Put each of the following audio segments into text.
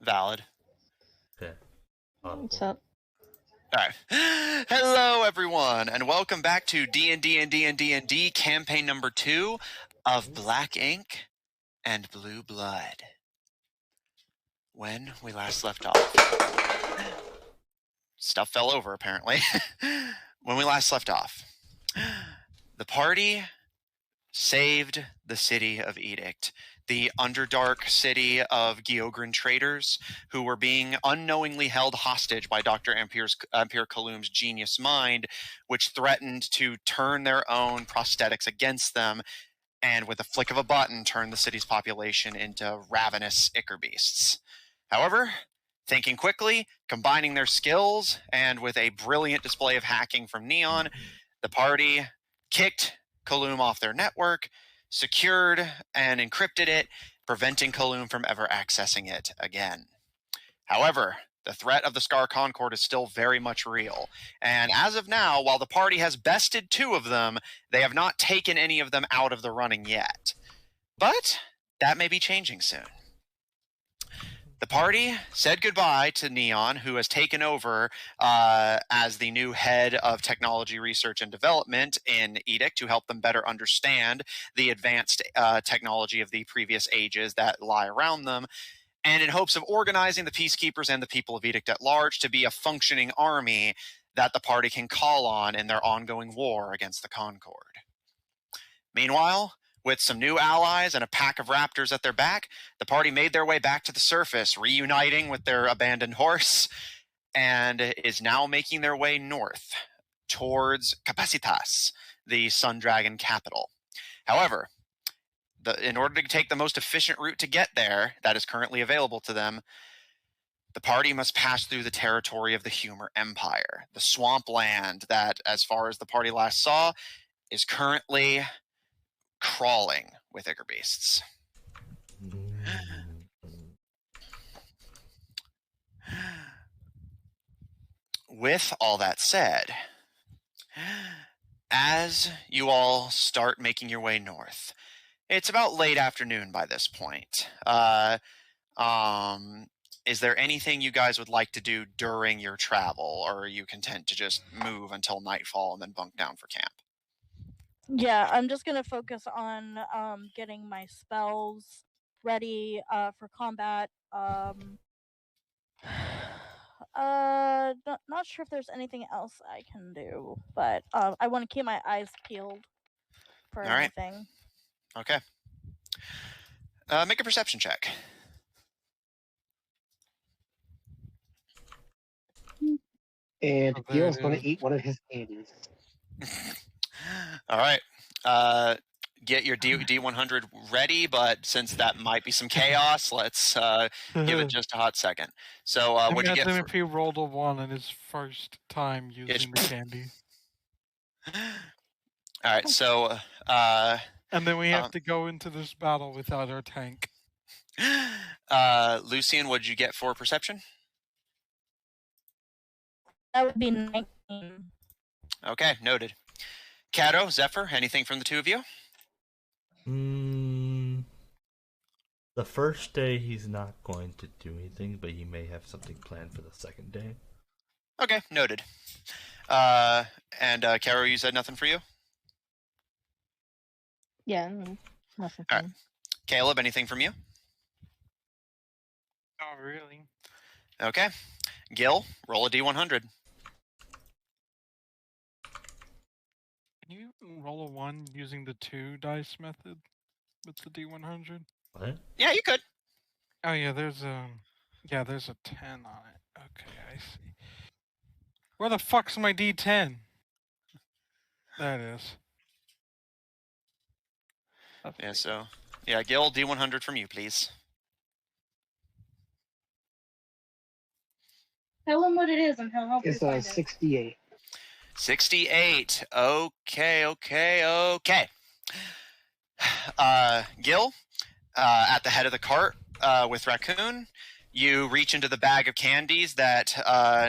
Valid. Okay. What's up? All right. Hello, everyone, and welcome back to D&D&D&D&D campaign number 2 of Black Ink and Blue Blood. When we last left off, stuff fell over, apparently. When we last left off, the party saved the city of Edict, the Underdark city of Geogran traders who were being unknowingly held hostage by Dr. Ampere Kalum's genius mind, which threatened to turn their own prosthetics against them and with a flick of a button turn the city's population into ravenous ichor beasts. However, thinking quickly, combining their skills, and with a brilliant display of hacking from Neon, the party kicked Kalum off their network, secured and encrypted it, preventing Kalum from ever accessing it again. However, the threat of the Scar Concord is still very much real, and as of now, while the party has bested 2 of them, they have not taken any of them out of the running yet. But that may be changing soon. The party said goodbye to Neon, who has taken over as the new head of technology research and development in Edict to help them better understand the advanced technology of the previous ages that lie around them, and in hopes of organizing the peacekeepers and the people of Edict at large to be a functioning army that the party can call on in their ongoing war against the Concord. Meanwhile, with some new allies and a pack of raptors at their back, the party made their way back to the surface, reuniting with their abandoned horse, and is now making their way north towards Capacitas, the Sundragon capital. However, in order to take the most efficient route to get there that is currently available to them, the party must pass through the territory of the Humor Empire, the swamp land that, as far as the party last saw, is currently crawling with ichor beasts. With all that said, as you all start making your way north, it's about late afternoon by this point. Is there anything you guys would like to do during your travel, or are you content to just move until nightfall and then bunk down for camp? Yeah, I'm just gonna focus on getting my spells ready for combat. Not sure if there's anything else I can do, but I want to keep my eyes peeled for anything. Okay. Make a perception check. And Gil's going to eat one of his candies. All right. Get your D100 ready, but since that might be some chaos, let's give it just a hot second. So, what'd you get? Imagine if he rolled a 1 in his first time using the candy. All right, so... and then we have to go into this battle without our tank. Lucian, what'd you get for perception? That would be 19. Okay, noted. Kato, Zephyr, anything from the 2 of you? The first day he's not going to do anything, but he may have something planned for the second day. Okay, noted. And Karo, you said nothing for you? Yeah, nothing. All right. Caleb, anything from you? Not really. Okay. Gil, roll a D100. Can you roll a 1 using the 2 dice method with the D100? What? Yeah, you could. Oh yeah, there's a 10 on it. Okay, I see. Where the fuck's my D10? There it is. Yeah, so... Yeah, Gil, D100 from you, please. Tell him what it is and he'll help you find It's 68. 68. Okay. Gil, at the head of the cart with Raccoon, you reach into the bag of candies that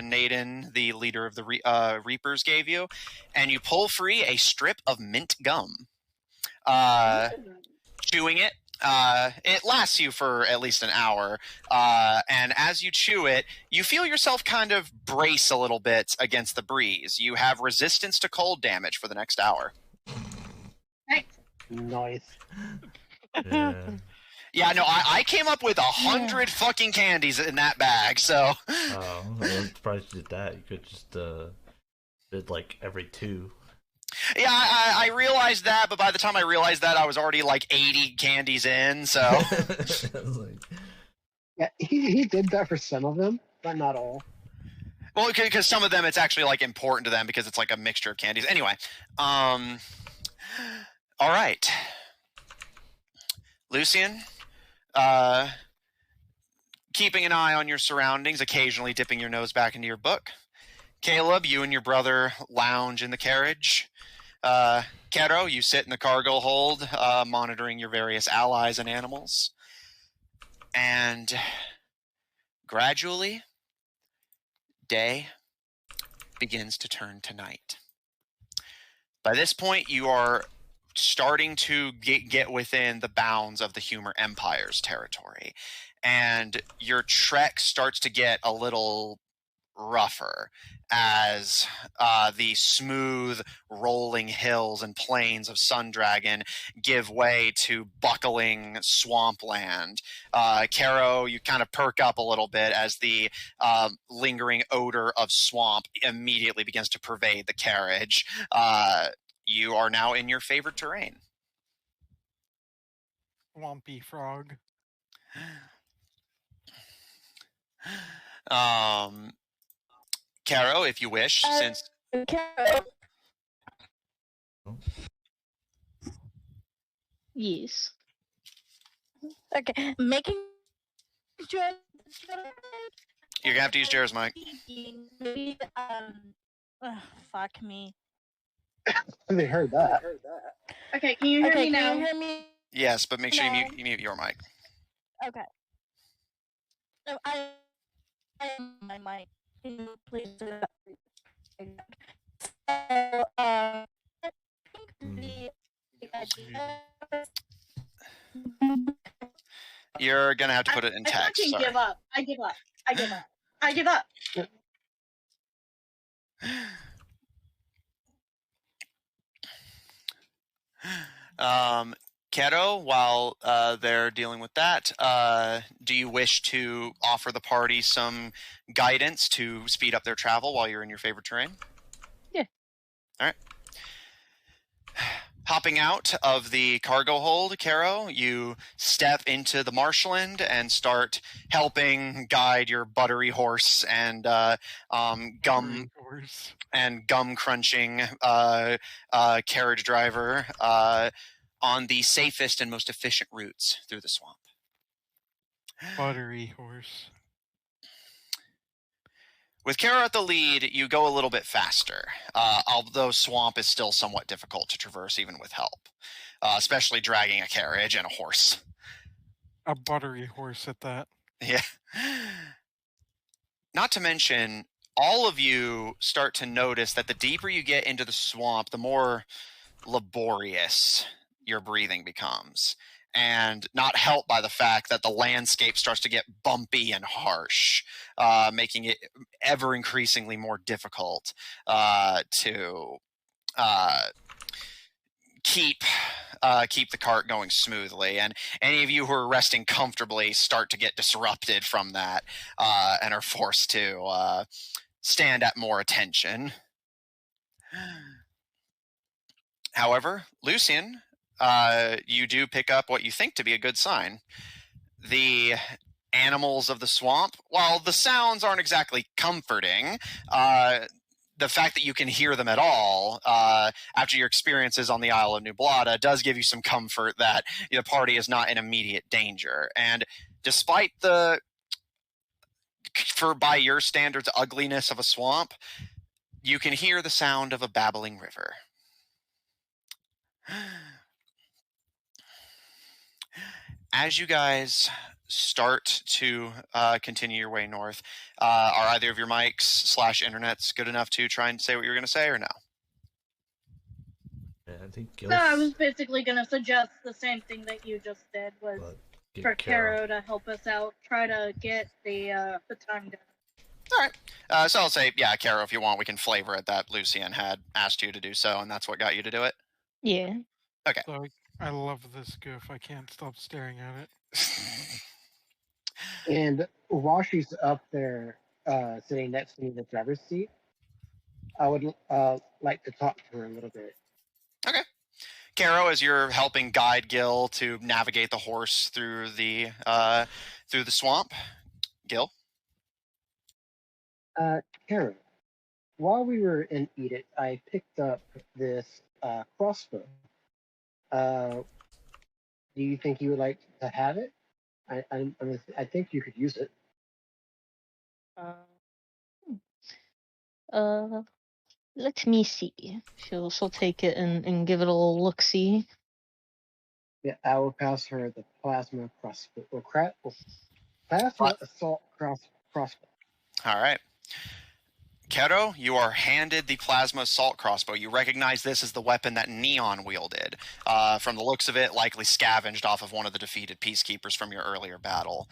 Naden, the leader of the Reapers, gave you, and you pull free a strip of mint gum. Chewing it, It lasts you for at least an hour, and as you chew it, you feel yourself kind of brace a little bit against the breeze. You have resistance to cold damage for the next hour. Nice. Yeah. Yeah, no, I came up with 100 fucking candies in that bag, so... Oh, I'm surprised you did that. You could just did like every 2. Yeah, I realized that, but by the time I realized that, I was already like 80 candies in, so... Yeah, he did that for some of them, but not all. Well, because some of them, it's actually like important to them because it's like a mixture of candies. Anyway, all right. Lucian, keeping an eye on your surroundings, occasionally dipping your nose back into your book. Caleb, you and your brother lounge in the carriage. Kero, you sit in the cargo hold, monitoring your various allies and animals. And gradually, day begins to turn to night. By this point, you are starting to get within the bounds of the Humor Empire's territory. And your trek starts to get a little rougher as the smooth rolling hills and plains of Sundragon give way to buckling swampland. Caro, you kind of perk up a little bit as the lingering odor of swamp immediately begins to pervade the carriage. You are now in your favored terrain. Swampy frog. Caro, if you wish, since... Caro. Yes. Okay, making sure... You're going to have to use Jared's mic. Maybe, fuck me. They heard that. Okay, can you hear me now? Can you hear me? Yes, but make sure No. you mute your mic. Okay. No, I am my mic. Can you please do that? So, I think the idea... You're going to have to put it in I text. fucking Sorry. give up. I give up. I give up. I give up. Keto, while they're dealing with that, do you wish to offer the party some guidance to speed up their travel while you're in your favorite terrain? Yeah. All right. Hopping out of the cargo hold, Caro, you step into the marshland and start helping guide your buttery horse and gum Horse. and gum crunching carriage driver on the safest and most efficient routes through the swamp. Buttery horse. With Kara at the lead, you go a little bit faster, although swamp is still somewhat difficult to traverse even with help, especially dragging a carriage and a horse. A buttery horse at that. Yeah. Not to mention, all of you start to notice that the deeper you get into the swamp, the more laborious your breathing becomes. And not helped by the fact that the landscape starts to get bumpy and harsh, making it ever increasingly more difficult to keep the cart going smoothly. And any of you who are resting comfortably start to get disrupted from that and are forced to stand at more attention. However, Lucian, you do pick up what you think to be a good sign. The animals of the swamp, while the sounds aren't exactly comforting, the fact that you can hear them at all after your experiences on the Isle of Nublada does give you some comfort that the party is not in immediate danger. And despite the, by your standards, ugliness of a swamp, you can hear the sound of a babbling river. As you guys start to continue your way north, are either of your mics / internets good enough to try and say what you're going to say or no? Yeah, I think Gil. No, I was basically gonna suggest the same thing that you just did, was for Caro to help us out, try to get the tongue down. All right. So I'll say, yeah, Caro, if you want, we can flavor it that Lucian had asked you to do so, and that's what got you to do it. Yeah. Okay. So I love this GIF. I can't stop staring at it. And while she's up there, sitting next to me in the driver's seat, I would like to talk to her a little bit. Okay. Caro, as you're helping guide Gil to navigate the horse through the swamp, Gil. Caro, while we were in Edict, I picked up this crossbow. Do you think you would like to have it? I think you could use it. Let me see. She'll take it and give it a little look see. Yeah, I will pass her the plasma crossbow or plasma assault crossbow. All right. Caro, you are handed the plasma assault crossbow. You recognize this as the weapon that Neon wielded. From the looks of it, likely scavenged off of one of the defeated peacekeepers from your earlier battle.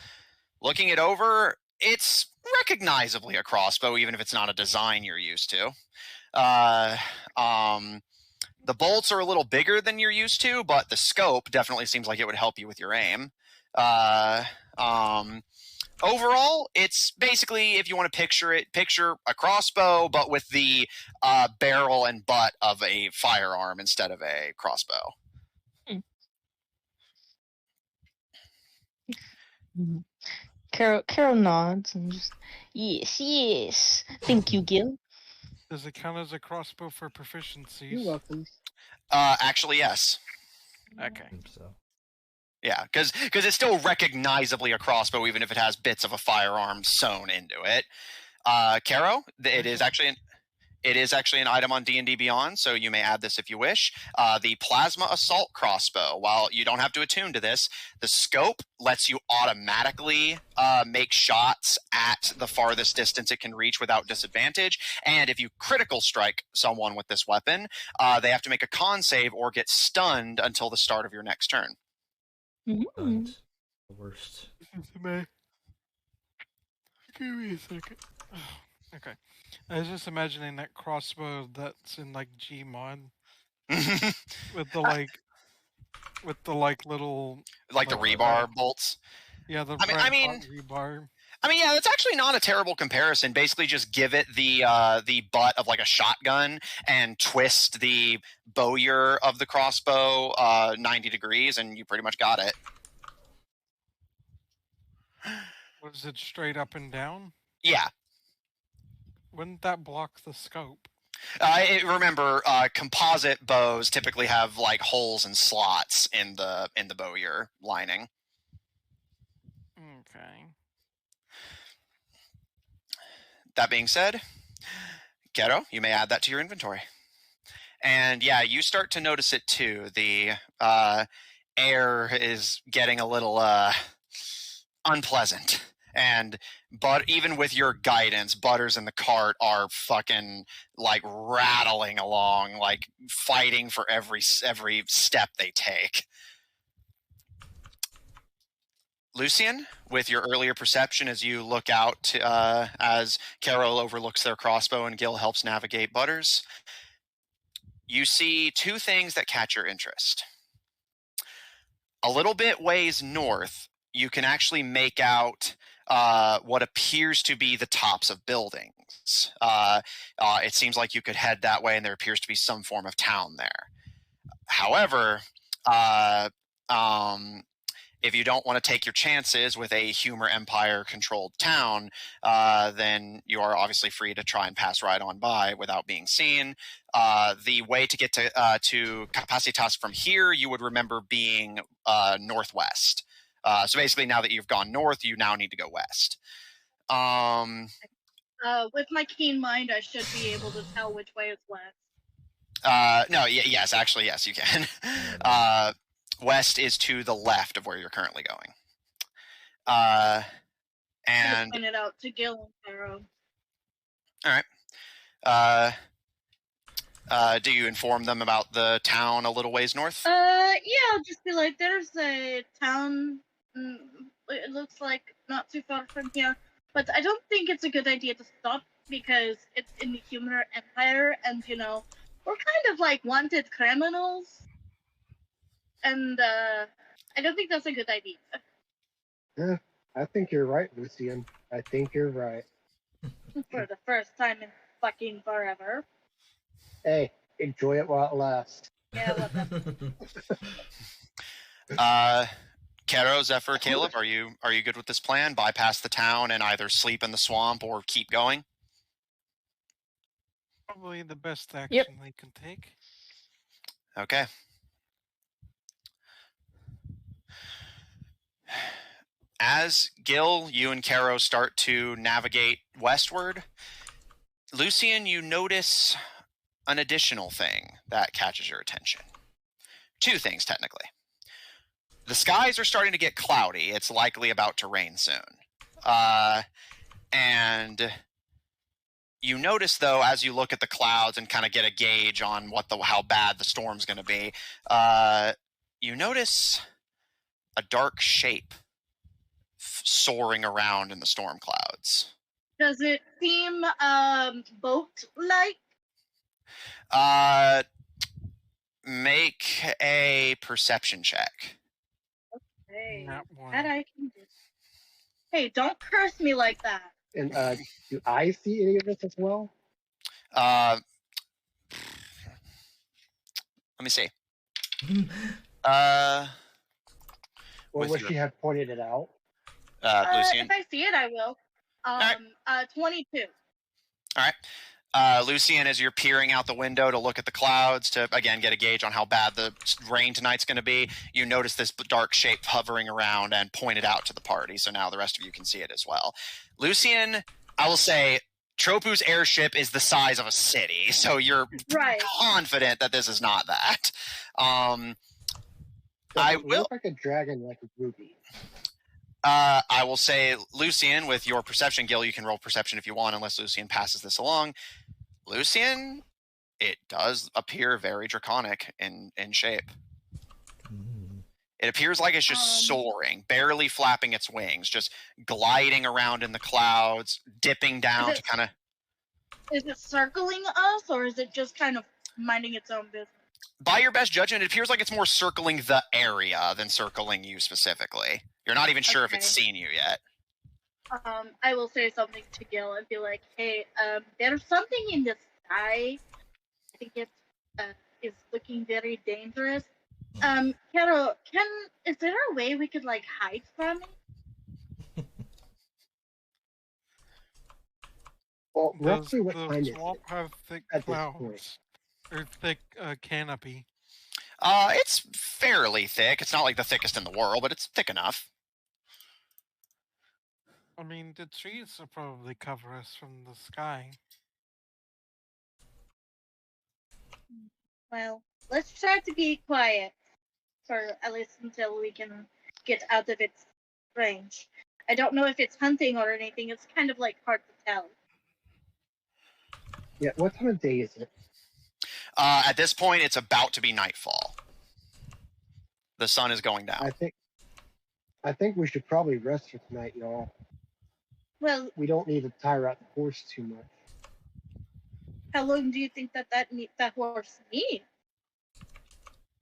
Looking it over, it's recognizably a crossbow, even if it's not a design you're used to. The bolts are a little bigger than you're used to, but the scope definitely seems like it would help you with your aim. Overall, it's basically, if you want to picture a crossbow, but with the barrel and butt of a firearm instead of a crossbow. Caro nods and just, yes. Thank you, Gil. Does it count as a crossbow for proficiencies? You're welcome. Actually, yes. Okay. So. Yeah, because it's still recognizably a crossbow, even if it has bits of a firearm sewn into it. Caro, it is actually an item on D&D Beyond, so you may add this if you wish. The Plasma Assault Crossbow. While you don't have to attune to this, the scope lets you automatically make shots at the farthest distance it can reach without disadvantage. And if you critical strike someone with this weapon, they have to make a con save or get stunned until the start of your next turn. The worst. Give me a second. Okay. I was just imagining that crossbow that's in like Gmod with the little like the rebar bolts. Yeah, the yeah, rebar. that's actually not a terrible comparison. Basically, just give it the butt of like a shotgun and twist the bowyer of the crossbow 90 degrees, and you pretty much got it. Was it straight up and down? Yeah. Wouldn't that block the scope? Remember, composite bows typically have like holes and slots in the bowyer lining. Okay. That being said, Ghetto, you may add that to your inventory. And yeah, you start to notice it too. The air is getting a little unpleasant. But even with your guidance, Butters and the cart are fucking like rattling along, like fighting for every step they take. Lucian, with your earlier perception as you look out as Carol overlooks their crossbow and Gil helps navigate Butters, you see two things that catch your interest. A little bit ways north, you can actually make out what appears to be the tops of buildings. It seems like you could head that way and there appears to be some form of town there. However, if you don't want to take your chances with a Humor Empire-controlled town, then you are obviously free to try and pass right on by without being seen. The way to get to Capacitas from here, you would remember being northwest. So basically, now that you've gone north, you now need to go west. With my keen mind, I should be able to tell which way is west. No, yes, actually, yes, you can. West is to the left of where you're currently going. And point it out to Gil and Pharaoh. All right. Do you inform them about the town a little ways north? Yeah, I'll just be like, there's a town. It looks like not too far from here, but I don't think it's a good idea to stop because it's in the Human Empire, and we're kind of like wanted criminals, and I don't think that's a good idea. Yeah, I think you're right, Lucian. I think you're right. For the first time in fucking forever. Hey, enjoy it while it lasts. Yeah, whatever. Kero, Zephyr, Caleb, are you good with this plan? Bypass the town and either sleep in the swamp or keep going? Probably the best action they can take. Okay. As Gil, you and Kero start to navigate westward, Lucian, you notice an additional thing that catches your attention. Two things, technically. The skies are starting to get cloudy. It's likely about to rain soon. And you notice, though, as you look at the clouds and kind of get a gauge on how bad the storm's going to be, you notice a dark shape soaring around in the storm clouds. Does it seem boat-like? Make a perception check. Hey, Not one. that I can do. Hey, don't curse me like that. And do I see any of this as well? Let me see. Or with would your- she have pointed it out? Lucian. If I see it, I will. 22. All right. Lucian, as you're peering out the window to look at the clouds to, again, get a gauge on how bad the rain tonight's going to be, you notice this dark shape hovering around and point it out to the party, so now the rest of you can see it as well. Lucian, I will say, Troppu's airship is the size of a city, so you're Right. confident that this is not that. Does I it will... look like a dragon, like a ruby. I will say, Lucian, with your perception, Gil, you can roll perception if you want, unless Lucian passes this along. Lucian, it does appear very draconic in shape. It appears like it's just soaring, barely flapping its wings, just gliding around in the clouds, dipping down to kind of... Is it circling us, or is it just kind of minding its own business? By your best judgment, it appears like it's more circling the area than circling you specifically. You're not even sure if it's seen you yet. I will say something to Gil and be like, hey, there's something in the sky. I think it is looking very dangerous. Kero, is there a way we could, like, hide from it? Well, Does roughly what the time is swamp it have thick at this clouds? point? Or thick canopy? It's fairly thick. It's not like the thickest in the world, but it's thick enough. I mean, the trees will probably cover us from the sky. Well, let's try to be quiet for at least until we can get out of its range. I don't know if it's hunting or anything. It's kind of like hard to tell. Yeah, what time of day is it? At this point, it's about to be nightfall. The sun is going down. I think we should probably rest for tonight, y'all. Well, We don't need to tire out the horse too much. how long do you think that horse needs?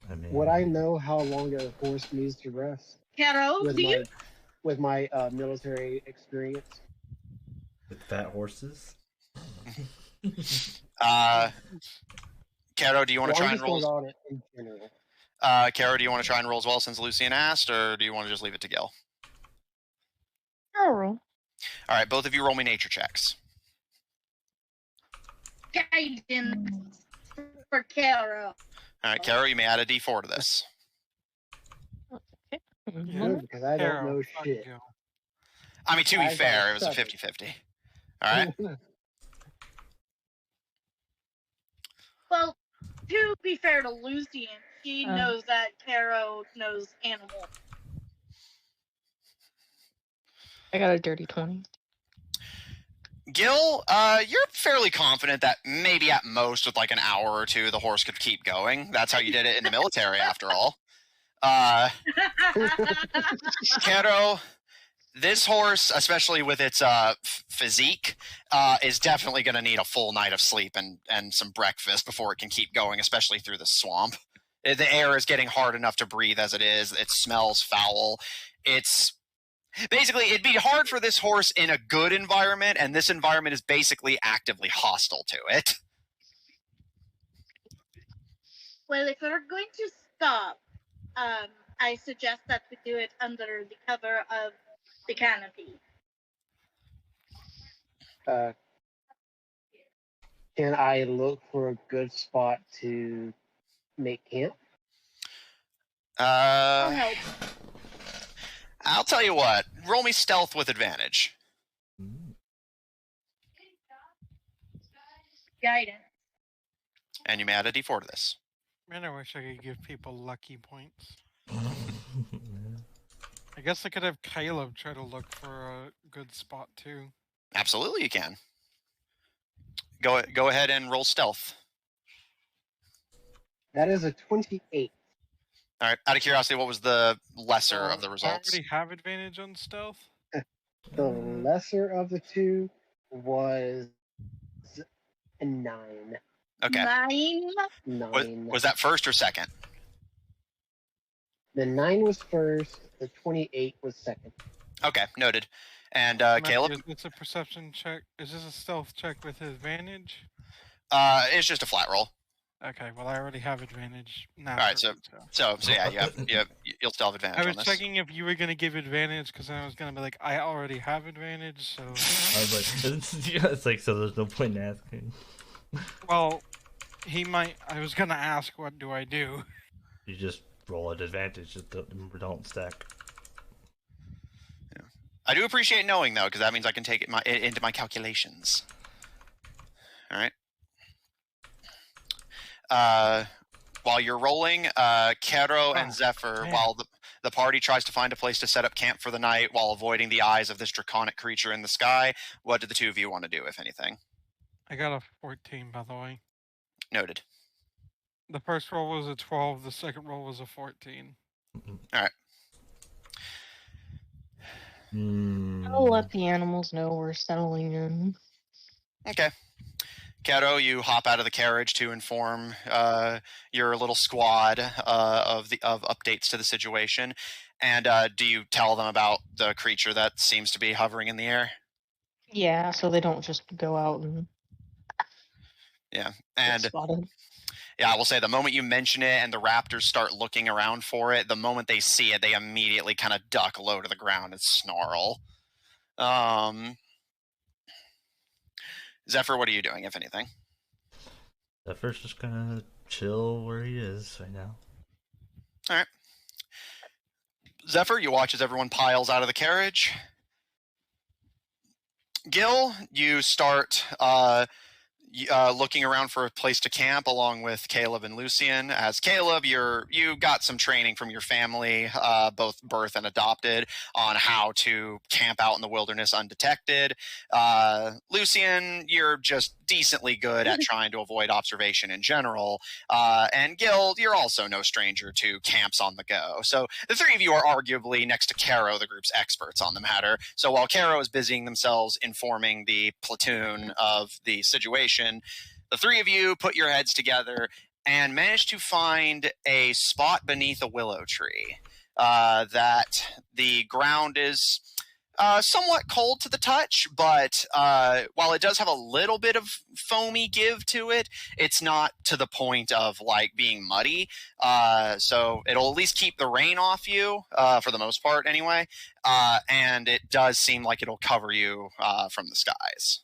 I mean, Would I know how long a horse needs to rest Kero, with my military experience? with fat horses? Kero, do you want to try and roll? On it in general. Kero, do you want to try and roll as well since Lucian asked, or do you want to just leave it to Gil? I'll roll. All right, both of you roll me nature checks. guidance for Kero. All right, Kero, you may add a D4 to this. Okay. Good, because I don't know fuck shit. you. I mean, to be I got fair, it was a 7. 50-50. All right. Well, to be fair to Lucian, she knows that Kero knows animals. I got a dirty 20. Gil, you're fairly confident that maybe at most with like an hour or two the horse could keep going. That's how you did it in the military, after all. Kero, this horse, especially with its physique, is definitely going to need a full night of sleep and some breakfast before it can keep going, especially through the swamp. The air is getting hard enough to breathe as it is. It smells foul. It's basically, it'd be hard for this horse in a good environment, and this environment is basically actively hostile to it. Well, if we're going to stop, I suggest that we do it under the cover of the canopy. Can I look for a good spot to make camp? I'll help. I'll tell you what. Roll me stealth with advantage. Guidance. And you may add a d4 to this. Man, I wish I could give people lucky points. I guess I could have Caleb try to look for a good spot too. Absolutely, you can. Go ahead and roll stealth. That is a 28. All right. Out of curiosity, what was the lesser of the I results? already have advantage on stealth. The lesser of the two was a 9. Okay. 9. Was that first or second? The 9 was first. The 28 was second. Okay, noted. And Matthew, Caleb? is this a perception check? Is this a stealth check with advantage? It's just a flat roll. Okay, well I already have advantage now. All right, so yeah, you'll still have advantage I on was this. checking if you were gonna give advantage because I was gonna be like, I already have advantage, so. I was like, yeah, it's like, so there's no point in asking. Well, he might. I was gonna ask, what do I do? You just roll at advantage. Just don't stack. Yeah. I do appreciate knowing though, because that means I can take it into my calculations. All right. While you're rolling, Kero and Zephyr, man. while the party tries to find a place to set up camp for the night while avoiding the eyes of this draconic creature in the sky, what do the two of you want to do, if anything? I got a 14, by the way. Noted. The first roll was a 12. The second roll was a 14. All right. I'll let the animals know we're settling in. Okay. Kero, you hop out of the carriage to inform your little squad of updates to the situation. And do you tell them about the creature that seems to be hovering in the air? Yeah, so they don't just go out and Yeah. get And spotted. yeah, I will say the moment you mention it and the raptors start looking around for it, the moment they see it, they immediately kind of duck low to the ground and snarl. Zephyr, what are you doing, if anything? Zephyr's just gonna chill where he is right now. All right. Zephyr, you watch as everyone piles out of the carriage. Gil, you start looking around for a place to camp along with Caleb and Lucian. As Caleb, you got some training from your family, both birth and adopted, on how to camp out in the wilderness undetected. Lucian, you're just decently good at trying to avoid observation in general. And Gil, you're also no stranger to camps on the go. So the three of you are arguably, next to Caro, the group's experts on the matter. So while Caro is busying themselves informing the platoon of the situation, the three of you put your heads together and manage to find a spot beneath a willow tree that the ground is somewhat cold to the touch, but while it does have a little bit of foamy give to it, it's not to the point of like being muddy. So it'll at least keep the rain off you for the most part anyway. And it does seem like it'll cover you from the skies.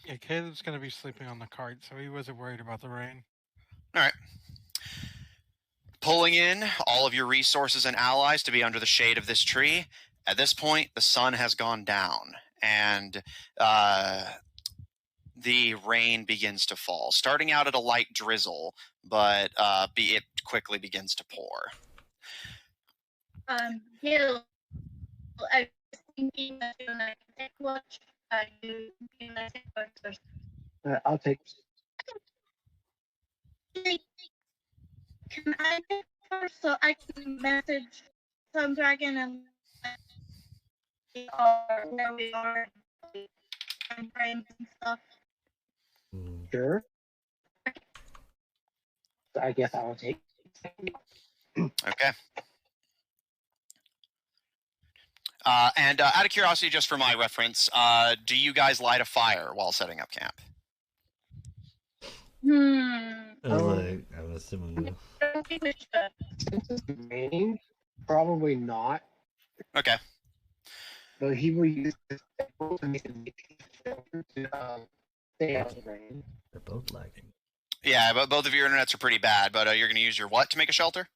Yeah, Caleb's gonna be sleeping on the cart, so he wasn't worried about the rain. All right. Pulling in all of your resources and allies to be under the shade of this tree. At this point, the sun has gone down, and the rain begins to fall, starting out at a light drizzle, but it quickly begins to pour. Gil, I thinking that you and I can take watch. You and I take watch first. I'll take. Can I take first so I can message Sundragon and where we are and frames and stuff? Sure. So I guess I'll take. Okay. And out of curiosity, just for my reference, do you guys light a fire while setting up camp? I'm assuming. I don't think we should. Since it's raining, probably not. Okay. But he will use his table to make shelter to stay out of the rain. They're both lagging. Yeah, but both of your internets are pretty bad. But you're going to use your what to make a shelter?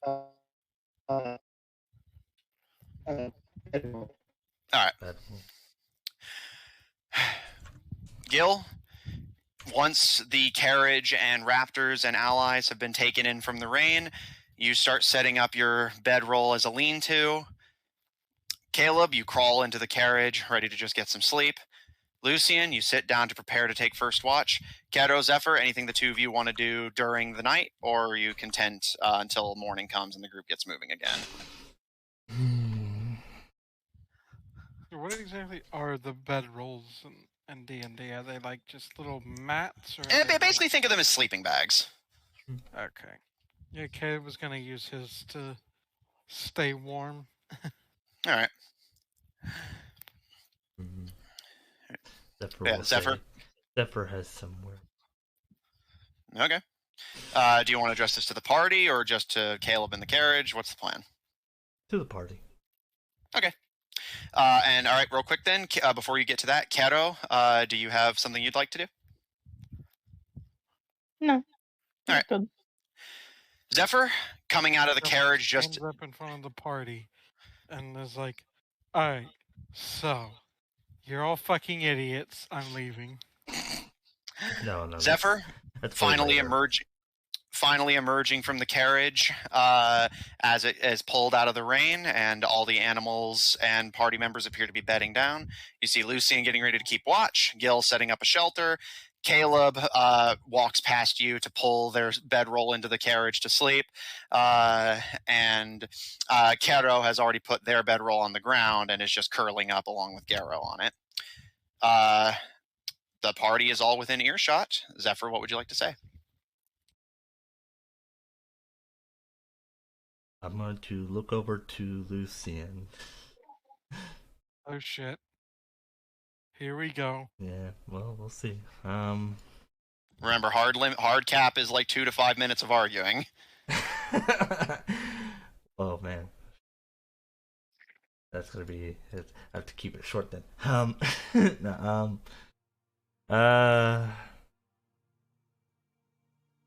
Bedroll. All right. Bedroll. Gil, once the carriage and raptors and allies have been taken in from the rain, you start setting up your bedroll as a lean-to. Caleb, you crawl into the carriage, ready to just get some sleep. Lucian, you sit down to prepare to take first watch. Kato, Zephyr, anything the two of you want to do during the night, or are you content until morning comes and the group gets moving again? What exactly are the bedrolls in D&D? Are they like just little mats? Or Basically, think of them as sleeping bags. Okay. Yeah, Caleb was gonna use his to stay warm. All right. Zephyr, Yeah, Zephyr. Zephyr has somewhere. Okay. Do you want to address this to the party or just to Caleb in the carriage? What's the plan? To the party. Okay. And all right, real quick then, before you get to that, Kato, do you have something you'd like to do? No. All right. Good. Zephyr, coming out of the carriage, just stands up in front of the party, and is like, "All right, so you're all fucking idiots. I'm leaving." No. Zephyr, That's finally later. emerging from the carriage as it is pulled out of the rain, and all the animals and party members appear to be bedding down. You see Lucian getting ready to keep watch, Gil setting up a shelter, Caleb walks past you to pull their bedroll into the carriage to sleep, and Kero has already put their bedroll on the ground and is just curling up along with Garo on it. The party is all within earshot. Zephyr, what would you like to say? I'm going to look over to Lucian. Oh shit. Here we go. Yeah, well, we'll see. Remember, hard cap is like 2 to 5 minutes of arguing. Oh man, that's gonna be. I have to keep it short then. No,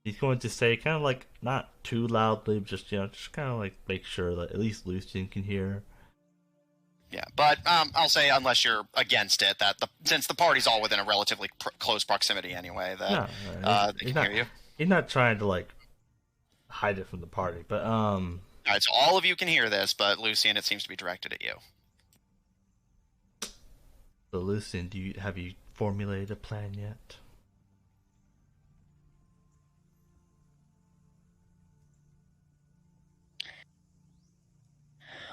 he's going to say, kind of like not too loudly, just just kind of like make sure that at least Lucian can hear. Yeah, but I'll say, unless you're against it, that since the party's all within a relatively close proximity anyway, that they can hear you. He's not trying to like hide it from the party, but All right, so all of you can hear this, but Lucian, it seems to be directed at you. So Lucian, have you formulated a plan yet?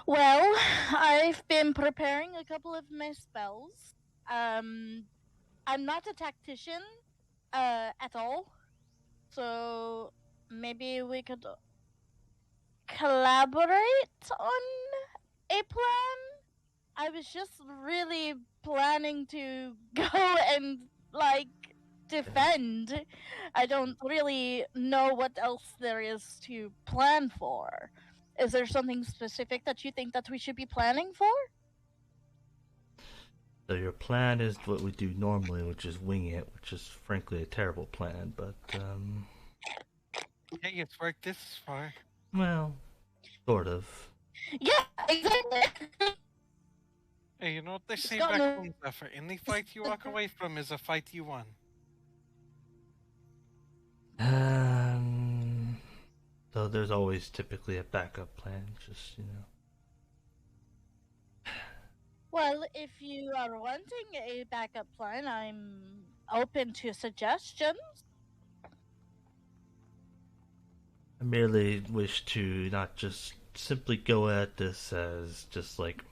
Well, I've been preparing a couple of my spells. I'm not a tactician at all, so maybe we could collaborate on a plan. I was just really planning to go and defend. I don't really know what else there is to plan for. Is there something specific that you think that we should be planning for? So your plan is what we do normally, which is wing it, which is frankly a terrible plan, but Hey, it's worked this far. well, sort of. Yeah, exactly. Hey, you know what they say Got back no- home, Zephyr? Any fight you walk away from is a fight you won. So there's always typically a backup plan, just Well, if you are wanting a backup plan, I'm open to suggestions. I merely wish to not just simply go at this as just like,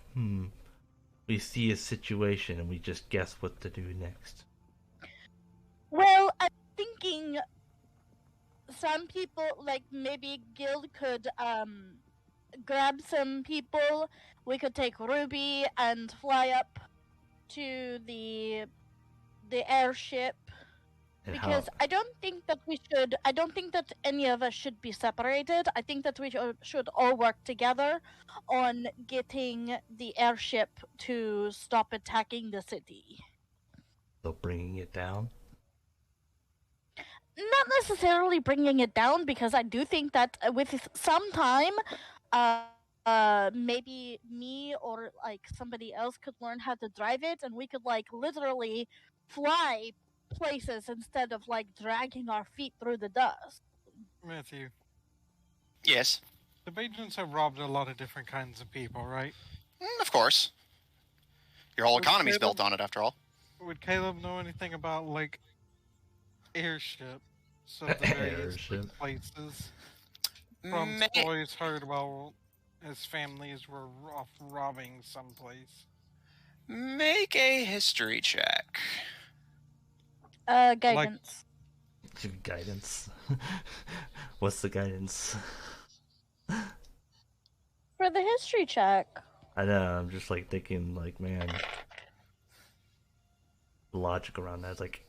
we see a situation and we just guess what to do next. Well, I'm thinking some people, like maybe Guild could grab some people. We could take Ruby and fly up to the airship. And Because I don't think that I don't think that any of us should be separated. I think that we should all work together on getting the airship to stop attacking the city. so bringing it down. Not necessarily bringing it down, because I do think that with some time, maybe me or like somebody else could learn how to drive it, and we could like literally fly places instead of like dragging our feet through the dust. Matthew, Yes. the Bajans have robbed a lot of different kinds of people, right? Of course. Your whole Would economy's Caleb- built on it, after all. Would Caleb know anything about, like, airship? So the various Airship. places. From Ma- stories heard about his families were off robbing someplace. Make a history check. Guidance. Guidance. What's the guidance? For the history check. I know, I'm just like thinking, like, man, the logic around that is like,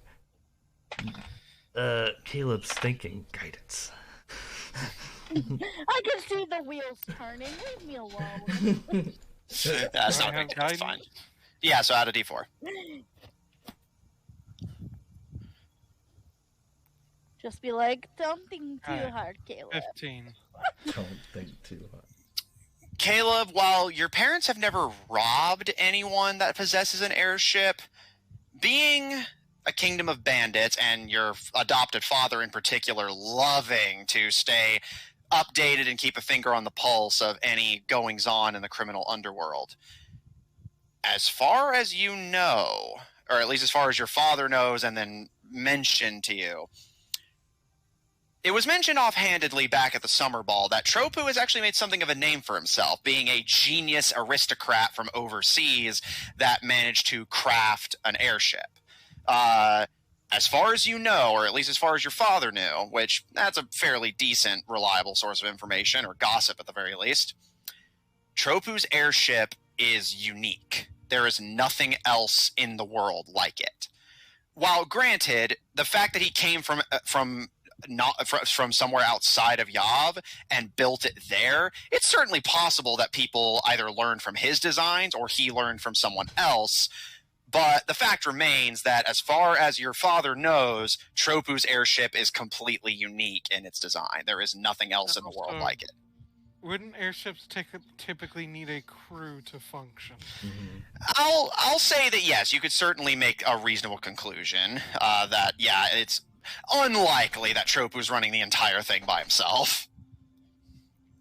Caleb's thinking guidance. I can see the wheels turning. Leave me alone. That's Do I not have big. That's fine. guidance? Yeah, so add a d4. Just be like, don't think too Alright. hard, Caleb. 15. Don't think too hard. Caleb, while your parents have never robbed anyone that possesses an airship, being a kingdom of bandits and your adopted father in particular loving to stay updated and keep a finger on the pulse of any goings-on in the criminal underworld, as far as you know, or at least as far as your father knows and then mentioned to you, it was mentioned offhandedly back at the summer ball that Troppu has actually made something of a name for himself, being a genius aristocrat from overseas that managed to craft an airship. As far as you know, or at least as far as your father knew, which that's a fairly decent, reliable source of information, or gossip at the very least, Troppu's airship is unique. There is nothing else in the world like it. While granted, the fact that he came from somewhere outside of Yav and built it there, it's certainly possible that people either learned from his designs or he learned from someone else. But the fact remains that as far as your father knows, Troppu's airship is completely unique in its design. There is nothing else in the world like it. Wouldn't airships typically need a crew to function? I'll say that yes, you could certainly make a reasonable conclusion that yeah, it's unlikely that Troppu's running the entire thing by himself.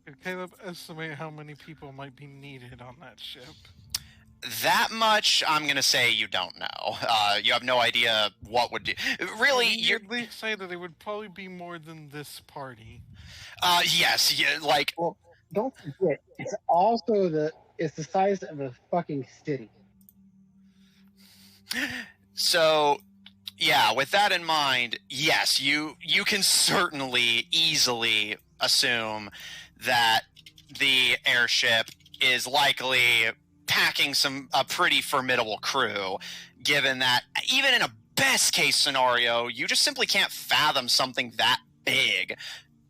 Could Caleb estimate how many people might be needed on that ship? That much, I'm going to say you don't know. You have no idea what would do. Really, You'd at least say that it would probably be more than this party. Yes, yeah, like... Well, don't forget, it's also it's the size of a fucking city. So, yeah, with that in mind, yes, you can certainly easily assume that the airship is likely packing a pretty formidable crew, given that even in a best case scenario, you just simply can't fathom something that big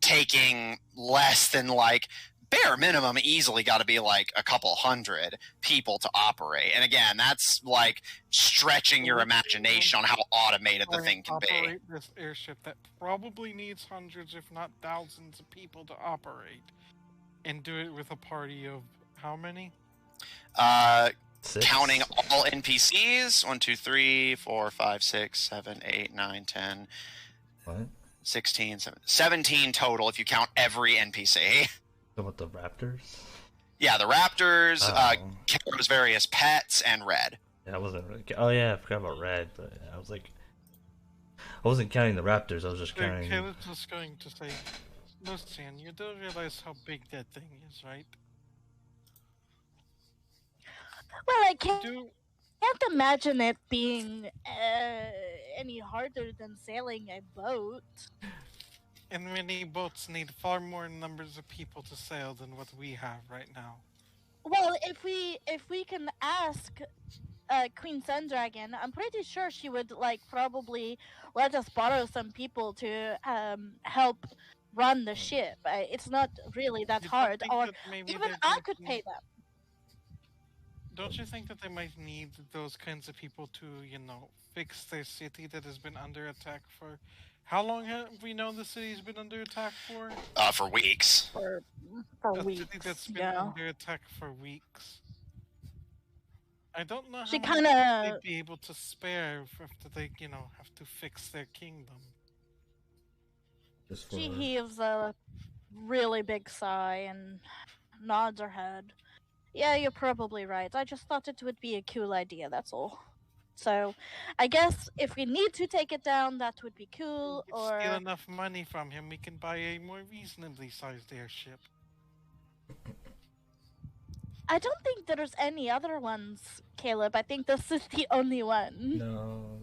taking less than like bare minimum easily got to be like a couple hundred people to operate. And again, that's like stretching your imagination on how automated the thing can be. Operate this airship that probably needs hundreds, if not thousands, of people to operate, and do it with a party of how many? 6? Counting all NPCs, 1, 2, 3, 4, 5, 6, 7, 8, 9, 10, What? 16, 17 total if you count every NPC. What, the raptors? Yeah, the raptors, Oh. Kara's various pets, and Red. Yeah, I wasn't. Oh yeah, I forgot about Red, but I was like, I wasn't counting the raptors. I was just counting. Caleb's just going to say, Lucian, you do realize how big that thing is, right? Well, I You do. can't imagine it being any harder than sailing a boat. And many boats need far more numbers of people to sail than what we have right now. Well, if we can ask Queen Sundragon, I'm pretty sure she would probably let us borrow some people to help run the ship. It's not really that You don't hard, think or that maybe even they're I going could to pay need- them. Don't you think that they might need those kinds of people to, fix their city that has been under attack for... How long have we known the city's been under attack for? For weeks. For A weeks, city that's been yeah. under attack for weeks. I don't know She how much kinda- they'd be able to spare after they, have to fix their kingdom. Just for... She heaves a really big sigh and nods her head. Yeah, you're probably right. I just thought it would be a cool idea, that's all. So, I guess if we need to take it down, that would be cool, If we steal or... enough money from him, we can buy a more reasonably sized airship. I don't think there's any other ones, Caleb. I think this is the only one. No.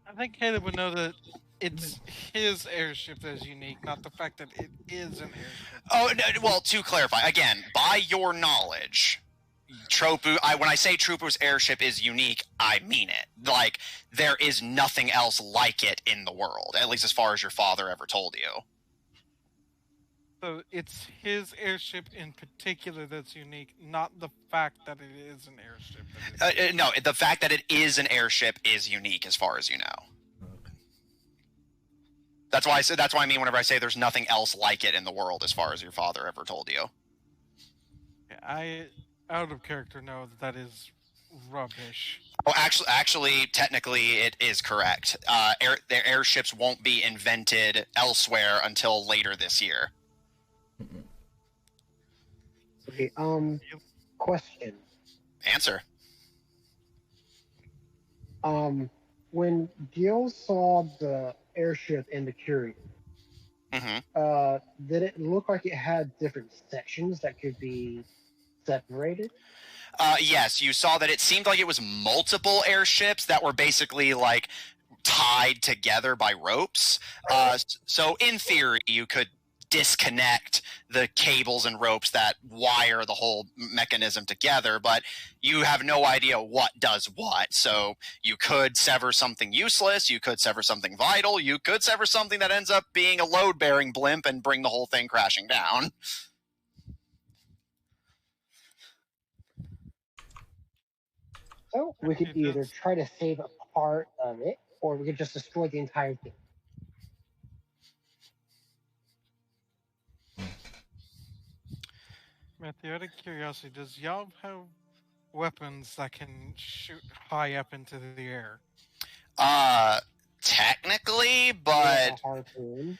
I think Caleb would know that it's his airship that is unique, not the fact that it is an airship. Oh, no, well, to clarify, again, by your knowledge, Troppu, when I say Troppu's airship is unique, I mean it. Like, there is nothing else like it in the world, at least as far as your father ever told you. So it's his airship in particular that's unique, not the fact that it is an airship. No, the fact that it is an airship is unique as far as you know. Okay. That's why I mean whenever I say there's nothing else like it in the world as far as your father ever told you. I, out of character, know that is rubbish. Oh, actually, technically, it is correct. Their airships won't be invented elsewhere until later this year. Okay, question. Answer. When Gil saw the airship in the Curie, Mm-hmm. did it look like it had different sections that could be separated? Yes, you saw that it seemed like it was multiple airships that were basically like tied together by ropes. So in theory, you could disconnect the cables and ropes that wire the whole mechanism together, but you have no idea what does what. So you could sever something useless, you could sever something vital, you could sever something that ends up being a load-bearing blimp and bring the whole thing crashing down. So we could either try to save a part of it, or we could just destroy the entire thing. Matthew, out of curiosity, does Yob have weapons that can shoot high up into the air? Technically, Yeah, but a harpoon.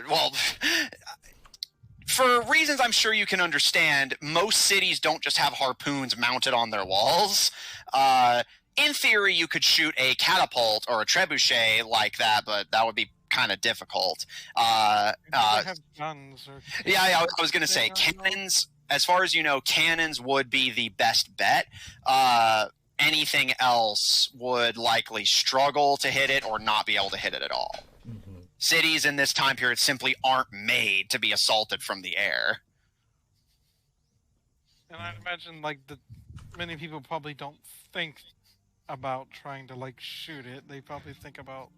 well, for reasons I'm sure you can understand, most cities don't just have harpoons mounted on their walls. In theory, you could shoot a catapult or a trebuchet like that, but that would be kind of difficult. They have guns or... Yeah, I was going to say, cannons, as far as you know, cannons would be the best bet. Anything else would likely struggle to hit it or not be able to hit it at all. Mm-hmm. Cities in this time period simply aren't made to be assaulted from the air. And I'd imagine, many people probably don't think about trying to, shoot it. They probably think about...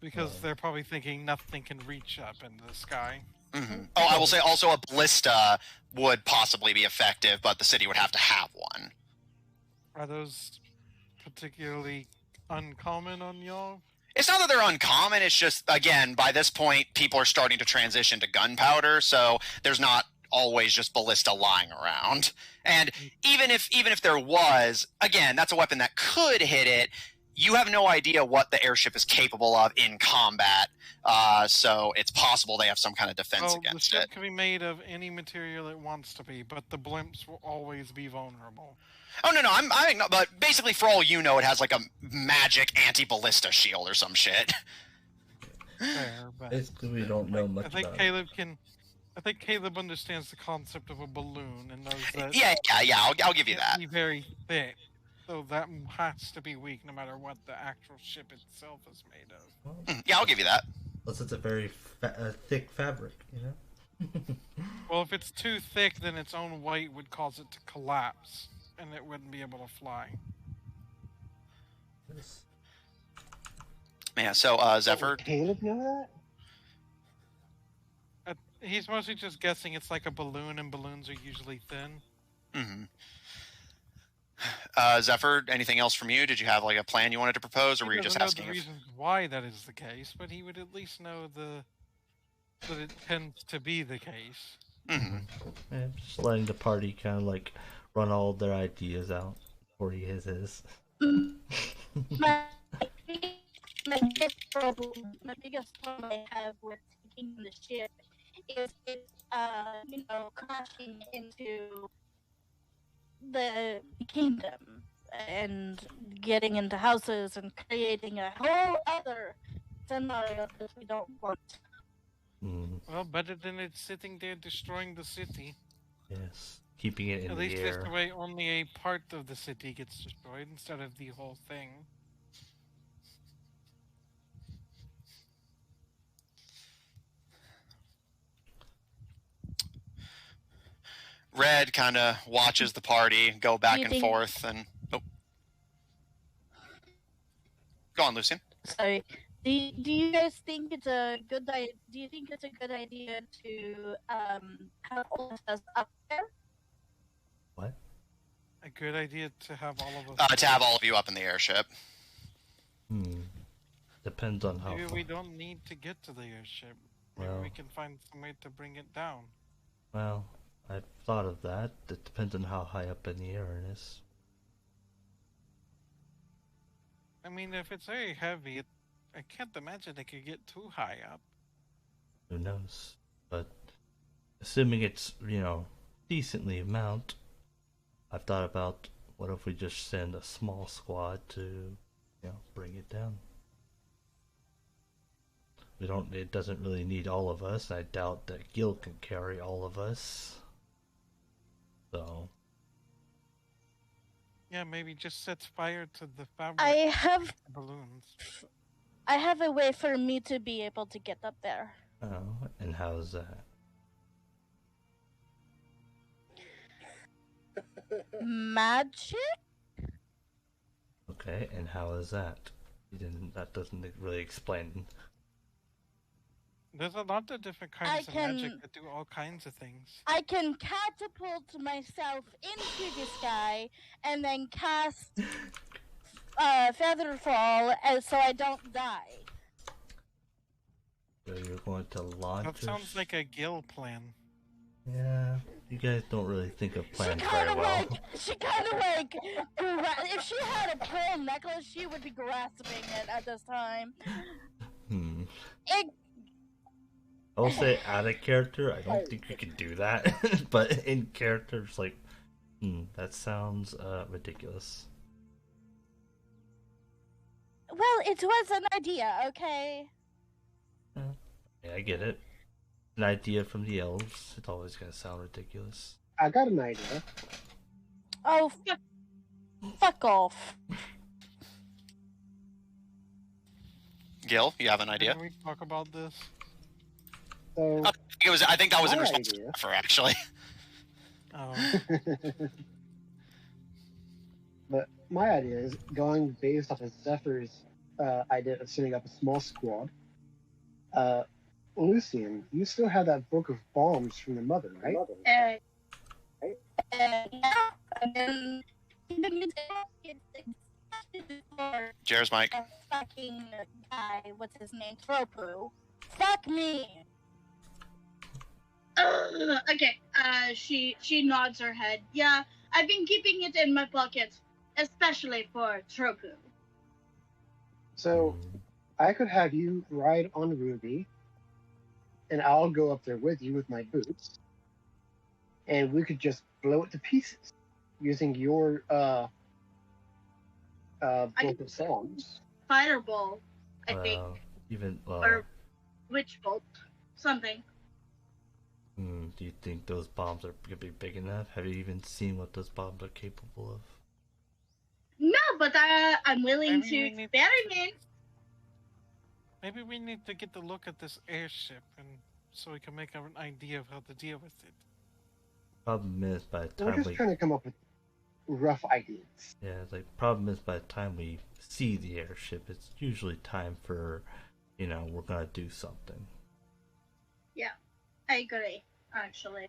Because they're probably thinking nothing can reach up into the sky. Mm-hmm. Oh, I will say also a ballista would possibly be effective, but the city would have to have one. Are those particularly uncommon on y'all? It's not that they're uncommon, it's just, again, by this point, people are starting to transition to gunpowder, so there's not always just ballista lying around. And even if there was, again, that's a weapon that could hit it. you have no idea what the airship is capable of in combat, so it's possible they have some kind of defense Well, the against ship it. can be made of any material it wants to be, but the blimps will always be vulnerable. Oh no, but basically, for all you know, it has like a magic anti-ballista shield or some shit. Fair, but Basically, we don't know much I think about Caleb can. I think Caleb understands the concept of a balloon and knows that Yeah. I'll give you it that. can't be very thick, so that has to be weak no matter what the actual ship itself is made of. Well, Yeah, I'll give you that. unless it's a very thick fabric, you know? Well, if it's too thick, then its own weight would cause it to collapse, and it wouldn't be able to fly. Yes. Yeah. So Zephyr. Caleb know that? He's mostly just guessing it's like a balloon, and balloons are usually thin. Mm-hmm. Zephyr, anything else from you? Did you have like a plan you wanted to propose, or were He you just doesn't know asking? the reasons why that is the case, but he would at least know that it tends to be the case. Mm-hmm. Yeah, just letting the party kind of like run all their ideas out before he has his. my biggest problem I have with taking the ship is it, crashing into the kingdom and getting into houses and creating a whole other scenario that we don't want. Mm, Well, better than it sitting there destroying the city. yes, keeping it in At the least air. this way, only a part of the city gets destroyed instead of the whole thing. Red kind of watches the party go back You and think- forth, and go on, Lucian. Sorry. Do you guys think it's a good idea? Do you think it's a good idea to have all of us up there? What? A good idea to have all of us. To have all of you up in the airship. Depends on how Maybe far. we don't need to get to the airship. Maybe Well. we can find some way to bring it down. Well, I've thought of that. It depends on how high up in the air it is. I mean, if it's very heavy, I can't imagine it could get too high up. Who knows? But assuming it's, decently mount, I've thought about what if we just send a small squad to, bring it down. It doesn't really need all of us. I doubt that Gil can carry all of us. So. Yeah, maybe just sets fire to the fabric I have balloons. a way for me to be able to get up there. Oh, and how's that? Magic? Okay, and how is that? That doesn't really explain. There's a lot of different kinds of can- magic that do all kinds of things. I can catapult myself into the sky and then cast Featherfall so I don't die. So you're going to launch That sounds like a Gil plan. Yeah, you guys don't really think of plans She very kind of well. if she had a pearl necklace, she would be grasping it at this time. I will say out of character, I don't think you can do that. But in character, it's like, that sounds ridiculous. Well, it was an idea, okay? Yeah, I get it. An idea from the elves. It's always gonna sound ridiculous. I got an idea. Oh, fuck off. Gil, you have an idea? Can we talk about this? So, I think that was in My response to idea. Zephyr, actually. Oh, but my idea is going based off of Zephyr's idea of setting up a small squad. Lucian, you still have that book of bombs from your mother, right? Yeah, and then Cheers, Mike. a fucking guy, what's his name? Troppu. Fuck me! Okay. She nods her head. Yeah, I've been keeping it in my pocket, especially for Troppu. So I could have you ride on Ruby, and I'll go up there with you with my boots, and we could just blow it to pieces using your book of songs. Fireball, I think, or witch bolt, something. Do you think those bombs are gonna be big enough? Have you even seen what those bombs are capable of? No, but I'm willing to experiment. Maybe we need to get a look at this airship, and so we can make an idea of how to deal with it. Problem is, by the time We're just trying to come up with rough ideas. Yeah, the problem is by the time we see the airship, it's usually time for, we're gonna do something. Yeah, I agree, actually.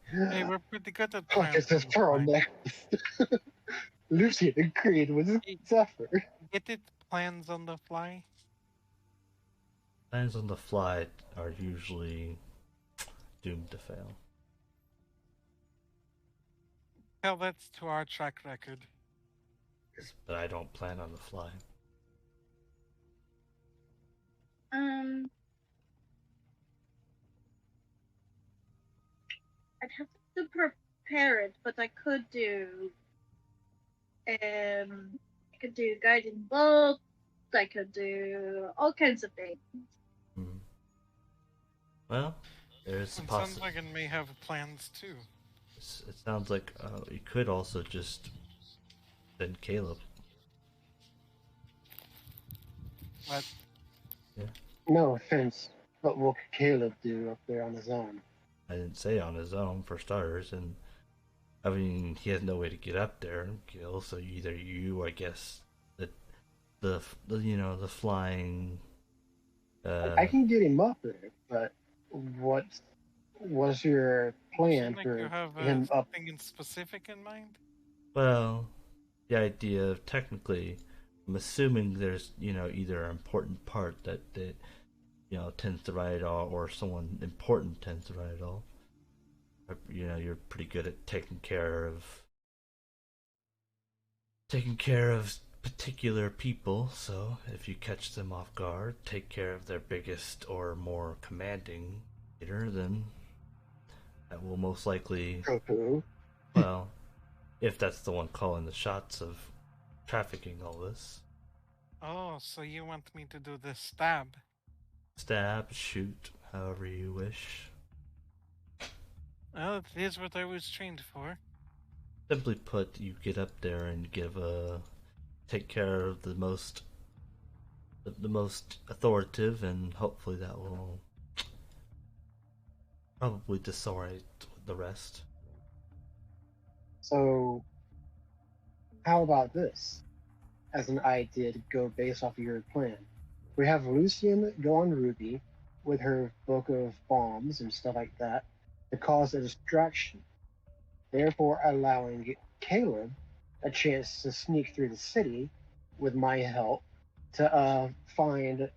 Hey, we're pretty good at Look, it's this turtleneck. Lucy and Creed was suffer. Get it? Plans on the fly? Plans on the fly are usually doomed to fail. Hell, that's to our track record. But I don't plan on the fly. I'd have to prepare it, but I could do guiding bolt. I could do all kinds of things. Well, there's a possibility. Sundragon may have plans too. It sounds like you could also just send Caleb. What? Yeah. No offense, but what could Caleb do up there on his own? I didn't say on his own, for starters, and I mean, he has no way to get up there and kill, so either you, I guess, the flying... I can get him up there, but what was your plan for you have him up? Something in specific in mind? Well, the idea of technically, I'm assuming there's, either an important part that tends to ride it all, or someone important tends to ride it all. You're pretty good at taking care of particular people, so if you catch them off guard, take care of their biggest or more commanding leader, then that will most likely... Troppu. Well, if that's the one calling the shots of trafficking all this. Oh, so you want me to do the stab? Stab, shoot, however you wish. Well, it is what I was trained for. Simply put, you get up there and take care of the most authoritative, and hopefully that will probably disorient the rest. So, how about this as an idea to go based off of your plan? We have Lucian go on Ruby with her book of bombs and stuff like that to cause a distraction, therefore allowing Caleb a chance to sneak through the city with my help to find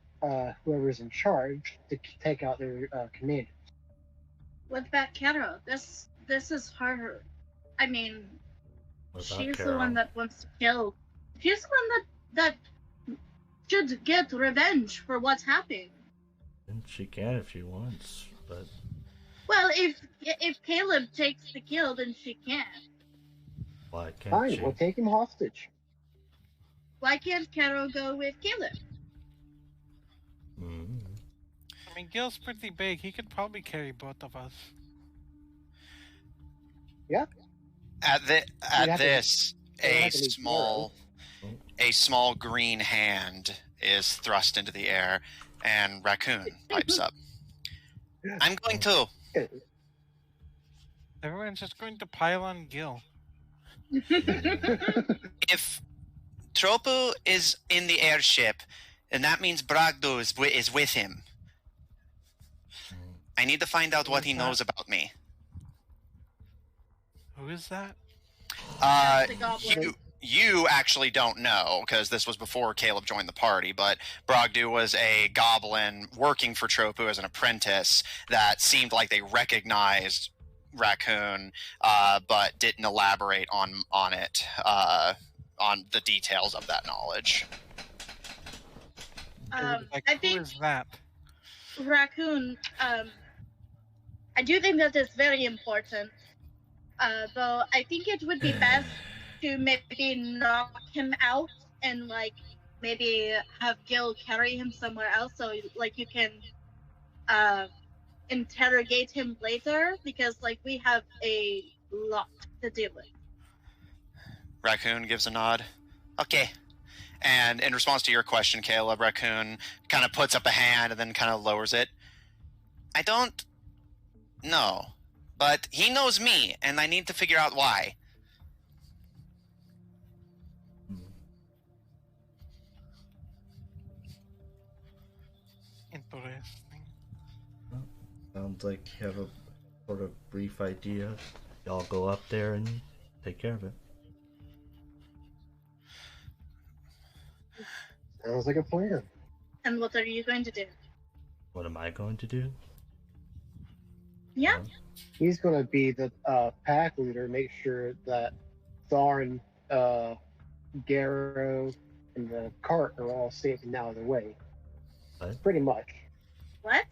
whoever's in charge to take out their commander. What about Carol? This is her. I mean, she's Carol? The one that wants to kill. She's the one that should get revenge for what's happened. And she can if she wants, but... Well, if Caleb takes the kill, then she can. Why can't Fine, she? we'll take him hostage. Why can't Carol go with Caleb? I mean, Gil's pretty big. He could probably carry both of us. Yeah. At this, a small green hand is thrust into the air, and Raccoon pipes up. I'm going to. Everyone's just going to pile on Gil. If Troppu is in the airship, and that means Bragdo is with him. I need to find out what he knows about me. Who is that? You actually don't know, because this was before Caleb joined the party, but Brogdu was a goblin working for Troppu as an apprentice that seemed like they recognized Raccoon, but didn't elaborate on it, on the details of that knowledge. Like, I who think is that? Raccoon, I do think that is very important. Though I think it would be best to maybe knock him out and like maybe have Gil carry him somewhere else so like you can interrogate him later because like we have a lot to deal with. Raccoon gives a nod. Okay. And in response to your question, Caleb, Raccoon kind of puts up a hand and then kind of lowers it. I don't know, but he knows me, and I need to figure out why. Interesting. Well, sounds like you have a sort of brief idea. Y'all go up there and take care of it. Sounds like a plan. And what are you going to do? What am I going to do? Yeah. Well, He's going to be the pack leader, make sure that Thar and Garrow and the cart are all safe and out of the way. What? Pretty much. What?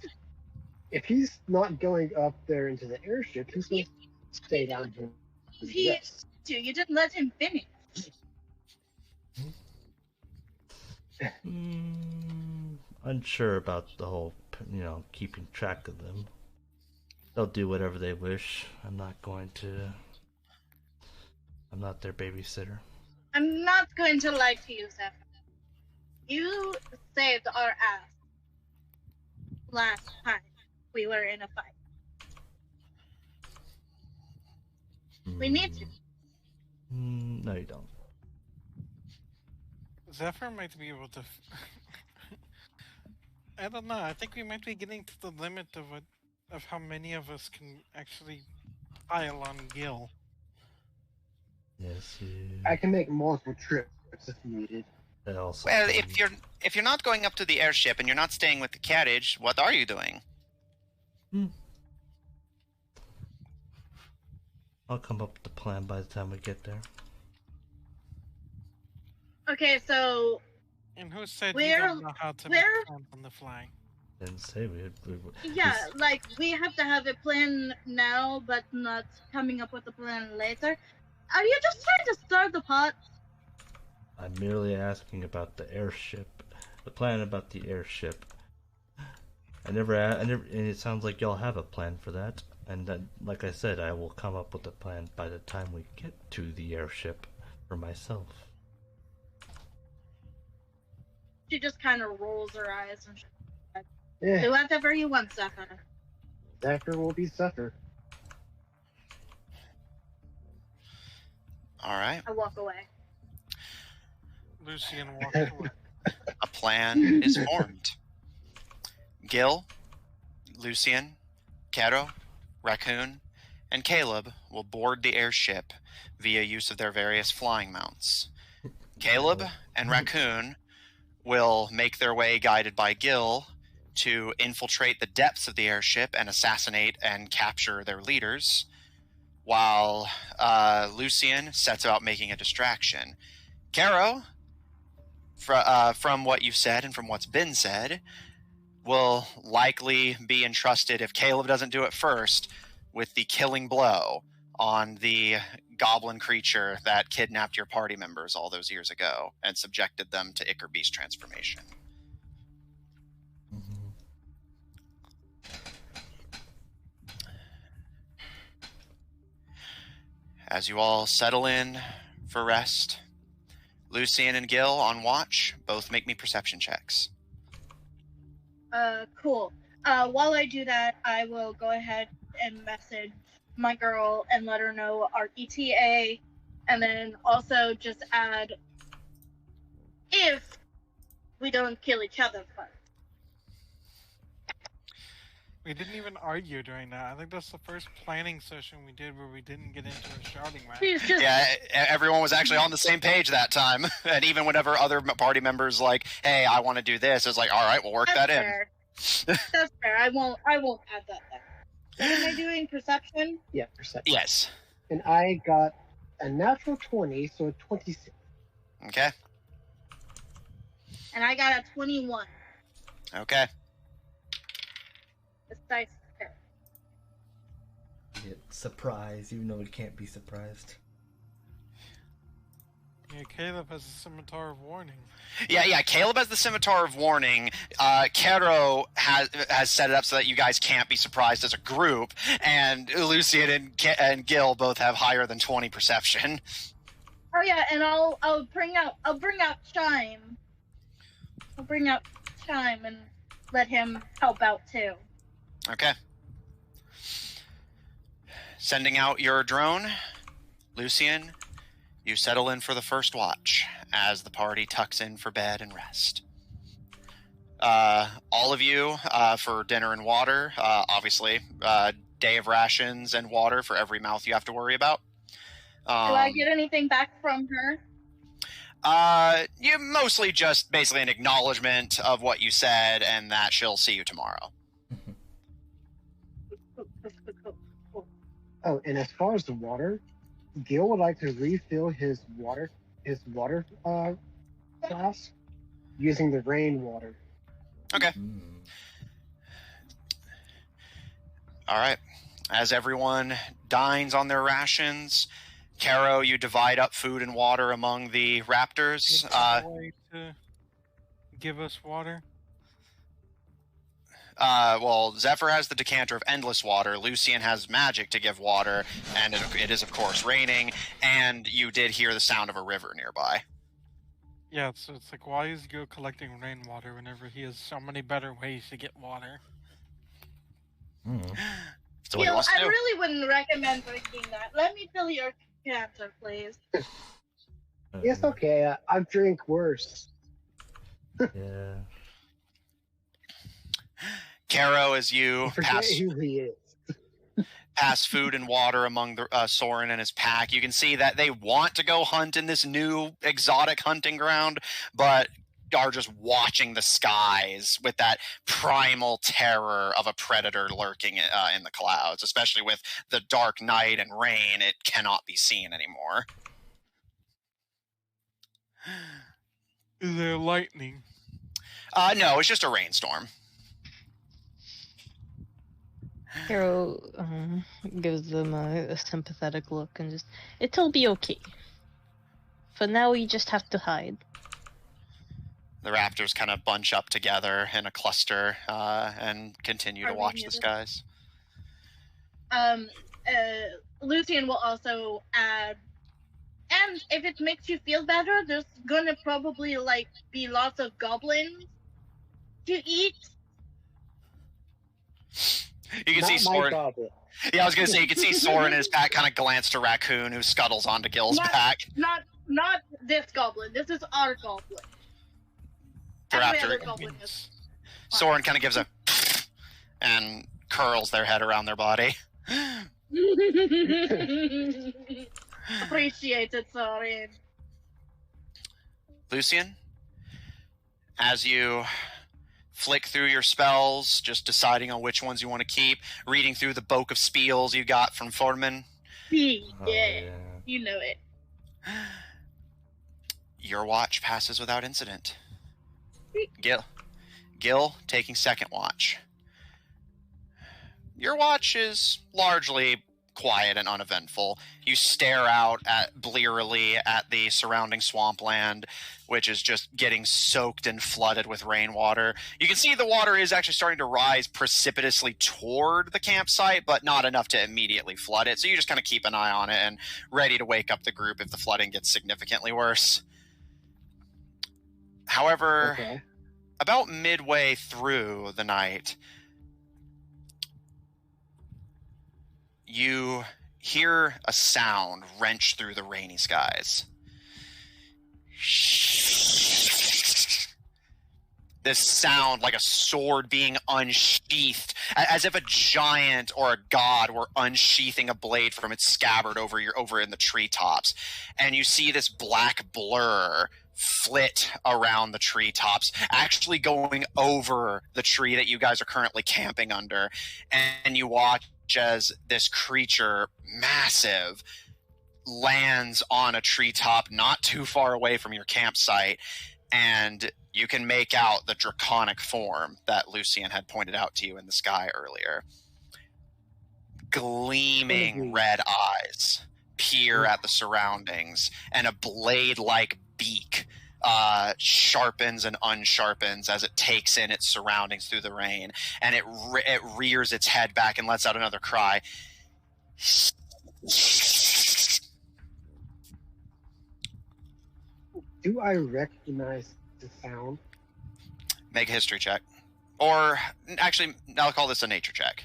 If he's not going up there into the airship, he's going to stay down here. with the He rest. you didn't let him finish. Unsure about the whole, keeping track of them. They'll do whatever they wish. I'm not their babysitter. I'm not going to lie to you, Zephyr. You saved our ass last time we were in a fight. We need to. No, you don't. Zephyr might be able to. I don't know. I think we might be getting to the limit of how many of us can actually pile on Gil. Yes, I can make multiple trips if needed. also. Well, if you're not going up to the airship and you're not staying with the carriage, what are you doing? I'll come up with the plan by the time we get there. Okay, so And who said you Where- don't know how to make where- plans on the fly? Didn't say we yeah, like we have to have a plan now, but not coming up with a plan later. Are you just trying to stir the pot? I'm merely asking about the airship. The plan about the airship. I never, and it sounds like y'all have a plan for that. And then, like I said, I will come up with a plan by the time we get to the airship for myself. She just kind of rolls her eyes and do Yeah, whatever you want, Zephyr. Zephyr will be Zephyr. All right. I walk away. Lucian walked away. A plan is formed. Gil, Lucian, Caro, Raccoon, and Caleb will board the airship via use of their various flying mounts. Caleb and Raccoon will make their way, guided by Gil, to infiltrate the depths of the airship and assassinate and capture their leaders, while Lucian sets about making a distraction. Caro, from what you've said and from what's been said, will likely be entrusted, if Caleb doesn't do it first, with the killing blow on the goblin creature that kidnapped your party members all those years ago and subjected them to Ichor Beast transformation. As you all settle in for rest, Lucian and Gil on watch, both make me perception checks. Cool. While I do that, I will go ahead and message my girl and let her know our ETA, and then also just add if we don't kill each other first. We didn't even argue during that. I think that's the first planning session we did where we didn't get into a shouting match. Please just Yeah, everyone was actually on the same page that time. And even whenever other party members like, hey, I want to do this, it was like, all right, we'll work that in. fair. That's fair. I won't add that there. What am I doing? Perception? Yeah, perception. Yes. And I got a natural 20, so 26. Okay. And I got a 21. Okay. This dice is terrible. Get surprised, even though it can't be surprised. Yeah, Caleb has a scimitar of warning. Yeah. Caleb has the Scimitar of Warning. Kero has set it up so that you guys can't be surprised as a group, and Lucian and Gil both have higher than 20 perception. Oh yeah, and I'll bring out Chime. I'll bring out Chime and let him help out too. Okay. Sending out your drone, Lucian, you settle in for the first watch as the party tucks in for bed and rest. All of you for dinner and water, obviously. Day of rations and water for every mouth you have to worry about. Do I get anything back from her? You mostly just basically an acknowledgement of what you said and that she'll see you tomorrow. Oh, and as far as the water, Gil would like to refill his water flask using the rainwater. Okay. Mm. All right. As everyone dines on their rations, Caro, you divide up food and water among the raptors. Is there a way to give us water? Well, Zephyr has the decanter of endless water. Lucian has magic to give water, and it is, of course, raining. And you did hear the sound of a river nearby. Yeah, so it's like, why is Gil collecting rainwater whenever he has so many better ways to get water? So what he wants to I do. really wouldn't recommend drinking that. Let me fill your cancer, please. It's okay. I drink worse. Yeah. Caro, as you Forget who he is. pass food and water among the Soren and his pack, you can see that they want to go hunt in this new exotic hunting ground, but are just watching the skies with that primal terror of a predator lurking in the clouds. Especially with the dark night and rain, it cannot be seen anymore. Is there lightning? No, it's just a rainstorm. Hero gives them a sympathetic look and just, it'll be okay. For now, we just have to hide. The raptors kind of bunch up together in a cluster and continue to watch the skies. Lucian will also add, and if it makes you feel better, there's gonna probably be lots of goblins to eat. You can see Not my Soren. goblin. Yeah, I was gonna say you can see Soren and his pack kind of glance to Raccoon, who scuttles onto Gil's pack. Not this goblin. This is our goblin. The Every raptor. other goblin is Soren kind of gives a and curls their head around their body. Appreciate it, sorry. Lucian, as you flick through your spells, just deciding on which ones you want to keep, reading through the book of spiels you got from Foreman. Yeah, yeah. you know it. Your watch passes without incident. Gil taking second watch. Your watch is largely quiet and uneventful. You stare out blearily at the surrounding swampland, which is just getting soaked and flooded with rainwater. You can see the water is actually starting to rise precipitously toward the campsite, but not enough to immediately flood it. So you just kind of keep an eye on it and ready to wake up the group if the flooding gets significantly worse. However, Okay. about midway through the night, you hear a sound wrench through the rainy skies. This sound like a sword being unsheathed, as if a giant or a god were unsheathing a blade from its scabbard over in the treetops. And you see this black blur flit around the treetops, actually going over the tree that you guys are currently camping under. And you watch as this creature, massive, lands on a treetop not too far away from your campsite and you can make out the draconic form that Lucian had pointed out to you in the sky earlier. Gleaming red eyes peer at the surroundings, and a blade-like beak sharpens and unsharpens as it takes in its surroundings through the rain, and it rears its head back and lets out another cry. Do I recognize the sound? Make a history check. Or, actually, I'll call this a nature check.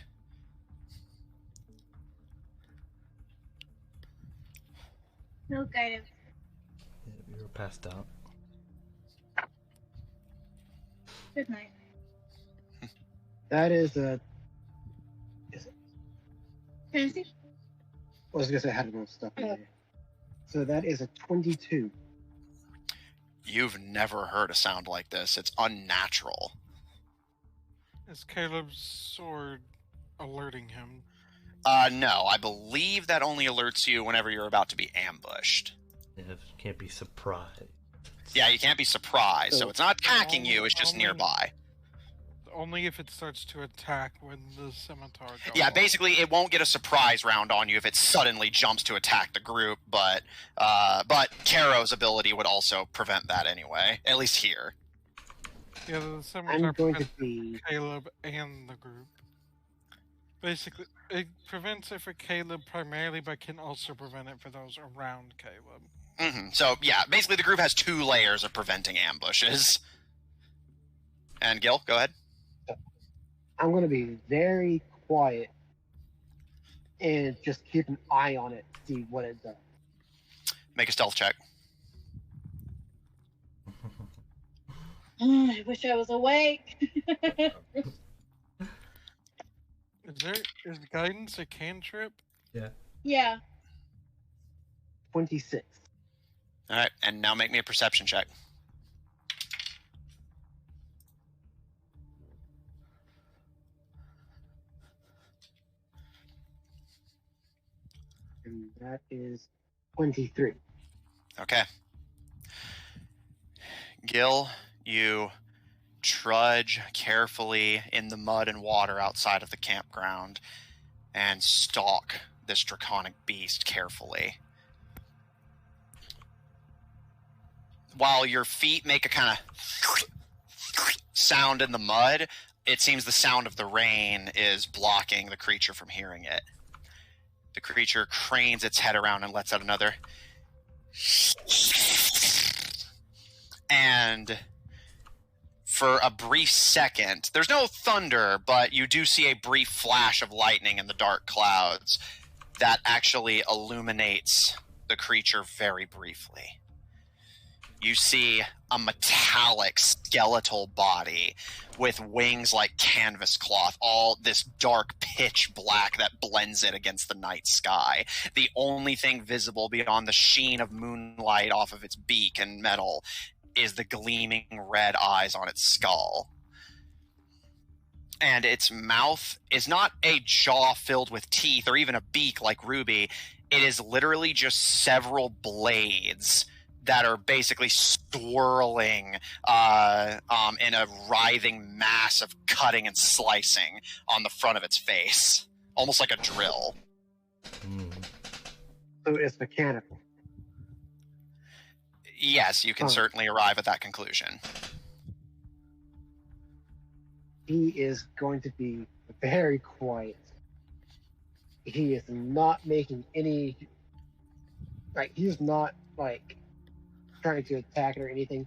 No guidance. Yeah, you were passed out. Good night. That is a. Can I see? I was gonna say I had more stuff in there. So that is a 22. You've never heard a sound like this. It's unnatural. Is Caleb's sword alerting him? No, I believe that only alerts you whenever you're about to be ambushed. Yeah, you can't be surprised. Yeah, you can't be surprised, so it's not attacking you, it's just Only- nearby. Only if it starts to attack when the scimitar goes Yeah, off. basically, it won't get a surprise round on you if it suddenly jumps to attack the group, but Caro's ability would also prevent that anyway, at least here. Yeah, the scimitar I'm going to prevents be. Caleb and the group. Basically, it prevents it for Caleb primarily, but can also prevent it for those around Caleb. So, yeah, basically the group has 2 layers of preventing ambushes. And Gil, go ahead. I'm going to be very quiet and just keep an eye on it, see what it does. Make a stealth check. I wish I was awake. Is guidance a cantrip? Yeah. 26. Alright, and now make me a perception check. And that is 23. Okay. Gil, you trudge carefully in the mud and water outside of the campground and stalk this draconic beast carefully. While your feet make a kind of sound in the mud, it seems the sound of the rain is blocking the creature from hearing it. The creature cranes its head around and lets out another. And for a brief second, there's no thunder, but you do see a brief flash of lightning in the dark clouds that actually illuminates the creature very briefly. You see a metallic skeletal body with wings like canvas cloth, all this dark pitch black that blends it against the night sky. The only thing visible beyond the sheen of moonlight off of its beak and metal is the gleaming red eyes on its skull. And its mouth is not a jaw filled with teeth or even a beak like Ruby. It is literally just several blades that are basically swirling in a writhing mass of cutting and slicing on the front of its face, almost like a drill. So it's mechanical. Yes, you can certainly arrive at that conclusion. He is going to be very quiet. He is not making any... he's not, trying to attack it or anything.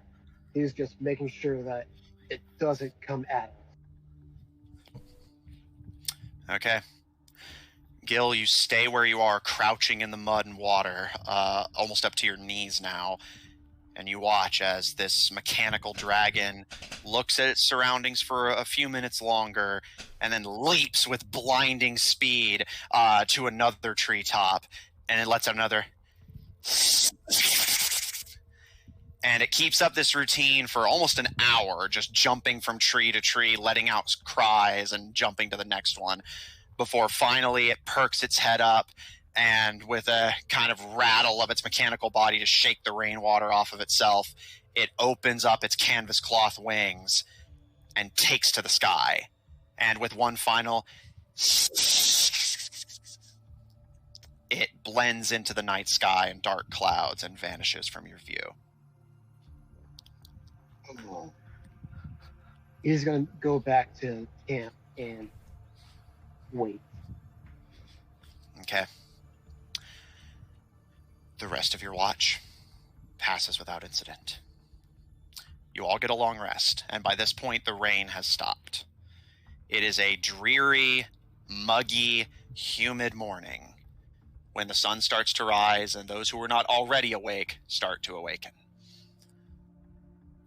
He's just making sure that it doesn't come at him. Okay. Gil, you stay where you are, crouching in the mud and water, almost up to your knees now, and you watch as this mechanical dragon looks at its surroundings for a few minutes longer, and then leaps with blinding speed to another treetop, and it lets out another... And it keeps up this routine for almost an hour, just jumping from tree to tree, letting out cries and jumping to the next one, before finally it perks its head up and with a kind of rattle of its mechanical body to shake the rainwater off of itself, it opens up its canvas cloth wings and takes to the sky. And with one final, it blends into the night sky and dark clouds and vanishes from your view. Oh. He's going to go back to camp and wait. Okay. The rest of your watch passes without incident. You all get a long rest, and by this point, the rain has stopped. It is a dreary, muggy, humid morning when the sun starts to rise and those who were not already awake start to awaken.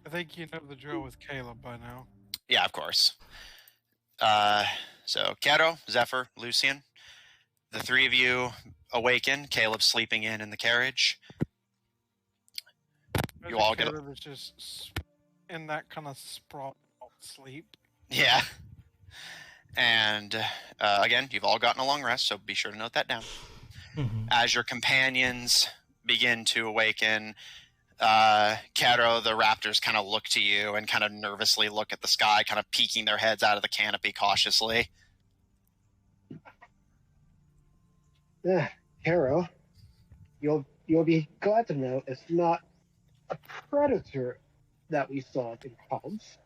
I think you know the drill with Caleb by now. Yeah, of course. So, Kato, Zephyr, Lucian, the three of you awaken. Caleb sleeping in the carriage. I You think all get Caleb is just in that kind of sprawled sleep. Yeah. And again, you've all gotten a long rest, so be sure to note that down. As your companions begin to awaken, Kato, the raptors kind of look to you and kind of nervously look at the sky, kind of peeking their heads out of the canopy cautiously. Caro, you'll be glad to know it's not a predator that we saw in clouds.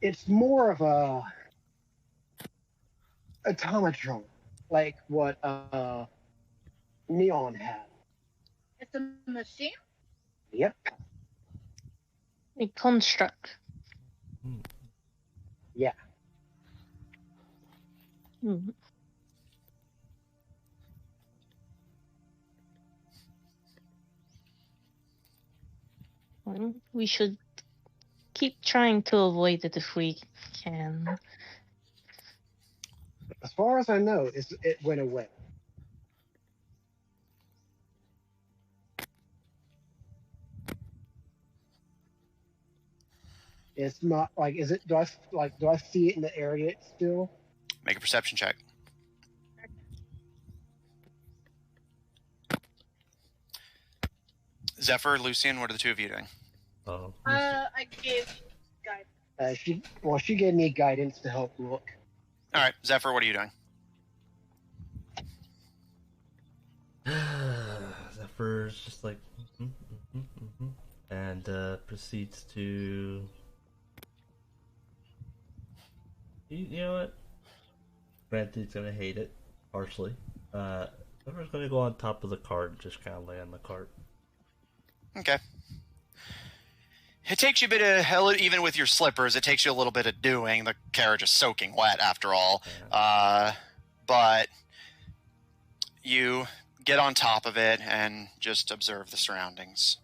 It's more of a automatron, like what Neon had. It's a machine? Yep. A construct. Yeah. Hmm. Well, we should keep trying to avoid it if we can. As far as I know, it went away. It's not like, is it? Do I see it in the area still? Make a perception check. Zephyr, Lucian, what are the two of you doing? Oh, I gave guidance. She gave me guidance to help look. All right, Zephyr, what are you doing? Zephyr's just like, and proceeds to. You know what? Brandy's gonna hate it harshly. Zephyr's gonna go on top of the cart and just kind of lay on the cart. Okay. It takes you a bit of, even with your slippers, it takes you a little bit of doing. The carriage is soaking wet after all. Yeah. But you get on top of it and just observe the surroundings.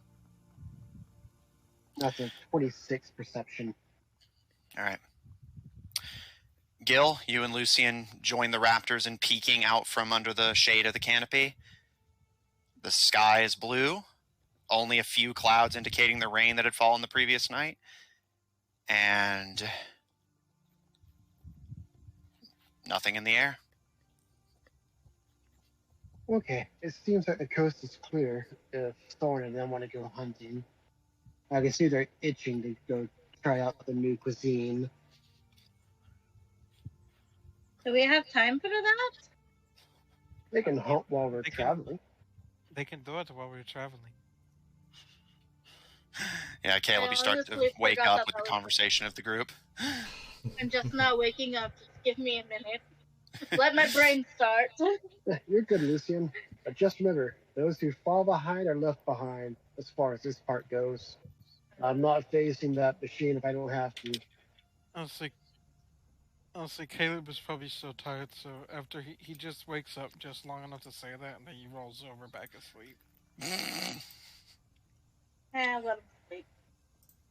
That's a 26 perception. All right. Gil, you and Lucian join the raptors in peeking out from under the shade of the canopy. The sky is blue. Only a few clouds indicating the rain that had fallen the previous night. And nothing in the air. Okay, it seems like the coast is clear if Thorn and them want to go hunting. I can see they're itching to go try out the new cuisine. Do we have time for that? They can hunt while we're They can- traveling. They can do it while we're traveling. Yeah, Caleb, I you start to honestly wake forgot up with the about it. conversation of the group. I'm just not waking up. Just give me a minute. Let my brain start. You're good, Lucian. But just remember, those who fall behind are left behind as far as this part goes. I'm not facing that machine if I don't have to. Honestly, Caleb is probably so tired, so after he just wakes up just long enough to say that, and then he rolls over back asleep. Let him sleep.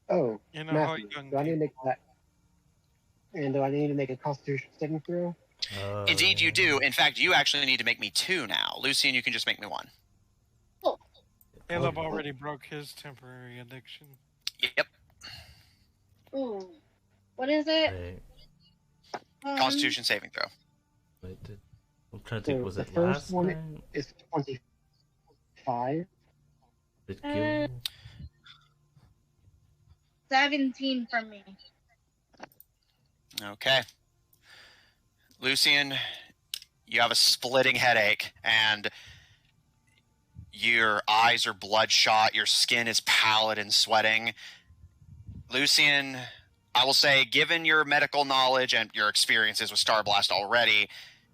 Oh, You know how Matthew, young do I need to make people- that? And do I need to make a Constitution saving throw? Indeed, you do. In fact, you actually need to make me 2 now. Lucian, you can just make me 1. Caleb already broke his temporary addiction. Yep. Ooh. What is it? Wait, Constitution saving throw. I'm trying to think. So Was the it first last one night? is 25. Did Gil? 17 from me. Okay. Lucian, you have a splitting headache, and your eyes are bloodshot, your skin is pallid and sweating. Lucian, I will say, given your medical knowledge and your experiences with Star Blast already,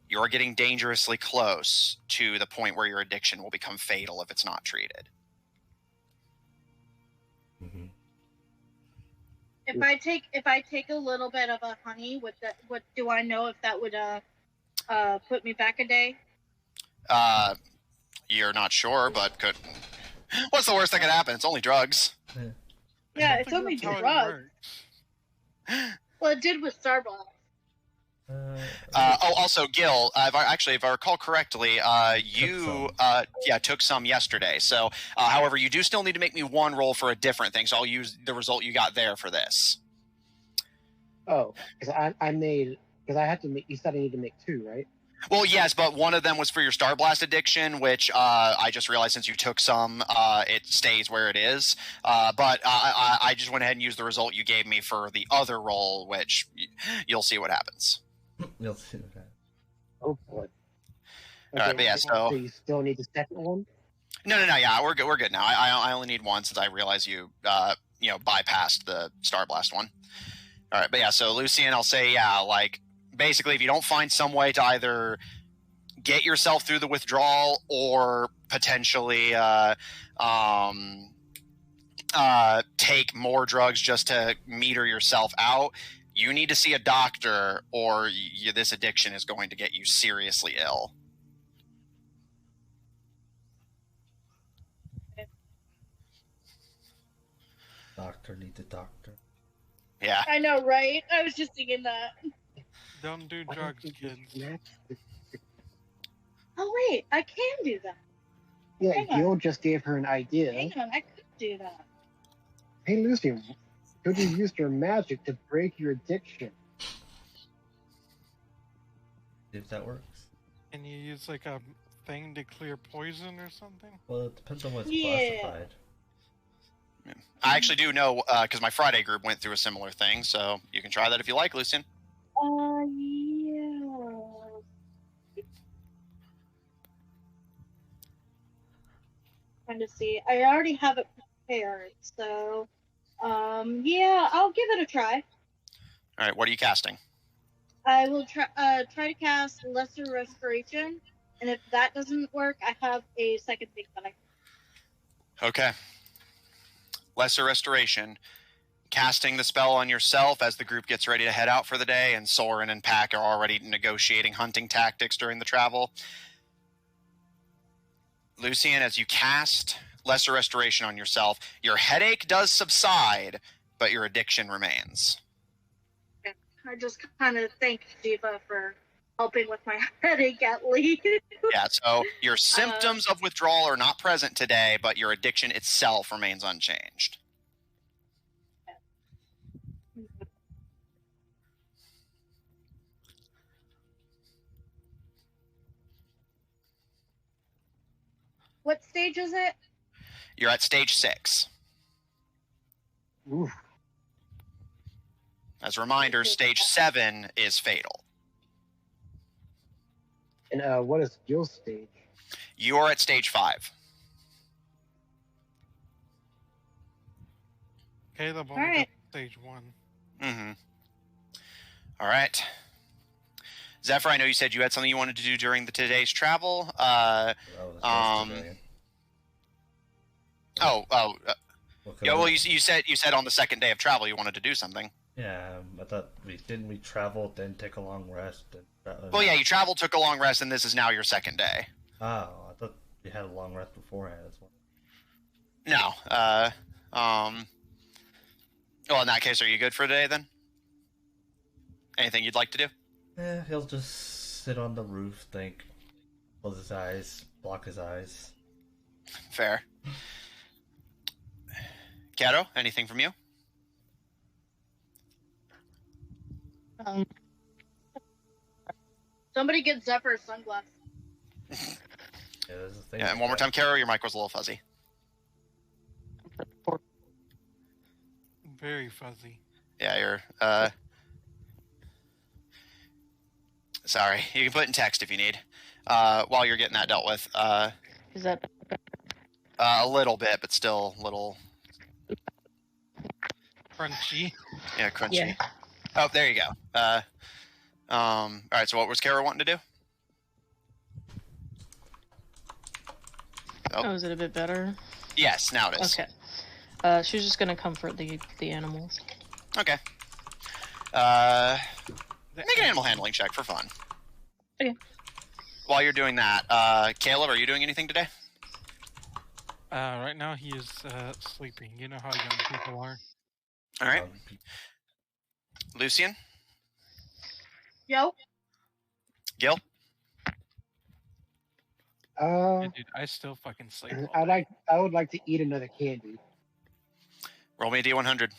you're getting dangerously close to the point where your addiction will become fatal if it's not treated. Mm-hmm. If I take a little bit of a honey, what do I know if that would put me back a day? You're not sure, but could. What's the worst that could happen? It's only drugs. Yeah, I don't it's think only that's how it drugs. works. Well, it did with Star Blast. Also, Gil, if I recall correctly, you took some yesterday. So, however, you do still need to make me one roll for a different thing. So I'll use the result you got there for this. Oh, because I made, because I had to make. You said I need to make 2, right? Well, yes, but one of them was for your Star Blast addiction, which I just realized since you took some, it stays where it is. But I just went ahead and used the result you gave me for the other roll, which you'll see what happens. You'll see what happens. Oh boy. Okay, All right, but yeah, so you still need the second one. No, yeah, we're good. We're good now. I only need one since I realize you bypassed the Star Blast one. All right, but yeah, so Lucian, I'll say basically if you don't find some way to either get yourself through the withdrawal or potentially take more drugs just to meter yourself out, you need to see a doctor or this addiction is going to get you seriously ill. Doctor needs a doctor. Yeah. I know, right? I was just thinking that. Don't do drugs, kids. Oh wait, I can do that. Yeah, Hang on. Gil just gave her an idea. Hang on, I could do that. Hey, Lucy, could you use your magic to break your addiction? If that works. Can you use like a thing to clear poison or something? Well, it depends on what's Yeah. classified. I actually do know because my Friday group went through a similar thing, so you can try that if you like, Lucian. Yeah. Trying to see. I already have it prepared, so yeah, I'll give it a try. All right, what are you casting? I will try to cast Lesser Restoration, and if that doesn't work, I have a second thing that I. Okay. Lesser Restoration. Casting the spell on yourself as the group gets ready to head out for the day, and Soren and Pack are already negotiating hunting tactics during the travel. Lucian, as you cast Lesser Restoration on yourself, your headache does subside, but your addiction remains. I just kind of thank Jiva for helping with my headache at least. Yeah, so your symptoms of withdrawal are not present today, but your addiction itself remains unchanged. What stage is it? You're at stage 6. Oof. As a reminder, stage 7 is fatal. And what is Gil's stage? You're at stage 5. Caleb only Alright. got stage 1. Mm-hmm. All right. Zephyr, I know you said you had something you wanted to do during today's travel. That was yesterday. Yeah. Well, you said on the second day of travel you wanted to do something. Yeah, I thought we travel, then take a long rest. Well, yeah, you traveled, took a long rest, and this is now your second day. Oh, I thought we had a long rest beforehand as well. No. Well, in that case, are you good for today then? Anything you'd like to do? Yeah, he'll just sit on the roof, think, close his eyes, block his eyes. Fair. Kato, anything from you? Somebody get Zephyr's sunglasses. Yeah, there's a thing. Yeah, and one more time, Karo, your mic was a little fuzzy. very fuzzy. Yeah, you're. Sorry, you can put it in text if you need. While you're getting that dealt with. Is that A little bit, but still a little. Crunchy. Yeah, crunchy. Yeah. Oh, there you go. All right. So, what was Kara wanting to do? Oh, is it a bit better? Yes, now it is. Okay. She was just gonna comfort the animals. Okay. Make an animal handling check for fun. Okay. While you're doing that, Caleb, are you doing anything today? Right now he is sleeping. You know how young people are. All right. Lucian? Yo. Gil? Yeah, dude, I still fucking sleep. all day. I would like to eat another candy. Roll me a D100.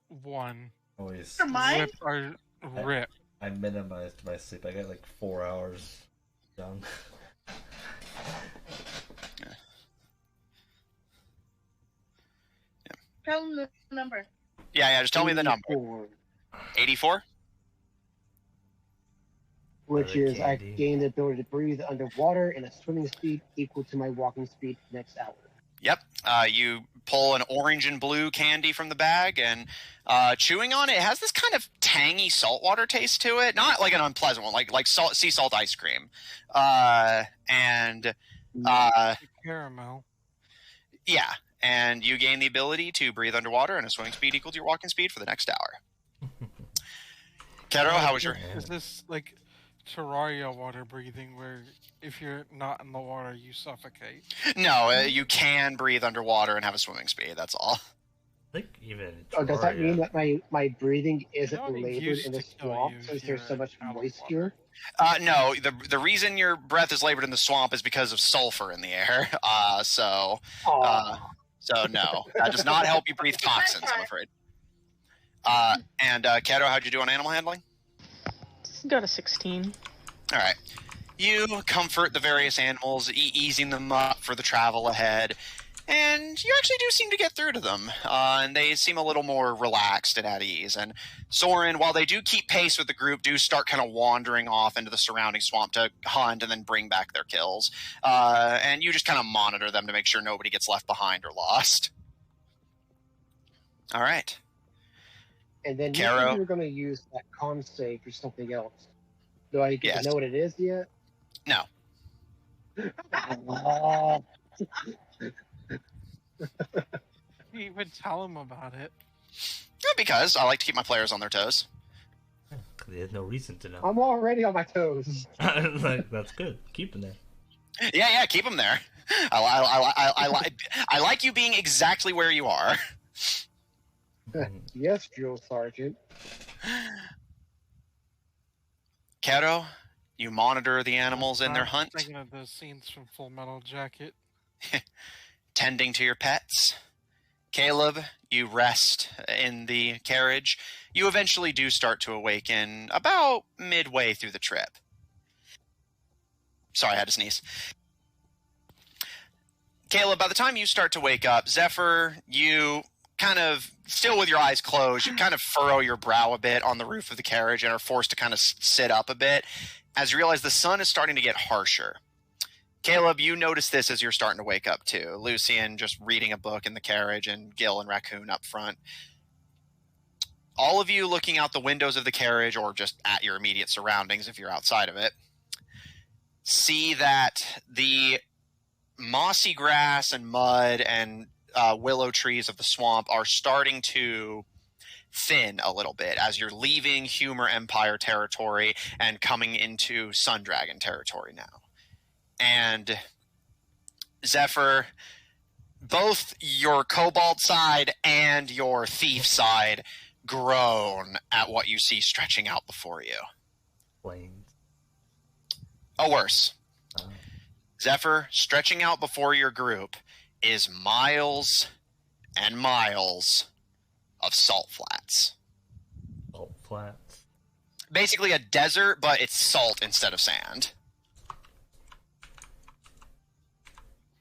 1. Always. For mine? Rip. I minimized my sleep. I got like 4 hours done. Tell them the number. Yeah, just tell me the number. 84, 84? which Another is I candy. gain the ability to breathe underwater and a swimming speed equal to my walking speed next hour. Yep. You pull an orange and blue candy from the bag, and chewing on it, it has this kind of tangy saltwater taste to it. Not like an unpleasant one, like sea salt ice cream. And Caramel. yeah, and you gain the ability to breathe underwater and a swimming speed equal to your walking speed for the next hour. Ketero, how was your... Is this like Terraria water breathing, where if you're not in the water, you suffocate? No, you can breathe underwater and have a swimming speed, that's all. I think even. Oh, does that mean Terraria- that my breathing isn't know it labored used in the to kill swamp you since if there's you're so much out of moisture? No, the reason your breath is labored in the swamp is because of sulfur in the air. So no, that does not help you breathe toxins, I'm afraid. And Keto, how'd you do on animal handling? Got a 16. All right. You comfort the various animals, easing them up for the travel ahead, and you actually do seem to get through to them. And they seem a little more relaxed and at ease. And Soren, while they do keep pace with the group, do start kind of wandering off into the surrounding swamp to hunt and then bring back their kills. And you just kind of monitor them to make sure nobody gets left behind or lost. All right. And then you Caro? said you were going to use that con save for something else. Do I get Yes. to know what it is yet? No. You even tell him about it. Because I like to keep my players on their toes. There's no reason to know. I'm already on my toes. Like, that's good. Keep them there. Yeah, keep them there. I like you being exactly where you are. Yes, Drill Sergeant. Keto, you monitor the animals in their I'm hunt, Thinking of those scenes from Full Metal Jacket. tending to your pets. Caleb, you rest in the carriage. You eventually do start to awaken about midway through the trip. Sorry, I had to sneeze. Caleb, by the time you start to wake up, Zephyr, you kind of, still with your eyes closed, you kind of furrow your brow a bit on the roof of the carriage and are forced to kind of sit up a bit as you realize the sun is starting to get harsher. Caleb, you notice this as you're starting to wake up too. Lucian just reading a book in the carriage and Gil and Raccoon up front. All of you looking out the windows of the carriage or just at your immediate surroundings if you're outside of it, see that the mossy grass and mud and willow trees of the swamp are starting to thin a little bit as you're leaving Humor Empire territory and coming into Sundragon territory now. And Zephyr, both your kobold side and your thief side groan at what you see stretching out before you. Planes. Oh, worse. Oh. Zephyr, stretching out before your group is miles and miles of salt flats. Salt flats. Basically a desert, but it's salt instead of sand.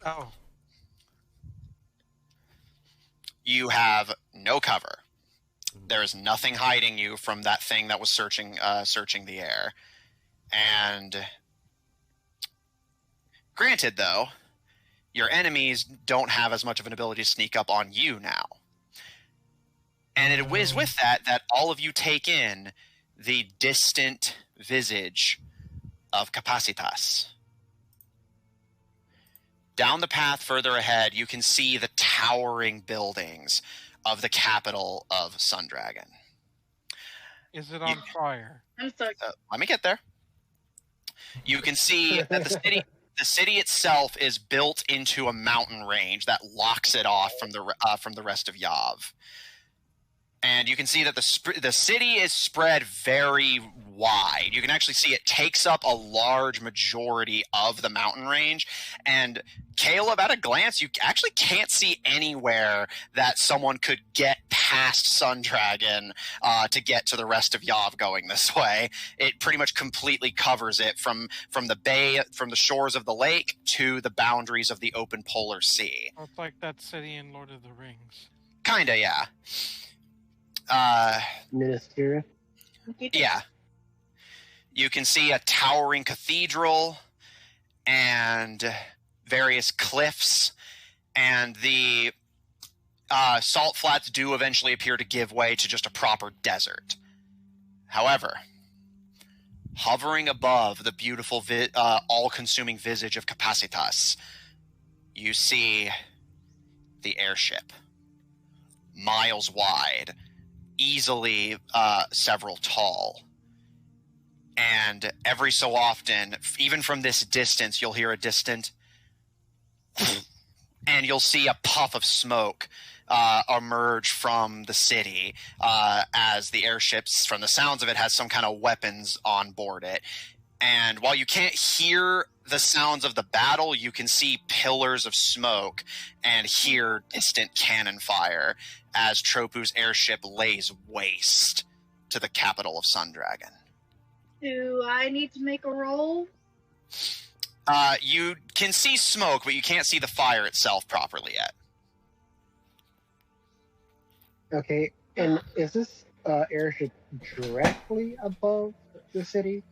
Oh. You have no cover. There is nothing hiding you from that thing that was searching the air. And granted, though, your enemies don't have as much of an ability to sneak up on you now. And it is with that all of you take in the distant visage of Capacitas. Down the path further ahead, you can see the towering buildings of the capital of Sundragon. Is it on fire? I'm sorry. Let me get there. You can see that the city itself is built into a mountain range that locks it off from the rest of Yav. And you can see that the city is spread very wide. You can actually see it takes up a large majority of the mountain range. And Caleb, at a glance, you actually can't see anywhere that someone could get past Sundragon to get to the rest of Yav going this way. It pretty much completely covers it from the shores of the lake to the boundaries of the open polar sea. Oh, it's like that city in Lord of the Rings. Kinda, yeah. Minas Tirith. Yeah. You can see a towering cathedral and various cliffs, and the salt flats do eventually appear to give way to just a proper desert. However, hovering above the beautiful, all-consuming visage of Capacitas, you see the airship, miles wide, easily several tall. And every so often, even from this distance, you'll hear a distant and you'll see a puff of smoke emerge from the city as the airships, from the sounds of it, has some kind of weapons on board it. And while you can't hear the sounds of the battle, you can see pillars of smoke and hear distant cannon fire as Troppu's airship lays waste to the capital of Sundragon. Do I need to make a roll? You can see smoke, but you can't see the fire itself properly yet. Okay, and is this airship directly above the city?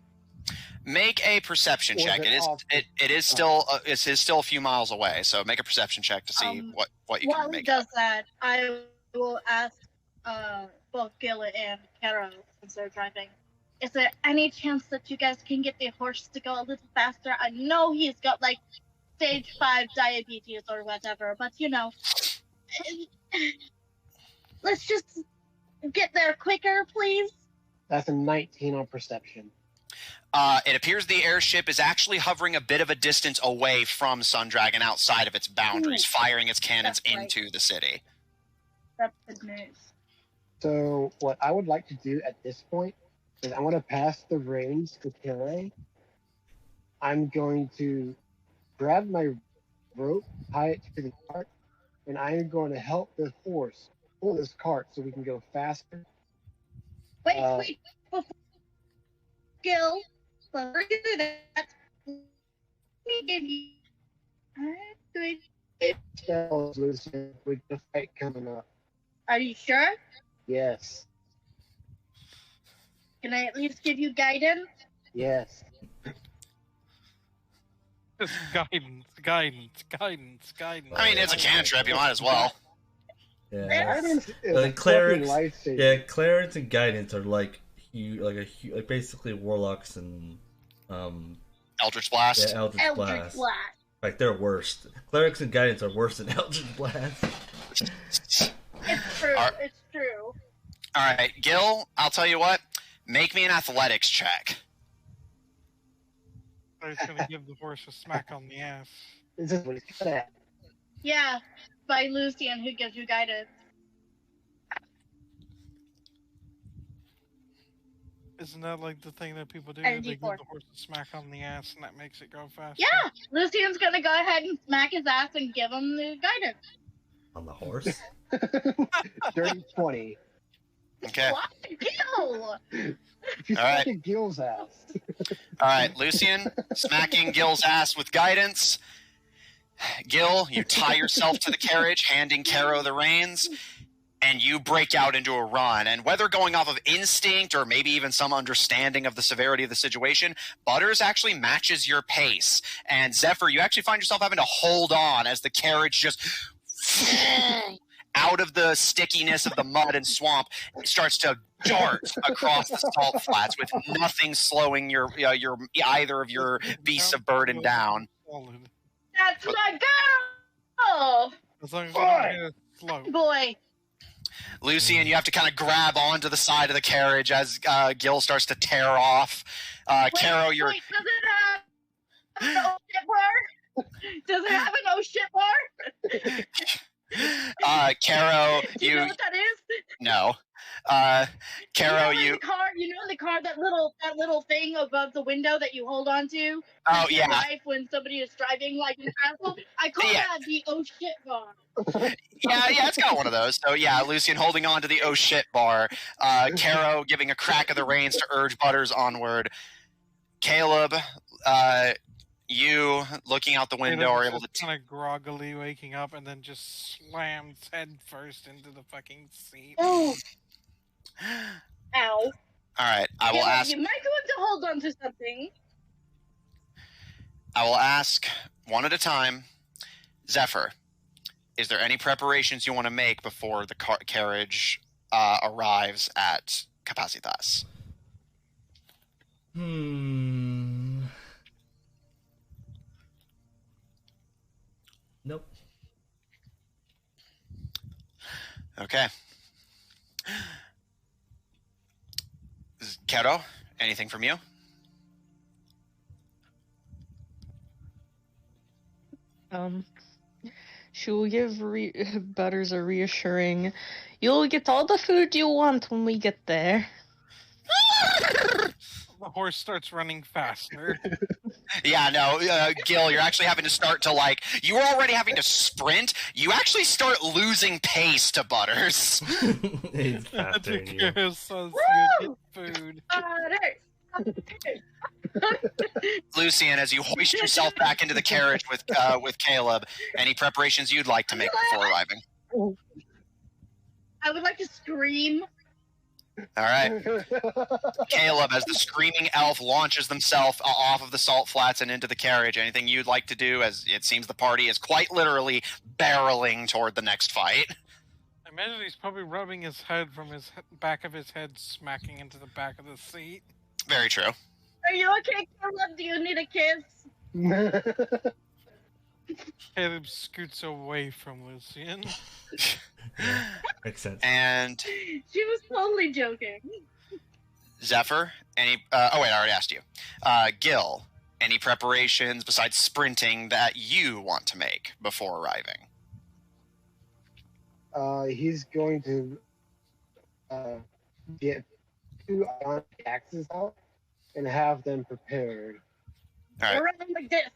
Make a perception check. It is still a few miles away, so make a perception check to see what you can While he make. does that, I will ask both Gil and Kara, since they're driving, is there any chance that you guys can get the horse to go a little faster? I know he's got like stage 5 diabetes or whatever, but you know, let's just get there quicker, please. That's a 19 on perception. It appears the airship is actually hovering a bit of a distance away from Sundragon, outside of its boundaries, firing its cannons into the city. That's good news. So what I would like to do at this point is I want to pass the reins to Kille. I'm going to grab my rope, tie it to the cart, and I'm going to help the horse pull this cart so we can go faster. Wait, before Gil, before you do that, let me give you. Spells, Lucian, with the fight coming up. Are you sure? Yes. Can I at least give you guidance? Yes. Just guidance. I mean, it's a cantrip. You might as well. Yeah. Guidance is a Clerics. fucking lifesaver. Yeah, clerics and guidance are like basically warlocks and Eldritch Blast. yeah, Eldritch Eldritch Blast. Blast. Like they're worst. Clerics and guidance are worse than Eldritch Blast. It's true. It's true. All right, Gil, I'll tell you what. Make me an athletics check. I was gonna give the horse a smack on the ass. This is what he's good at. Yeah, by Lucian, who gives you guidance. Isn't that like the thing that people do? And They give D4. the horse a smack on the ass, and that makes it go faster. Yeah, Lucian's gonna go ahead and smack his ass and give him the guidance. On the horse? Dirty 20. Okay. What? Gil! She's All right. fucking Gil's ass. All right, Lucian, smacking Gil's ass with guidance. Gil, you tie yourself to the carriage, handing Caro the reins, and you break out into a run. And whether going off of instinct or maybe even some understanding of the severity of the situation, Butters actually matches your pace. And Zephyr, you actually find yourself having to hold on as the carriage just out of the stickiness of the mud and swamp starts to dart across the salt flats with nothing slowing your either of your beasts of burden down. Solid. That's my girl! As long as you don't hit it slow. Boy. Lucian, you have to kind of grab onto the side of the carriage as Gil starts to tear off. Caro, you're... Wait, does it have an oh shit bar? Does it have an oh shit bar? Caro, Do you know what that is? No. Caro, in the car, in the car, that little thing above the window that you hold on to. Oh, yeah. Life when somebody is driving like an asshole. I call that the oh shit bar. Yeah, it's got one of those. So yeah, Lucian holding on to the oh shit bar. Caro giving a crack of the reins to urge Butters onward. Caleb, you looking out the window are able to kind of groggily waking up and then just slams head first into the fucking seat. Oh. Ow. Alright, I will ask... You might want to hold on to something. I will ask one at a time. Zephyr, is there any preparations you want to make before the carriage arrives at Capacitas? Nope. Okay. Kero, anything from you? She'll give Butters a reassuring, "You'll get all the food you want when we get there." The horse starts running faster. Yeah, no, Gil, you're actually having to start to, like, you were already having to sprint. You actually start losing pace to Butters. He's faster than you. Because you get food. Lucian, as you hoist yourself back into the carriage with Caleb, any preparations you'd like to make before arriving? I would like to scream. All right. Caleb, as the screaming elf launches themselves off of the salt flats and into the carriage, anything you'd like to do, as it seems the party is quite literally barreling toward the next fight? I imagine he's probably rubbing his head from his back of his head, smacking into the back of the seat. Very true. Are you okay, Caleb? Do you need a kiss? Caleb scoots away from Lucian. Yeah, makes sense. And She was totally joking. Zephyr, any... oh, wait, I already asked you. Gil, any preparations besides sprinting that you want to make before arriving? He's going to get 2 ionic axes out and have them prepared. All right. We're running like this.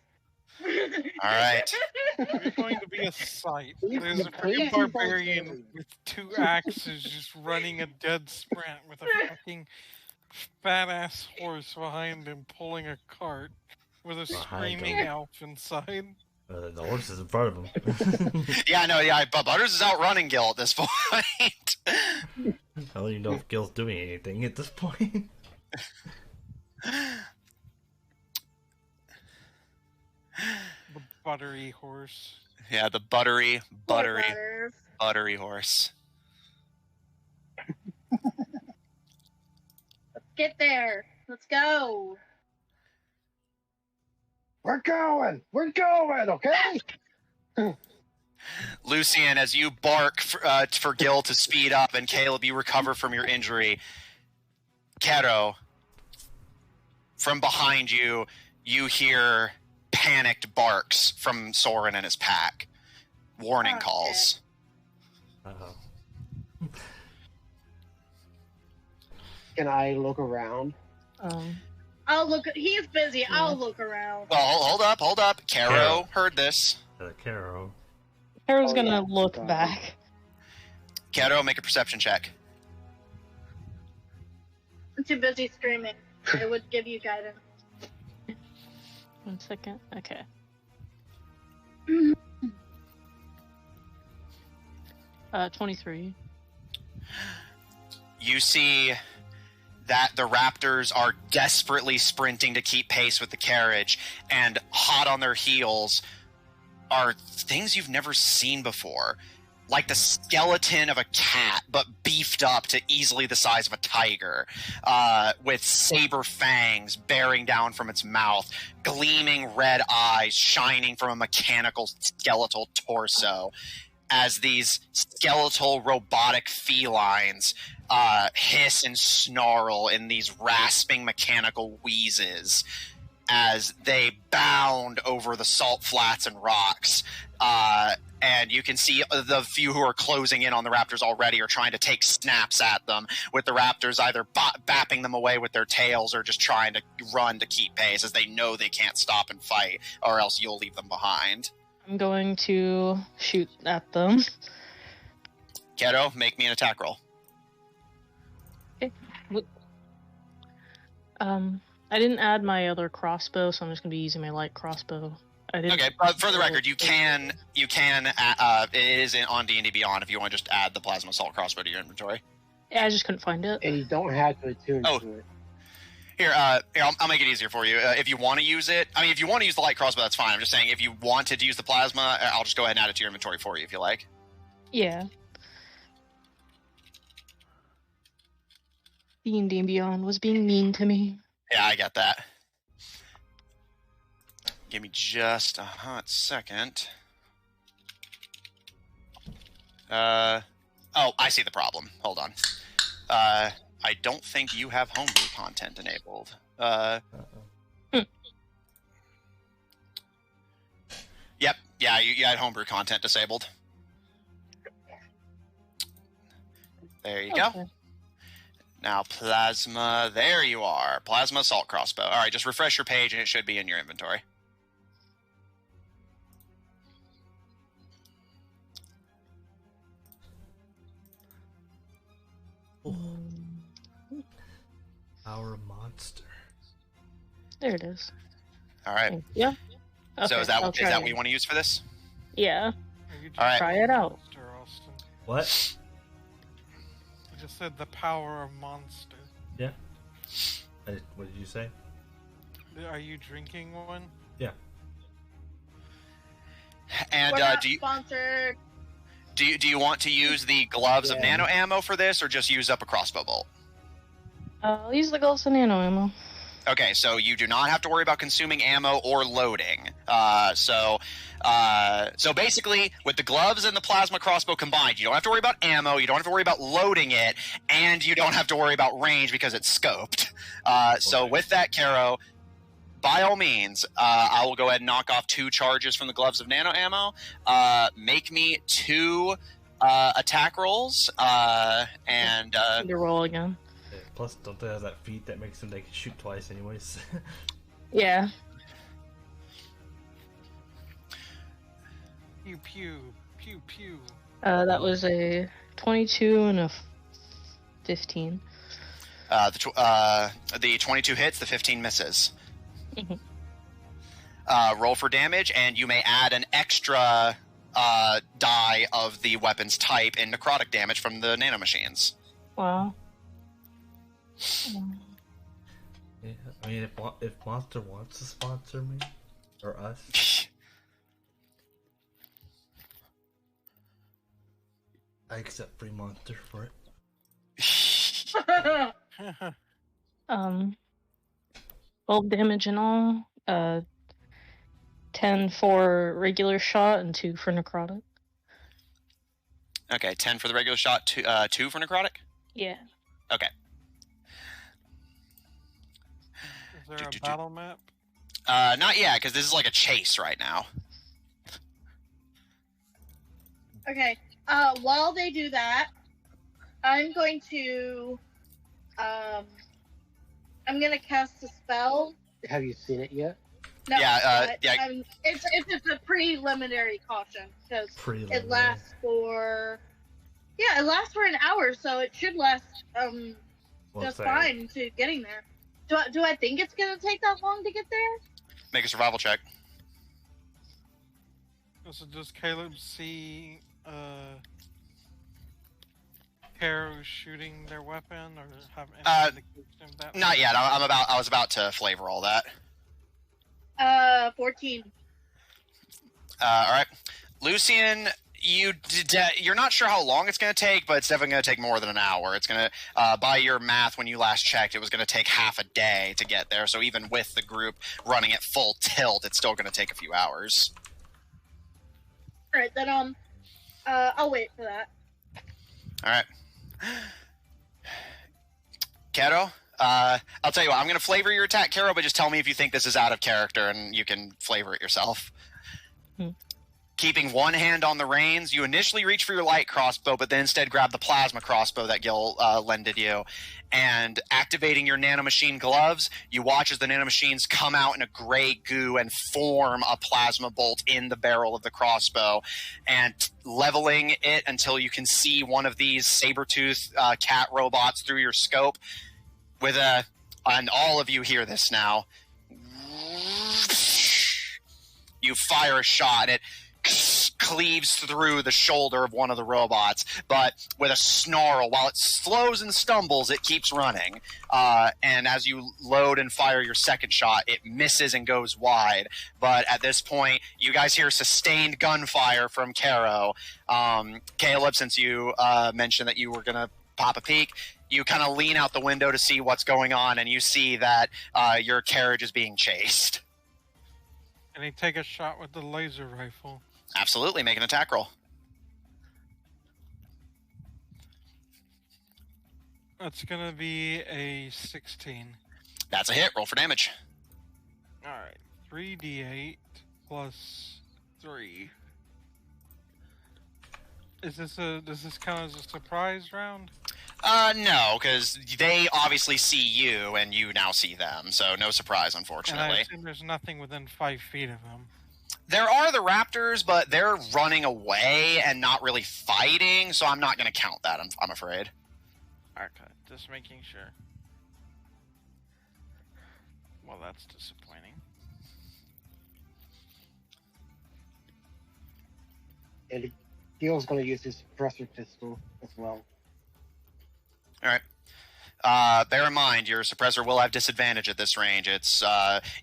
All right. It's going to be a sight. Please, There's a please, freaking barbarian please. with 2 axes just running a dead sprint with a fucking fat-ass horse behind him pulling a cart with a Behind screaming him. elf inside. The horse is in front of him. Yeah, no, yeah, but Butters is outrunning Gil at this point. I don't even know if Gil's doing anything at this point. The buttery horse. Yeah, the buttery Butters. horse. Let's get there. Let's go. We're going, okay? Lucian, as you bark for Gil to speed up, and Caleb, you recover from your injury. Kero, from behind you, you hear panicked barks from Soren and his pack. Warning calls. Uh-oh. Can I look around? I'll look. He's busy. I'll look around. Well, hold up. Kero heard this. Caro. Harold's Oh, gonna yeah. look Sorry. back. Kero, make a perception check. I'm too busy screaming. I would give you guidance. 1 second. Okay. 23. You see that the raptors are desperately sprinting to keep pace with the carriage, and hot on their heels are things you've never seen before. Like the skeleton of a cat, but beefed up to easily the size of a tiger, with saber fangs bearing down from its mouth, gleaming red eyes shining from a mechanical skeletal torso, as these skeletal robotic felines hiss and snarl in these rasping mechanical wheezes as they bound over the salt flats and rocks. And you can see the few who are closing in on the raptors already are trying to take snaps at them, with the raptors either bapping them away with their tails or just trying to run to keep pace, as they know they can't stop and fight, or else you'll leave them behind. I'm going to shoot at them. Keto, make me an attack roll. Okay. I didn't add my other crossbow, so I'm just going to be using my light crossbow. Okay, but for the record, you can. It is on D&D Beyond if you want to just add the plasma assault crossbow to your inventory. Yeah, I just couldn't find it. And you don't have to attune to it. Here, I'll make it easier for you. If you want to use it, if you want to use the light crossbow, that's fine. I'm just saying, if you wanted to use the plasma, I'll just go ahead and add it to your inventory for you if you like. Yeah. D&D Beyond was being mean to me. Yeah, I get that. Give me just a hot second. Oh, I see the problem. Hold on. I don't think you have homebrew content enabled. Yep. Yeah, you had homebrew content disabled. There you go. Now, plasma. There you are. Plasma assault crossbow. All right, just refresh your page and it should be in your inventory. Our monster. There it is. All right. Yeah. Okay, So is that I'll try what you want to use for this? Yeah. All right. Try it out. Monster, Austin. What? You just said the power of monster. Yeah. What did you say? Are you drinking one? Yeah. And We're not do you sponsored. do you want to use the gloves of Yeah. nano ammo for this, or just use up a crossbow bolt? I'll use the gloves and nano ammo. Okay, so you do not have to worry about consuming ammo or loading. So basically, with the gloves and the plasma crossbow combined, you don't have to worry about ammo, you don't have to worry about loading it, and you don't have to worry about range because it's scoped. So with that, Caro, by all means, I will go ahead and knock off 2 charges from the gloves of nano ammo. Make me 2 attack rolls, and To roll again. Yeah, plus, don't they have that feat that makes them they can shoot twice anyways? Yeah. Pew pew pew pew. That was a 22 and a 15. the 22 hits, the 15 misses. Mhm. Roll for damage, and you may add an extra die of the weapon's type in necrotic damage from the nanomachines. Wow. Yeah, I mean, if Monster wants to sponsor me or us, I accept free Monster for it. Um, 12 damage in all. 10 for regular shot and 2 for necrotic. Okay, 10 for the regular shot, 2 for necrotic? Yeah. Okay. Is there a battle map? Not yet, because this is like a chase right now. Okay. While they do that, I'm going to I'm gonna cast a spell. Have you seen it yet? No, Yeah, it's a preliminary caution because it lasts for an hour, so it should last just fine to getting there. Do I think it's gonna take that long to get there? Make a survival check. So does Caleb see Caro shooting their weapon, or have any indication of that? Not yet. I was about to flavor all that. 14. All right, Lucian. You're not sure how long it's going to take, but it's definitely going to take more than an hour. It's going to, by your math, when you last checked, it was going to take half a day to get there. So even with the group running at full tilt, it's still going to take a few hours. All right, then I'll wait for that. All right, Kero. I'll tell you what. I'm going to flavor your attack, Kero, but just tell me if you think this is out of character, and you can flavor it yourself. Keeping one hand on the reins, you initially reach for your light crossbow, but then instead grab the plasma crossbow that Gil lended you. And activating your nanomachine gloves, you watch as the nanomachines come out in a gray goo and form a plasma bolt in the barrel of the crossbow, and leveling it until you can see one of these saber-tooth cat robots through your scope. And all of you hear this now. You fire a shot, and it cleaves through the shoulder of one of the robots, but with a snarl. While it slows and stumbles, it keeps running. And as you load and fire your second shot, it misses and goes wide. But at this point, you guys hear sustained gunfire from Caro. Caleb, since you mentioned that you were going to pop a peek, you kind of lean out the window to see what's going on, and you see that your carriage is being chased. Can he take a shot with the laser rifle? Absolutely, make an attack roll. That's gonna be a 16. That's a hit. Roll for damage. Alright. 3d8 plus 3. Does this count as a surprise round? No, because they obviously see you, and you now see them, so no surprise, And I unfortunately. assume there's nothing within 5 feet of them. There are the raptors, but they're running away and not really fighting, so I'm not going to count that, I'm afraid. Okay, just making sure. Well, that's disappointing. And Gil's going to use his suppressor pistol as well. All right. Bear in mind, your suppressor will have disadvantage at this range. It's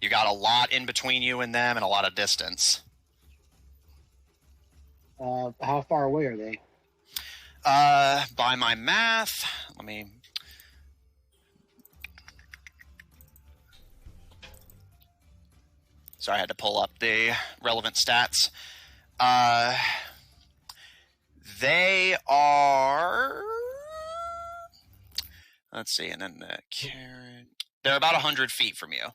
you got a lot in between you and them and a lot of distance. How far away are they? By my math, let me... Sorry, I had to pull up the relevant stats. They are... Let's see, and then the carrot... They're about 100 feet from you.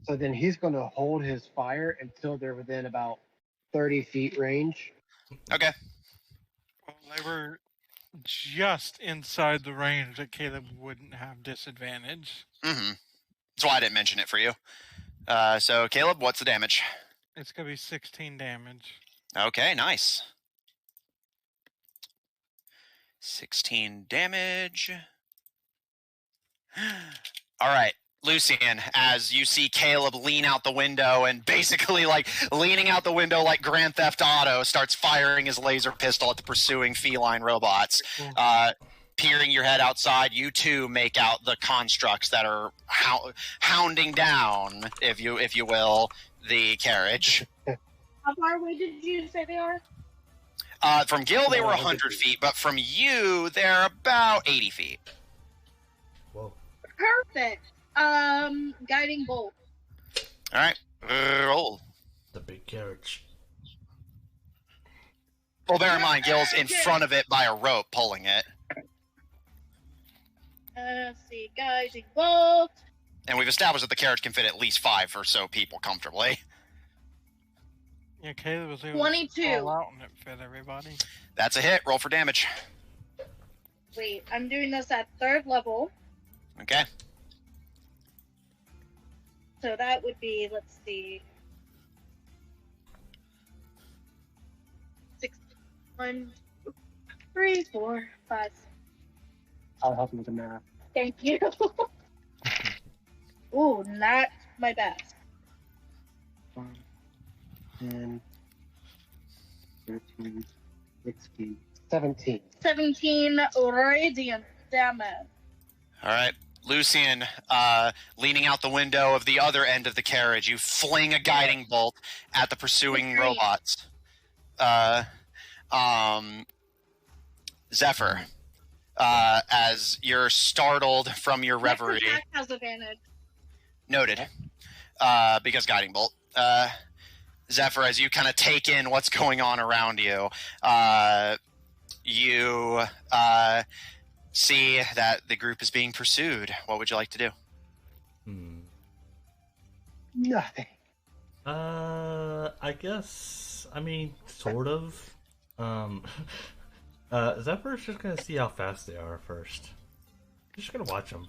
So then he's going to hold his fire until they're within about 30 feet range. Okay. Well, they were just inside the range that Caleb wouldn't have disadvantage. Mm-hmm. That's why I didn't mention it for you. So, Caleb, what's the damage? It's going to be 16 damage. Okay, nice. 16 damage. All right, Lucian, as you see Caleb lean out the window and basically like leaning out the window like Grand Theft Auto, starts firing his laser pistol at the pursuing feline robots. Peering your head outside, you too make out the constructs that are hounding down, if you will, the carriage. How far away did you say they are? From Gil, they were 100 feet, but from you, they're about 80 feet. Whoa. Perfect. Guiding bolt. All right, roll. The big carriage. Well, bear in mind, Gil's in front of it by a rope pulling it. Let's see, guiding bolt. And we've established that the carriage can fit at least 5 or so people comfortably. Yeah, Caleb was able 22. to fall out and it fit everybody. That's a hit. Roll for damage. Wait, I'm doing this at 3rd level. Okay. So that would be, let's see. 6, 1, 2, 3, 4, 5. I'll help you with the math. Thank you. Ooh, not my best. 10, 13, 16, 17. 17 radiant damage. All right. Lucian, leaning out the window of the other end of the carriage, you fling a guiding bolt at the pursuing Great. robots. Zephyr, as you're startled from your Next reverie. attack has advantage. Noted. Because guiding bolt. Zephyr, as you kind of take in what's going on around you, you see that the group is being pursued. What would you like to do? Nothing. I guess. I mean, sort of. Zephyr's just gonna see how fast they are first. Just gonna watch them.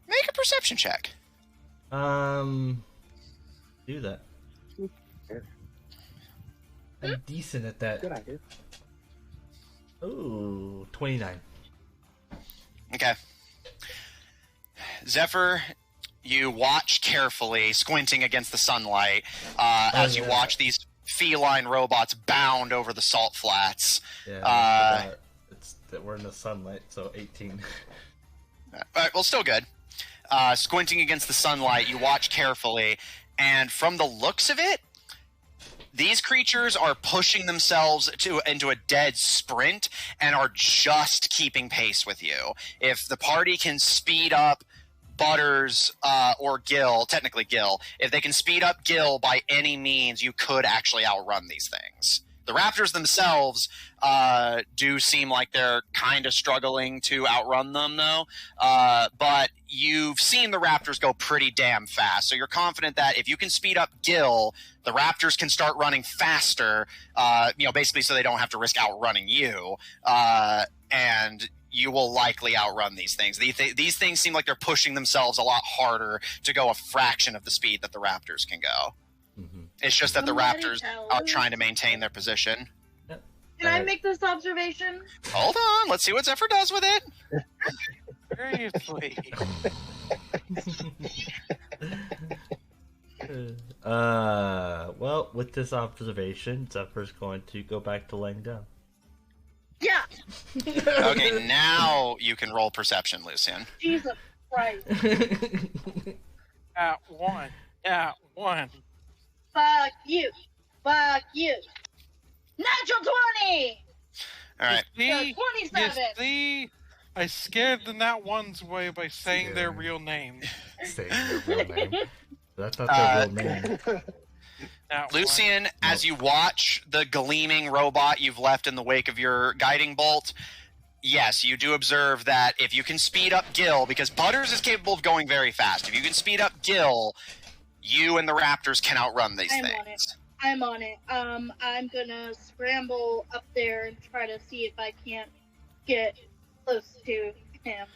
Make a perception check. Do that. I'm decent at that. Good idea. Ooh, 29. Okay. Zephyr, you watch carefully, squinting against the sunlight, as you watch these feline robots bound over the salt flats. Yeah, it's that we're in the sunlight, so 18. Well, still good. Squinting against the sunlight, you watch carefully, and from the looks of it, these creatures are pushing themselves into a dead sprint and are just keeping pace with you. If the party can speed up Butters or Gil, technically Gil, if they can speed up Gil by any means, you could actually outrun these things. The raptors themselves do seem like they're kind of struggling to outrun them, though. But you've seen the raptors go pretty damn fast, so you're confident that if you can speed up Gil, the raptors can start running faster, basically so they don't have to risk outrunning you. And you will likely outrun these things. These things seem like they're pushing themselves a lot harder to go a fraction of the speed that the raptors can go. Mm-hmm. It's just that the Somebody raptors tell are us. trying to maintain their position. Can I make this observation? Hold on, let's see what Zephyr does with it. Seriously. Well, with this observation, Zephyr's going to go back to laying down. Yeah. Okay, now you can roll perception, Lucian. Jesus Christ. At one. At one. Fuck you. Fuck you. Natural 20! All right. See? So 27. You see? I scared the Nat One's away by saying their Yeah. real name. Saying their real name. That's not their real name. Nat Lucian, as you watch the gleaming robot you've left in the wake of your guiding bolt, yes, you do observe that if you can speed up Gil, because Butters is capable of going very fast, if you can speed up Gil, you and the raptors can outrun these I'm things. on it. I'm on it. I'm gonna scramble up there and try to see if I can't get close to him.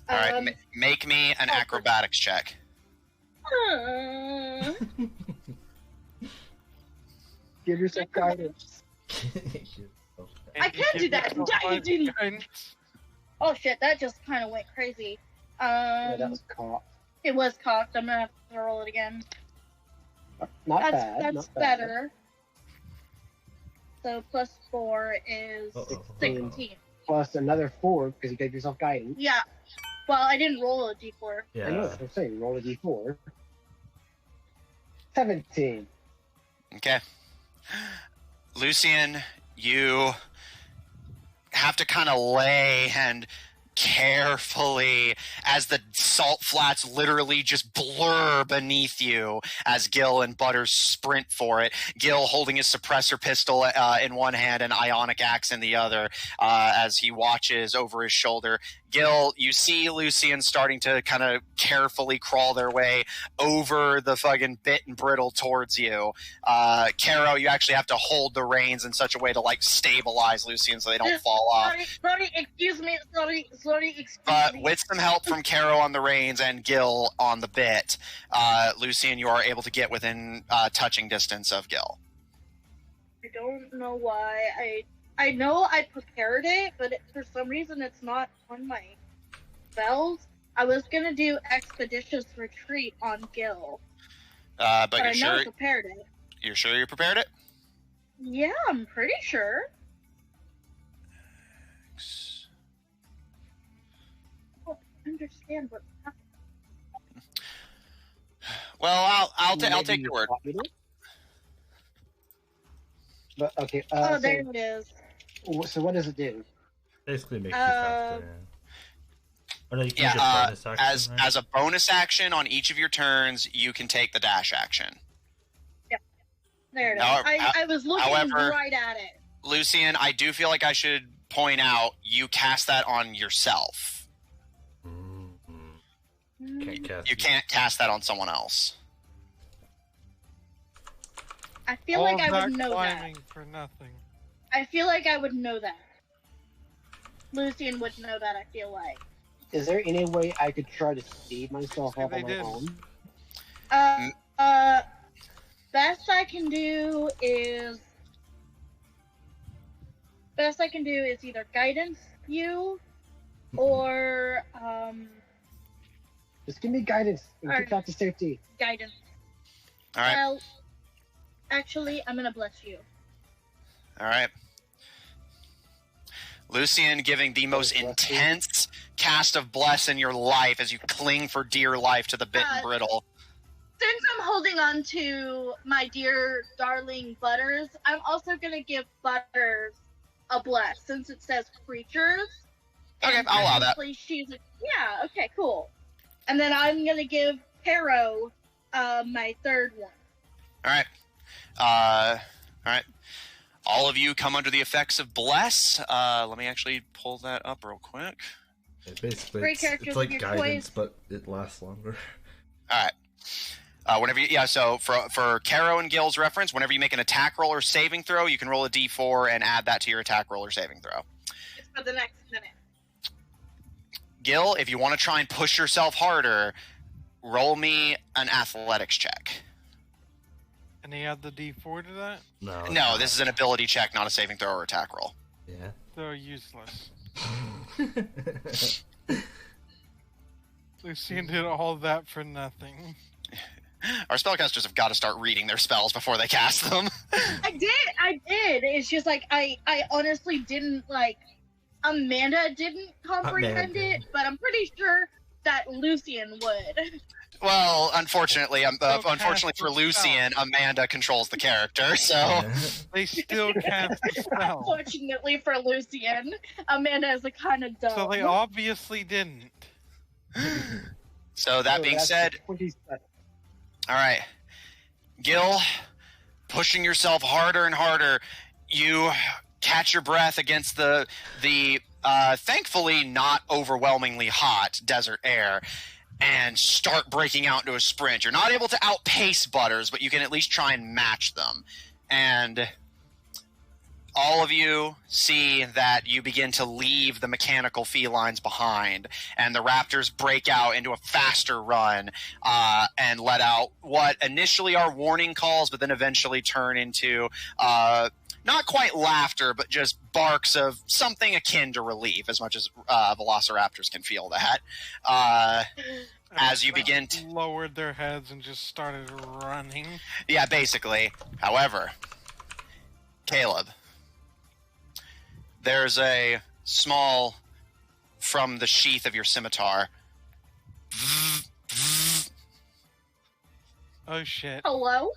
All right, make me an acrobatics check. Give yourself guidance. I can do that. One. Oh shit, that just kind of went crazy. Yeah, that was caught. It was cocked. I'm gonna have to roll it again. Not That's bad. not bad. better. So plus 4 is Uh-oh. 16. Plus another 4 because you gave yourself guidance. Yeah. Well, I didn't roll a d4. I know. Yeah. That's what I'm saying. Roll a d4. 17. Okay. Lucian, you have to kind of lay and carefully, as the salt flats literally just blur beneath you as Gil and Butters sprint for it. Gil holding his suppressor pistol in one hand and ionic axe in the other as he watches over his shoulder. Gil, you see Lucian starting to kind of carefully crawl their way over the fucking bit and brittle towards you. Caro, you actually have to hold the reins in such a way to like stabilize Lucian so they don't fall off. Sorry, excuse me. Sorry, excuse But me. with some help from Caro on the reins and Gil on the bit, Lucian, you are able to get within touching distance of Gil. I don't know why. I know I prepared it, but for some reason it's not on my spells. I was gonna do Expeditious Retreat on Gil, But I you're know I sure prepared it. You're sure you prepared it? Yeah, I'm pretty sure. I don't understand what's happening. Well, I'll take Maybe your word. copied it? But okay. Oh, there it is. So what does it do? Basically makes you faster. Yeah. Or no, you can use a bonus action, right? As a bonus action on each of your turns, you can take the dash action. Yep. There it is. Now, I was looking however, right at it. Lucian, I do feel like I should point out you cast that on yourself. You can't cast that on someone else. I feel like I would know that. For nothing. I feel like I would know that. Lucian would know that, I feel like. Is there any way I could try to speed myself up on my own? Best I can do is either guidance you or just give me guidance and get back to safety. Guidance. All right. Well, actually, I'm gonna bless you. All right. Lucian giving the most intense cast of bless in your life as you cling for dear life to the bitten brittle. Since I'm holding on to my dear darling Butters, I'm also gonna give Butters a bless since it says creatures. Okay, I'll allow that. Yeah, okay, cool. And then I'm gonna give Caro my third one. All right. All of you come under the effects of bless. Let me actually pull that up real quick. Yeah, basically, it's like guidance, but it lasts longer. All right. So for Caro and Gil's reference, whenever you make an attack roll or saving throw, you can roll a d4 and add that to your attack roll or saving throw. It's for the next minute. Gil, if you want to try and push yourself harder, roll me an athletics check. Can he add the D4 to that? No, this is an ability check, not a saving throw or attack roll. Yeah. They're useless. Lucian did all that for nothing. Our spellcasters have got to start reading their spells before they cast them. I did. It's just like I honestly didn't Amanda didn't comprehend it, but I'm pretty sure that Lucian would. Well, unfortunately for Lucian, Amanda controls the character, so they still cast the spell. Unfortunately for Lucian, Amanda is kind of dumb. So they obviously didn't. So that being said, all right, Gil, pushing yourself harder and harder, you catch your breath against the thankfully not overwhelmingly hot desert air, and start breaking out into a sprint. You're not able to outpace Butters, but you can at least try and match them. And all of you see that you begin to leave the mechanical felines behind, and the raptors break out into a faster run and let out what initially are warning calls, but then eventually turn into not quite laughter, but just barks of something akin to relief, as much as velociraptors can feel that. As you begin to... Lowered their heads and just started running. Yeah, basically. However, Caleb, there's a small, from the sheath of your scimitar. Oh, shit. Hello?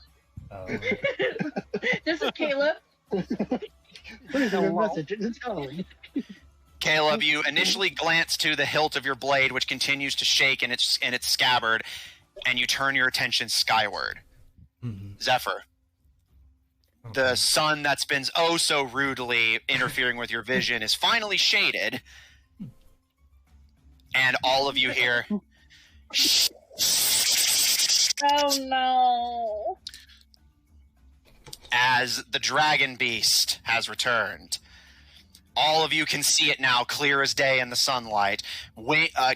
This is Caleb. Please leave a message in the tone. Caleb, you initially glance to the hilt of your blade, which continues to shake in its scabbard, and you turn your attention skyward. Mm-hmm. Zephyr, the sun that spins oh so rudely interfering with your vision is finally shaded, and all of you hear... Oh no. As the dragon beast has returned. All of you can see it now, clear as day in the sunlight.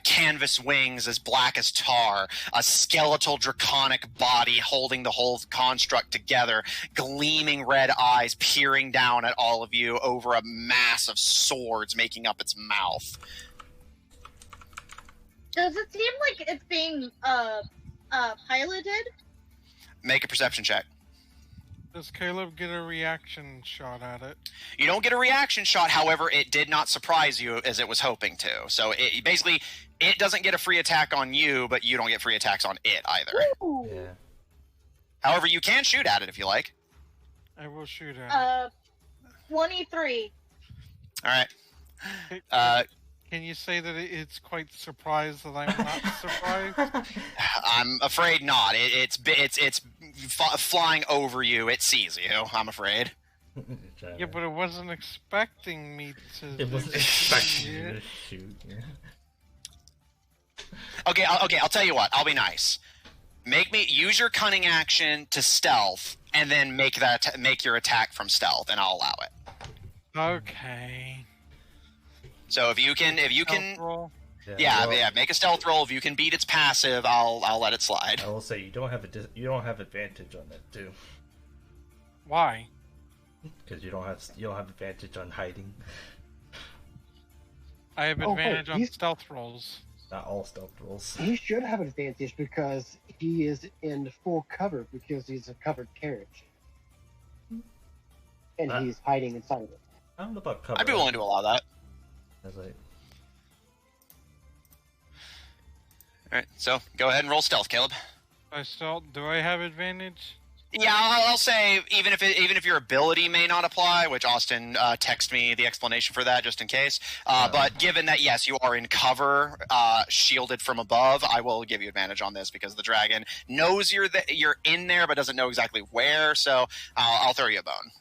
Canvas wings as black as tar. A skeletal draconic body holding the whole construct together. Gleaming red eyes peering down at all of you over a mass of swords making up its mouth. Does it seem like it's being piloted? Make a perception check. Does Caleb get a reaction shot at it? You don't get a reaction shot, however, it did not surprise you as it was hoping to. So it basically, it doesn't get a free attack on you, but you don't get free attacks on it either. Ooh. Yeah. However, you can shoot at it if you like. I will shoot at 23. All right. it. Can you say that it's quite surprised that I'm not surprised? I'm afraid not. It's flying over you. It sees you. I'm afraid. Yeah, but it wasn't expecting me to. It wasn't expecting you to shoot. Yeah. Okay. I'll tell you what. I'll be nice. Use your cunning action to stealth, and then make your attack from stealth, and I'll allow it. Okay. So if you can, Stealth roll? yeah, make a stealth roll. If you can beat its passive, I'll let it slide. I will say you don't have advantage on that too, Why? because you don't have advantage on hiding. I have Oh, wait, advantage on he's- stealth rolls. Not all stealth rolls. He should have an advantage because he is in full cover because he's a covered carriage. And he's hiding inside of it. I don't know about cover. I'd be willing to allow that. I was like, All right. So go ahead and roll stealth, Caleb. Do I have advantage? Yeah, I'll say even if your ability may not apply, which Austin text me the explanation for that just in case. But given that yes, you are in cover, shielded from above, I will give you advantage on this because the dragon knows you're in there, but doesn't know exactly where. So I'll throw you a bone.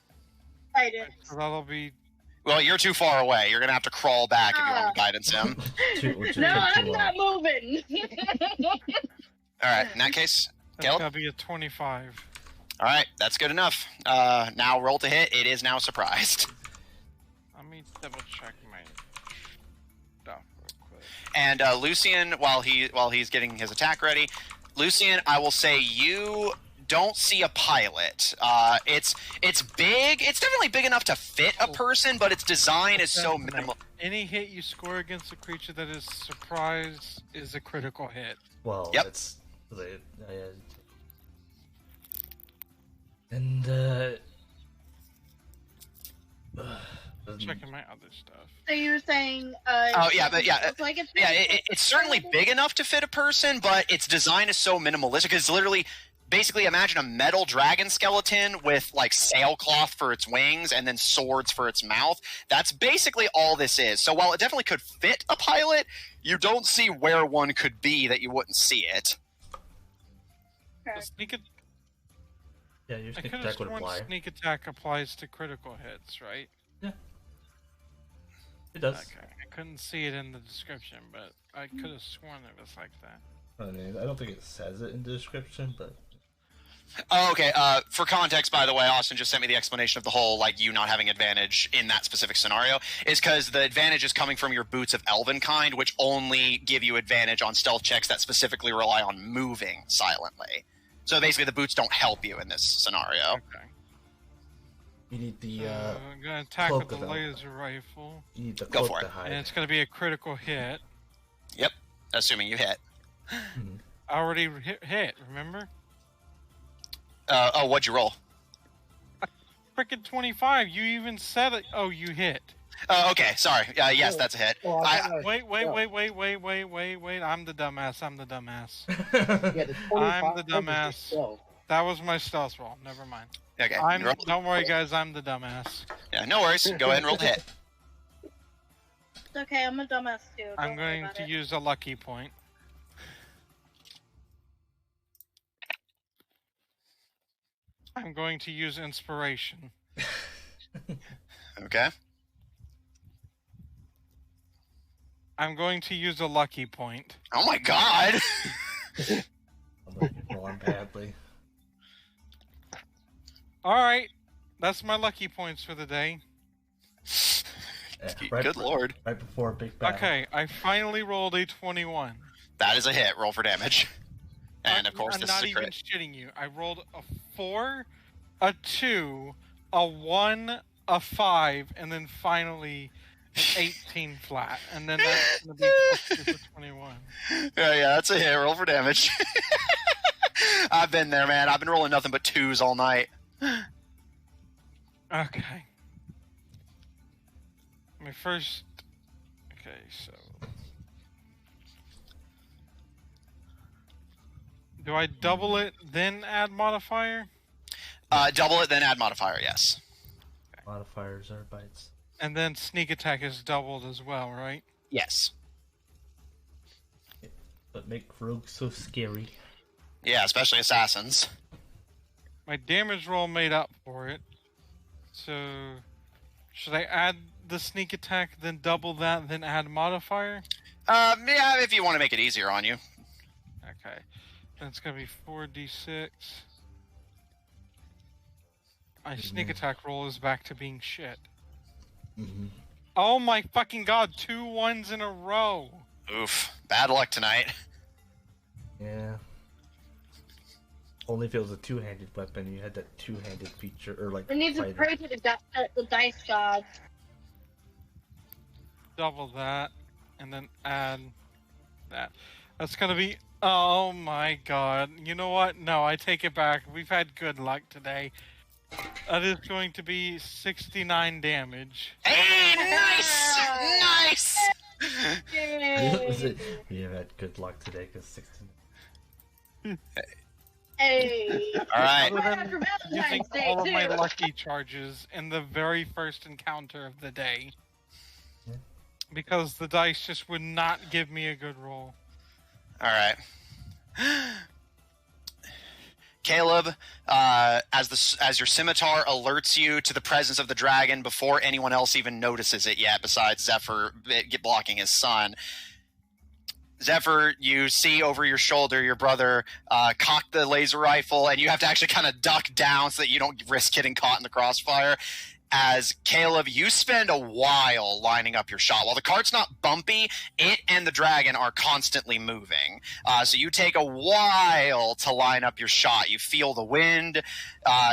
I did. So that'll be. Well, you're too far away. You're gonna have to crawl back if you want to guidance him. No, I'm not moving. All right. In that case, That's Caleb. gotta be a 25. All right, that's good enough. Now roll to hit. It is now surprised. Let me double check my stuff real quick. And Lucian, while he's getting his attack ready, Lucian, I will say you don't see a pilot. It's big. It's definitely big enough to fit a person, but its design is so minimal. Any hit you score against a creature that is surprised is a critical hit. well, Yep. it's Checking my other stuff. So you were saying? Oh, yeah, but yeah, it's like it's certainly big enough to fit a person, but its design is so minimalistic. It's literally, basically, imagine a metal dragon skeleton with like sailcloth for its wings and then swords for its mouth. That's basically all this is. So while it definitely could fit a pilot, you don't see where one could be that you wouldn't see it. The sneak yeah, your I sneak could have attack would sworn apply. sneak attack applies to critical hits, right? It does. Okay. I couldn't see it in the description, but I could have sworn it was like that. I mean, I don't think it says it in the description, but Oh, okay. For context, by the way, Austin just sent me the explanation of the whole, like, you not having advantage in that specific scenario is because the advantage is coming from your boots of elven kind, which only give you advantage on stealth checks that specifically rely on moving silently. So basically, the boots don't help you in this scenario. Okay. you need the I'm gonna attack cloak with the of elven. laser rifle, you need the Go cloak for to it. hide. and it's gonna be a critical hit. Yep, assuming you hit. I already hit. Remember? What'd you roll? Frickin' 25. You even said it. Oh, you hit. Oh, okay. Sorry. Yes, that's a hit. Well, Wait. I'm the dumbass. Yeah, the 25 I'm the is dumbass. stealth. That was my stealth roll. Never mind. Okay. Don't worry, guys. I'm the dumbass. Yeah, no worries. Go ahead and roll the hit. It's okay, I'm a dumbass too. I'm Don't worry going about to it. use a lucky point. I'm going to use inspiration. Okay. I'm going to use a lucky point. Oh my god! I'm like rolling badly. Alright. That's my lucky points for the day. Yeah, Good lord. Right before a big battle. Okay, I finally rolled a 21. That is a hit. Roll for damage. And of course, I'm this not is a even crit. shitting you. I rolled a 4, a 2, a 1, a 5, and then finally an 18 flat. And then that's going to be close to 21. Yeah, that's a hit. Roll for damage. I've been there, man. I've been rolling nothing but 2s all night. Okay. My first. Okay, so. Do I double it, then add modifier? Double it, then add modifier, yes. Modifiers are bites. And then sneak attack is doubled as well, right? Yes. But make rogues so scary. Yeah, especially assassins. My damage roll made up for it. So, should I add the sneak attack, then double that, then add modifier? Yeah, if you want to make it easier on you. Okay. Then it's gonna be 4d6. My sneak attack roll is back to being shit. Mm-hmm. Oh my fucking god, 2 1s in a row! Oof. Bad luck tonight. Yeah. Only if it was a two-handed weapon, you had that two-handed feature, or like. We need to fighter. pray to the dice god. Double that, and then add that. That's gonna be. Oh my god. You know what? No, I take it back. We've had good luck today. That is going to be 69 damage. Hey, nice! Nice! Yay. We have had good luck today, because 16. Hey. Alright. Other Right than after using Valentine's Day, all of my too. lucky charges in the very first encounter of the day. Yeah. Because the dice just would not give me a good roll. Alright. Caleb, as your scimitar alerts you to the presence of the dragon before anyone else even notices it yet, besides Zephyr blocking his son. Zephyr, you see over your shoulder your brother cock the laser rifle, and you have to actually kind of duck down so that you don't risk getting caught in the crossfire. As Caleb, you spend a while lining up your shot. While the cart's not bumpy, it and the dragon are constantly moving. So you take a while to line up your shot. You feel the wind.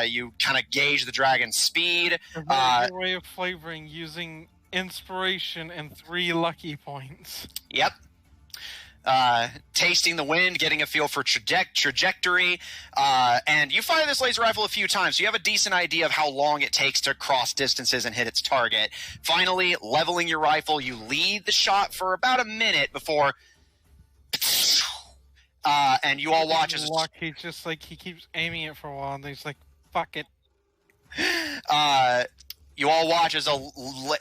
You kind of gauge the dragon's speed. A very good way of flavoring using inspiration and 3 lucky points. Yep. Tasting the wind, getting a feel for trajectory, and you fire this laser rifle a few times, so you have a decent idea of how long it takes to cross distances and hit its target. Finally, leveling your rifle, you lead the shot for about a minute before, and you all watch as Luck, he's just like, he keeps aiming it for a while, and he's like, fuck it. you all watch as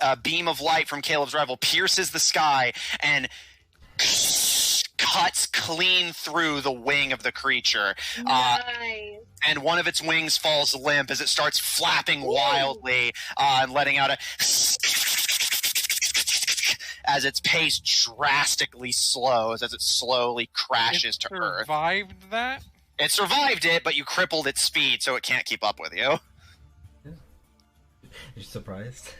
a beam of light from Caleb's rifle pierces the sky and cuts clean through the wing of the creature. Nice. And one of its wings falls limp as it starts flapping wildly and letting out a as its pace drastically slows as it slowly crashes to earth. Survived that? It survived it, but you crippled its speed so it can't keep up with you. You're surprised?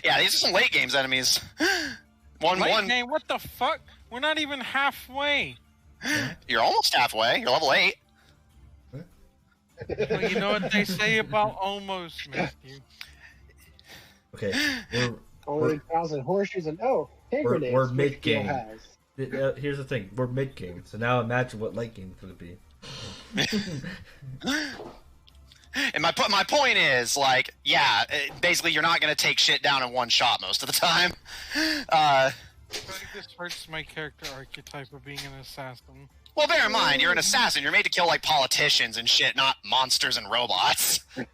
Yeah, these are some late games enemies. Late game? What the fuck? We're not even halfway. You're almost halfway. You're level 8. Well, you know what they say about almost, Matthew. Okay, Only 1,000 horseshoes and hand grenades. we're which mid-game. Gil has. Here's the thing: we're mid game. So now imagine what late game could be. And my point is, like, yeah, basically you're not going to take shit down in one shot most of the time. I think this hurts my character archetype of being an assassin. Well, bear in mind, you're an assassin. You're made to kill, like, politicians and shit, not monsters and robots. And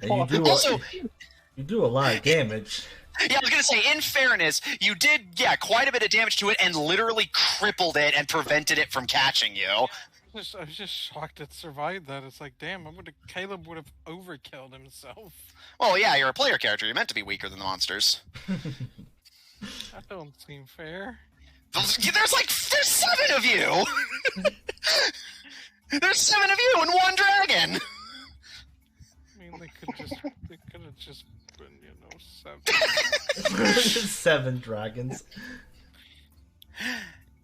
you do Also- you do a lot of damage. Yeah, I was going to say, in fairness, you did, quite a bit of damage to it and literally crippled it and prevented it from catching you. I was just shocked it survived that. It's like, damn, Caleb would have overkilled himself. Well, yeah, you're a player character. You're meant to be weaker than the monsters. That don't seem fair. There's 7 of you! There's 7 of you and 1 dragon! I mean, they could have just been, 7. 7 dragons.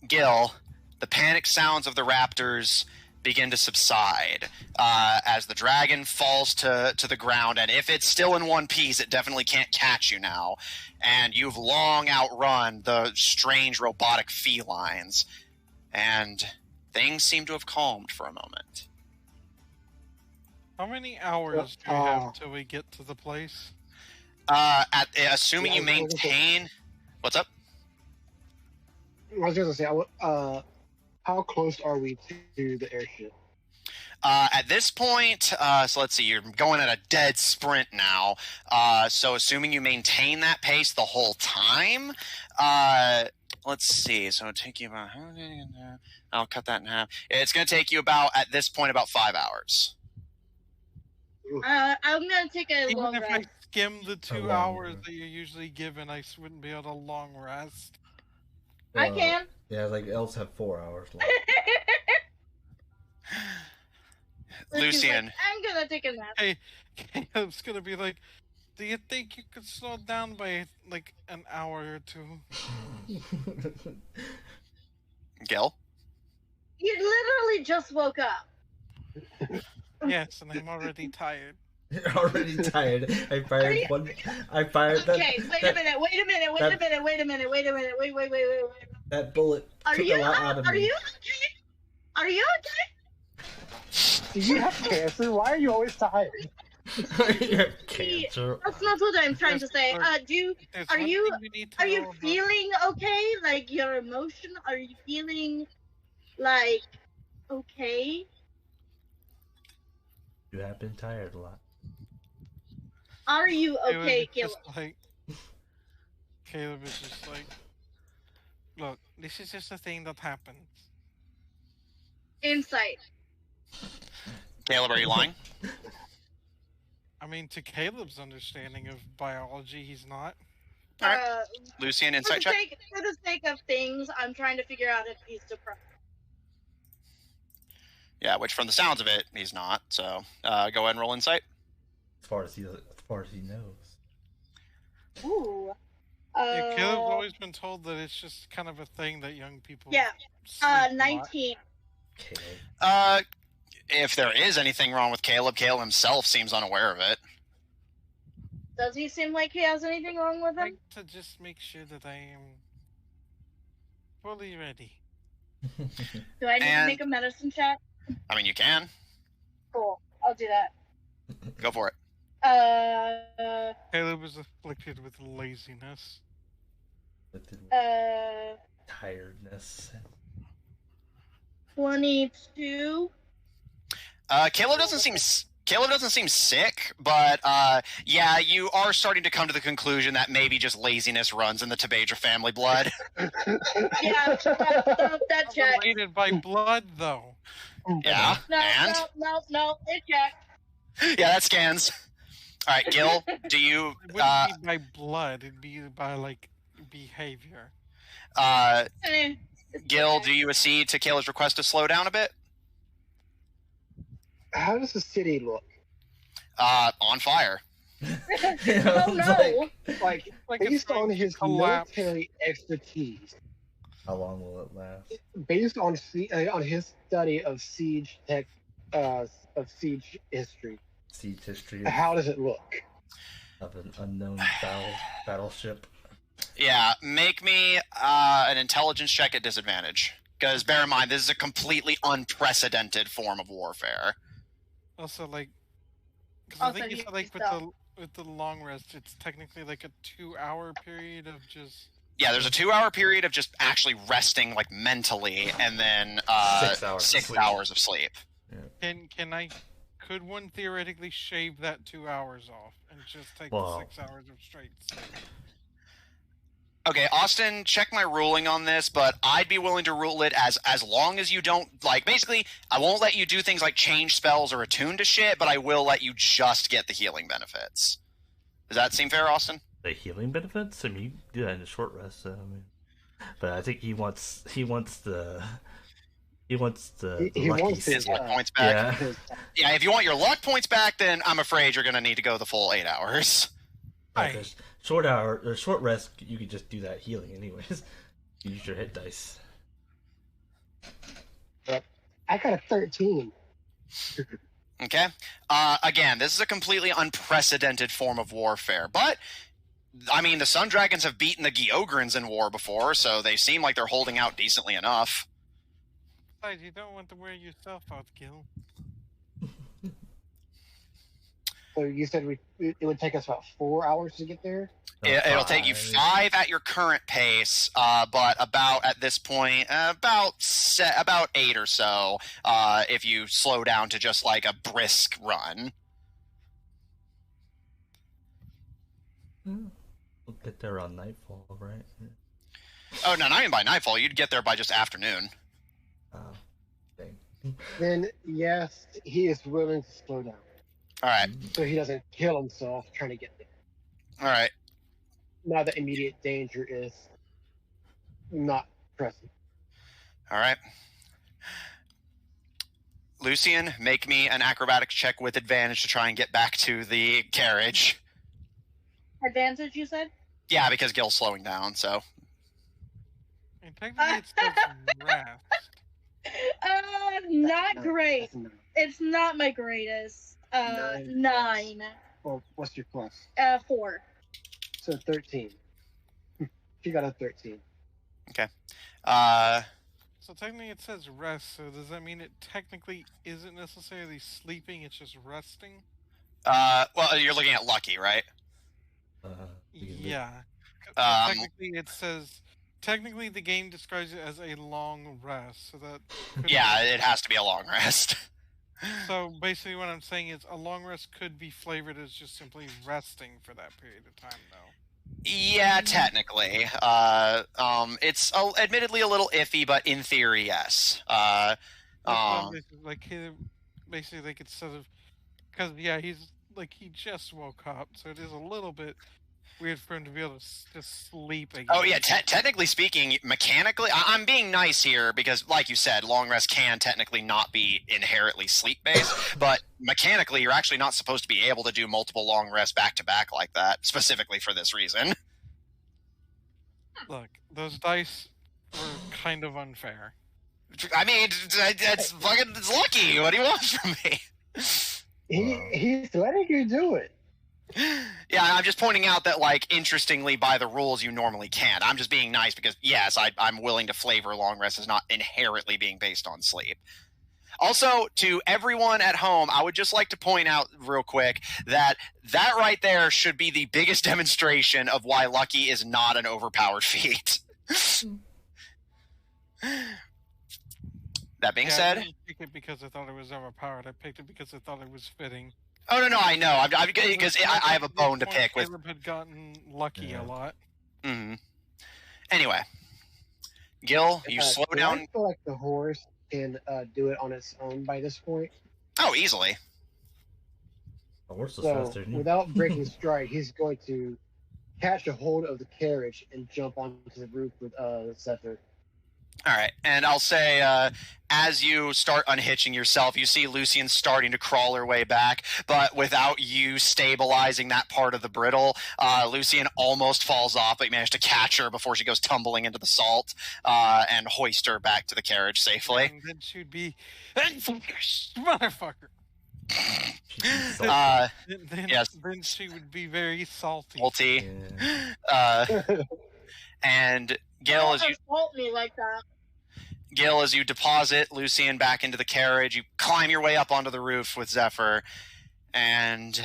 Gil, the panic sounds of the raptors begin to subside as the dragon falls to the ground, and if it's still in one piece, it definitely can't catch you now. And you've long outrun the strange robotic felines, and things seem to have calmed for a moment. How many hours do you have till we get to the place? Assuming Yeah, you maintain. What's up? I was gonna say, how close are we to the airship? At this point, so let's see, you're going at a dead sprint now. So assuming you maintain that pace the whole time, let's see. So it'll take you about. I'll cut that in half. It's going to take you at this point, about 5 hours. I'm gonna take a Even long if rest. I skim the 2 long hours rest. that you're usually given, I wouldn't be able to long rest. I can. Yeah, like elves have 4 hours left. Lucian. Like, I'm gonna take a nap. Hey, Caleb's gonna be like, do you think you could slow down by like an hour or two? Gil? You literally just woke up. Yes, and I'm already tired. You're already tired. I fired one. I fired that. Okay, wait a minute. That bullet Are took you? a lot out of Are me. you okay? Are you okay? Do you have cancer? Why are you always tired? You have cancer. That's not what I'm trying to say. There's Are one you- thing we need to Are know you about- feeling okay? Like your emotion? Are you feeling like okay? You have been tired a lot. Are you Caleb okay, is Caleb? just like, Caleb is just like, look, this is just a thing that happens. Insight. Caleb, are you lying? I mean, to Caleb's understanding of biology, he's not. Alright. Lucian, insight check? For the sake of things, I'm trying to figure out if he's depressed. Yeah, which from the sounds of it, he's not. So go ahead and roll insight. As far as he knows. Ooh. Yeah, Caleb's always been told that it's just kind of a thing that young people. Yeah. sleep a lot. 19. Caleb. If there is anything wrong with Caleb himself seems unaware of it. Does he seem like he has anything wrong with I'd him? like to just make sure that I am fully ready. Do I need And- to make a medicine check? I mean, you can. Cool. I'll do that. Go for it. Caleb is afflicted with laziness. Tiredness. 22. Caleb doesn't seem sick, but yeah, you are starting to come to the conclusion that maybe just laziness runs in the Tabedra family blood. Yeah, that check. Related by blood, though. Yeah, and No, it checked. yeah, that scans. All right, Gil, do you? It wouldn't be by blood; it'd be by like behavior. Gil, do you accede to Caleb's request to slow down a bit? How does the city look? On fire. Oh no. Like Like it's based going on to his collapse. military expertise, How long will it last? based on his study of siege tech, of siege history, Siege history how does it look? of an unknown battleship. Yeah, make me an intelligence check at disadvantage. Because bear in mind, this is a completely unprecedented form of warfare. Also, like, 'cause Also, I think you you said like yourself. with the long rest, it's technically like a 2-hour period of just. Yeah, there's a 2-hour period of just actually resting, like mentally, and then 6 hours of 6 sleep. hours of sleep. Could one theoretically shave that 2 hours off and just take Well- the 6 hours of straight sleep? Okay, Austin, check my ruling on this, but I'd be willing to rule it as long as you don't, like, basically, I won't let you do things like change spells or attune to shit, but I will let you just get the healing benefits. Does that seem fair, Austin? The healing benefits? I mean, you can do that in a short rest. So, I mean, but I think he wants the He lucky wants His his, luck points back. Yeah. his- Yeah, if you want your luck points back, then I'm afraid you're going to need to go the full 8 hours. Like a short rest, you could just do that healing anyways. Use your hit dice. I got a 13. Okay? Again, this is a completely unprecedented form of warfare, but, I mean, the Sundragons have beaten the Geograns in war before, so they seem like they're holding out decently enough. Besides, you don't want to wear yourself out, Gil. So you said it would take us about 4 hours to get there. It'll take you 5 at your current pace, but about at this point, about 8 or so, if you slow down to just like a brisk run. We'll get there on nightfall, right? Oh, no, not even by nightfall. You'd get there by just afternoon. Oh, dang. Then yes, he is willing to slow down, All right. so he doesn't kill himself trying to get there. All right. Now the immediate danger is not present. All right. Lucian, make me an acrobatics check with advantage to try and get back to the carriage. Advantage, you said? Yeah, because Gil's slowing down, so. And technically it says rest. Not great. That's a 9. It's not my greatest. 9. Well, what's your plus? 4. So 13. She got a 13. Okay. So technically it says rest, so does that mean it technically isn't necessarily sleeping, it's just resting? Well, you're looking at Lucky, right? Yeah. Technically it says... Technically the game describes it as a long rest, so that... Yeah, it has to be a long rest. So basically what I'm saying is a long rest could be flavored as just simply resting for that period of time, though. Yeah, technically. It's admittedly a little iffy, but in theory, yes. Basically, they could sort of... Because, yeah, he's... Like, he just woke up, so it is a little bit weird for him to be able to just sleep again. Oh, yeah, technically speaking, mechanically... I'm being nice here, because, like you said, long rest can technically not be inherently sleep-based, but mechanically, you're actually not supposed to be able to do multiple long rests back-to-back like that, specifically for this reason. Look, those dice were kind of unfair. I mean, it's Lucky. What do you want from me? He's letting you do it. Yeah, I'm just pointing out that, like, interestingly, by the rules, you normally can't. I'm just being nice because, yes, I'm willing to flavor long rest as not inherently being based on sleep. Also, to everyone at home, I would just like to point out real quick that right there should be the biggest demonstration of why Lucky is not an overpowered feat. That being said... I didn't pick it because I thought it was overpowered. I picked it because I thought it was fitting. Oh, no, I know. Because I have a bone to pick with... Caleb had gotten lucky a lot. Mm-hmm. Anyway. Gil, you slow down... I feel like the horse can do it on its own by this point. Oh, easily. The horse is So, faster than you. without breaking stride, he's going to catch a hold of the carriage and jump onto the roof with Zephyr. All right, and I'll say, as you start unhitching yourself, you see Lucian starting to crawl her way back, but without you stabilizing that part of the brittle, Lucian almost falls off, but you manage to catch her before she goes tumbling into the salt, and hoist her back to the carriage safely. And then she'd be, motherfucker. Yes. Then she would be very salty. Salty. Yeah. And Gil, as you... Fault me like that. Gil, as you deposit Lucian back into the carriage, you climb your way up onto the roof with Zephyr, and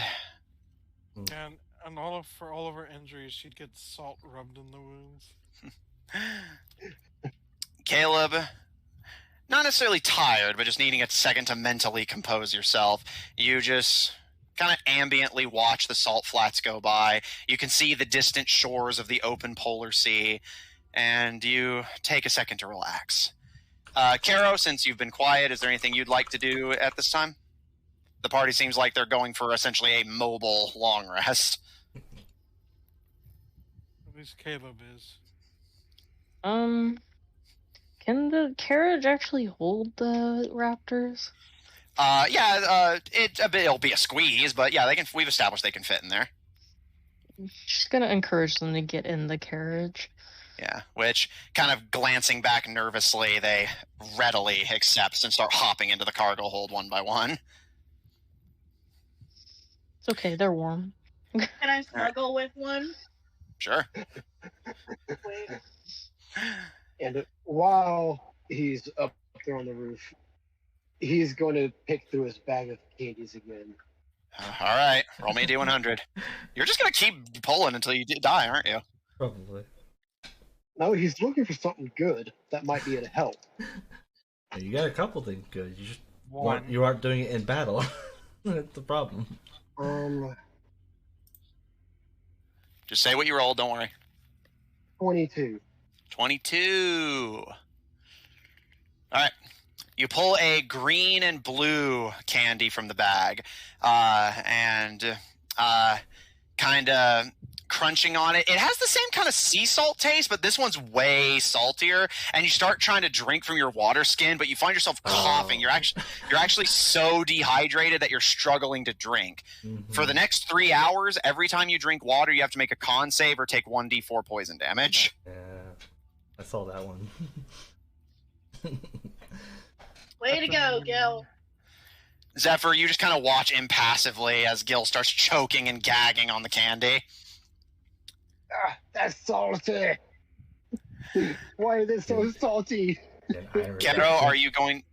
For all of her injuries, she'd get salt rubbed in the wounds. Caleb, not necessarily tired, but just needing a second to mentally compose yourself, you just kind of ambiently watch the salt flats go by. You can see the distant shores of the open polar sea, and you take a second to relax. Caro, since you've been quiet, is there anything you'd like to do at this time? The party seems like they're going for essentially a mobile long rest. At least Caleb is. Can the carriage actually hold the raptors? It'll be a squeeze, but yeah, we've established they can fit in there. Just gonna encourage them to get in the carriage. Yeah, which, kind of glancing back nervously, they readily accept and start hopping into the cargo hold one by one. It's okay, they're warm. Can I snuggle with one? Sure. Wait. And while he's up there on the roof, he's going to pick through his bag of candies again. All right, roll me a d100. You're just gonna keep pulling until you die, aren't you? Probably. No, he's looking for something good that might be to help. You got a couple things good. You just One. you aren't doing it in battle. That's the problem. Just say what you rolled. Don't worry. 22. 22. All right. You pull a green and blue candy from the bag, and kind of crunching on it. It has the same kind of sea salt taste, but this one's way saltier. And you start trying to drink from your water skin, but you find yourself coughing. You're actually so dehydrated that you're struggling to drink. Mm-hmm. For the next 3 hours, every time you drink water, you have to make a con save or take 1d4 poison damage. Yeah, I saw that one. Way to go, Gil. Zephyr, you just kind of watch impassively as Gil starts choking and gagging on the candy. Ah, that's salty. Why is it so salty? Ghetto, are you going...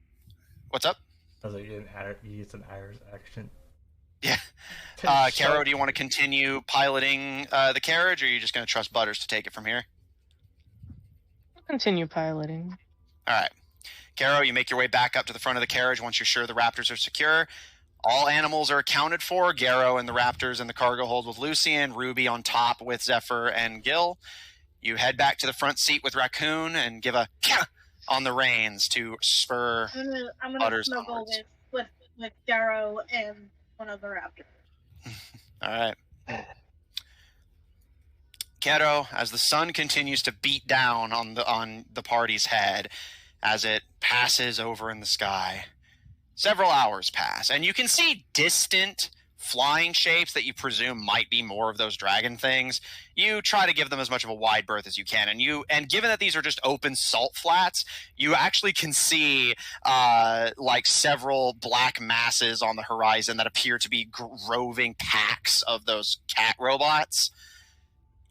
What's up? I was like, it's an Irish accent. Yeah. Caro, do you want to continue piloting the carriage, or are you just going to trust Butters to take it from here? I'll continue piloting. All right. Caro, you make your way back up to the front of the carriage once you're sure the raptors are secure. All animals are accounted for. Garrow and the raptors in the cargo hold with Lucian, Ruby on top with Zephyr and Gil. You head back to the front seat with Raccoon and give a on the reins to spur I'm gonna Butters snuggle onwards. with Darrow and one of the raptors. All right. Keto, as the sun continues to beat down on the party's head as it passes over in the sky, several hours pass, and you can see distant flying shapes that you presume might be more of those dragon things. You try to give them as much of a wide berth as you can, and given that these are just open salt flats, you actually can see like several black masses on the horizon that appear to be roving packs of those cat robots.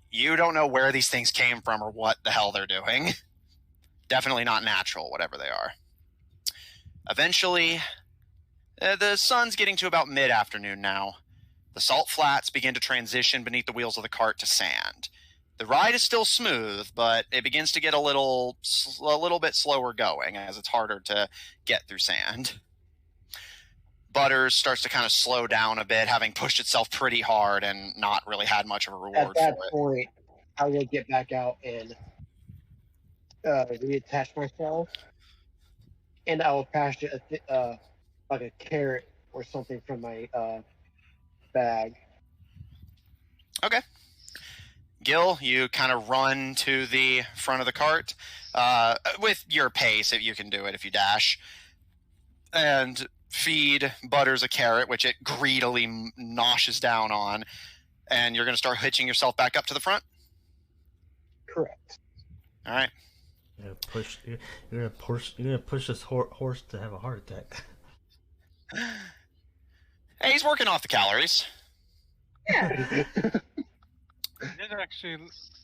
You don't know where these things came from or what the hell they're doing. Definitely not natural, whatever they are. Eventually, the sun's getting to about mid-afternoon now. The salt flats begin to transition beneath the wheels of the cart to sand. The ride is still smooth, but it begins to get a little bit slower going as it's harder to get through sand. Butters starts to kind of slow down a bit, having pushed itself pretty hard and not really had much of a reward At that for it. point, I will get back out and reattach myself, and I will pass it like a carrot or something from my bag. Okay. Gil, you kind of run to the front of the cart with your pace, if you can do it if you dash, and feed Butters a carrot, which it greedily noshes down on, and you're going to start hitching yourself back up to the front? Correct. All right. You're gonna push this horse to have a heart attack. Hey, he's working off the calories. Yeah. I did actually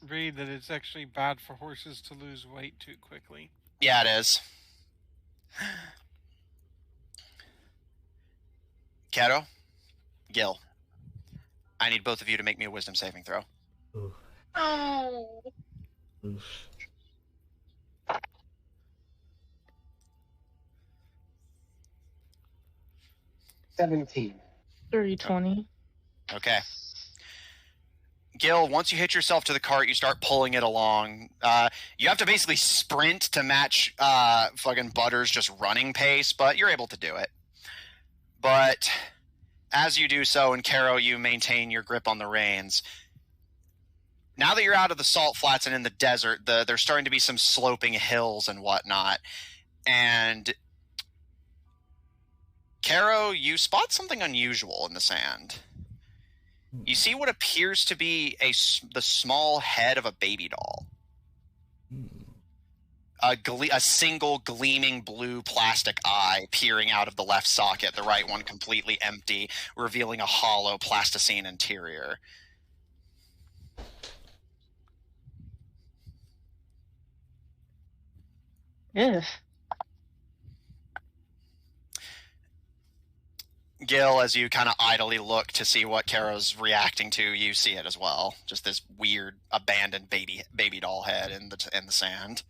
read that it's actually bad for horses to lose weight too quickly. Yeah, it is. Kato, Gil, I need both of you to make me a wisdom saving throw. Ooh. Oh. Oof. $17. 30-20. Okay. Gil, once you hitch yourself to the cart, you start pulling it along. You have to basically sprint to match fucking Butters' just running pace, but you're able to do it. But as you do so, and Caro, you maintain your grip on the reins. Now that you're out of the salt flats and in the desert, there's starting to be some sloping hills and whatnot. And Caro, you spot something unusual in the sand. You see what appears to be the small head of a baby doll. A single gleaming blue plastic eye peering out of the left socket, the right one completely empty, revealing a hollow plasticine interior. If. Gil, as you kind of idly look to see what Karo's reacting to, you see it as well. Just this weird, abandoned baby doll head in the sand.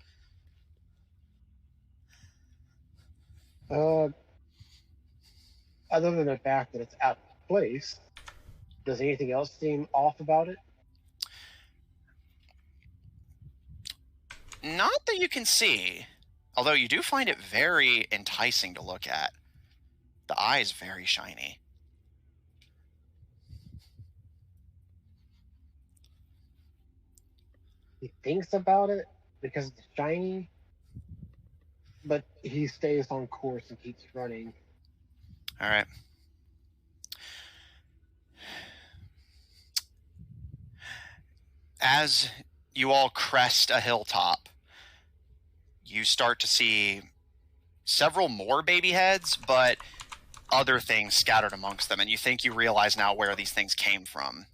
Other than the fact that it's out of place, does anything else seem off about it? Not that you can see, although you do find it very enticing to look at. The eye is very shiny. He thinks about it because it's shiny, but he stays on course and keeps running. All right. As you all crest a hilltop, you start to see several more baby heads, but other things scattered amongst them, and you think you realize now where these things came from.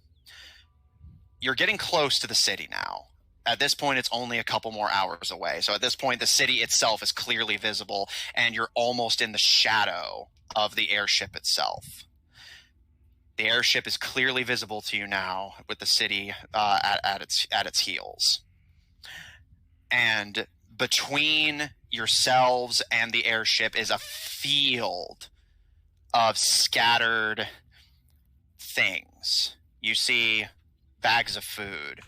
You're getting close to the city now. At this point, it's only a couple more hours away. So at this point, the city itself is clearly visible, and you're almost in the shadow of the airship itself. The airship is clearly visible to you now, with the city at its heels. And between yourselves and the airship is a field of scattered things. You see bags of food,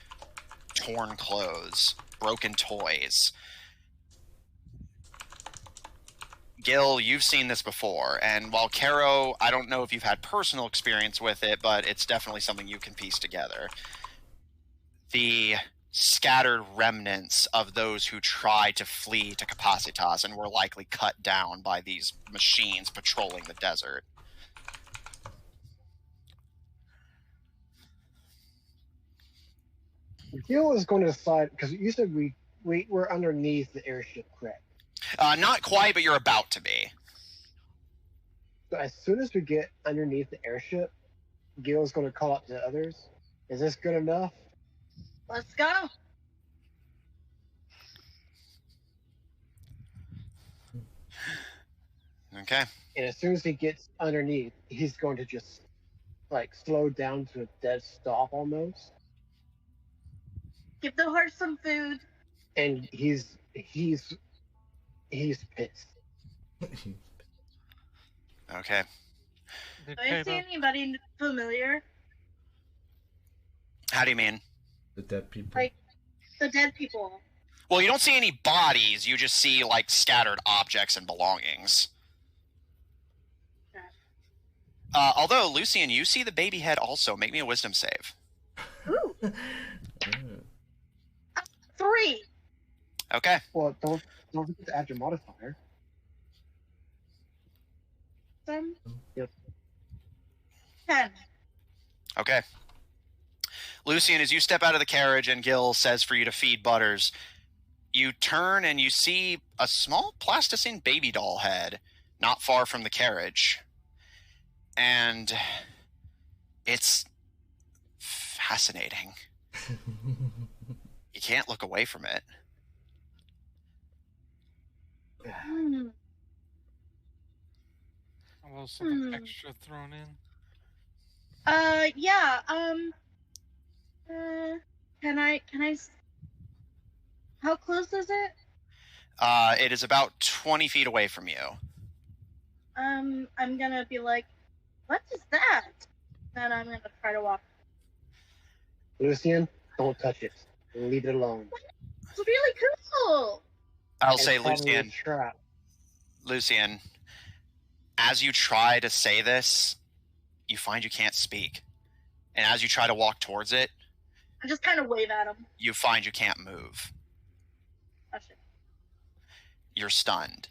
torn clothes, broken toys. Gil, you've seen this before, and while Karo, I don't know if you've had personal experience with it, but it's definitely something you can piece together. The scattered remnants of those who tried to flee to Capacitas and were likely cut down by these machines patrolling the desert. Gil is going to decide, because you said we're underneath the airship, correct? Not quite, but you're about to be. So as soon as we get underneath the airship, Gil's going to call up the others. Is this good enough? Let's go. Okay. And as soon as he gets underneath, he's going to just like slow down to a dead stop almost. Give the horse some food. And he's pissed. Okay. Do I see anybody familiar? How do you mean? The dead people. Like the dead people. Well, you don't see any bodies. You just see, like, scattered objects and belongings. Okay. Although, Lucian, you see the baby head also. Make me a wisdom save. Ooh. 3. Okay. Well, don't forget to add your modifier. Yep. 10. Okay. Lucian, as you step out of the carriage and Gil says for you to feed Butters, you turn and you see a small plasticine baby doll head not far from the carriage. And it's fascinating. You can't look away from it. Hmm. A little something extra thrown in. Yeah. Can I? How close is it? It is about 20 feet away from you. I'm gonna be like, what is that? And I'm gonna try to walk. Lucian, don't touch it. Leave it alone. It's really cool. I'll It's say, probably a Lucian, trap. Lucian, as you try to say this, you find you can't speak. And as you try to walk towards it, I just kind of wave at him. you find you can't move. Oh, shit. You're stunned,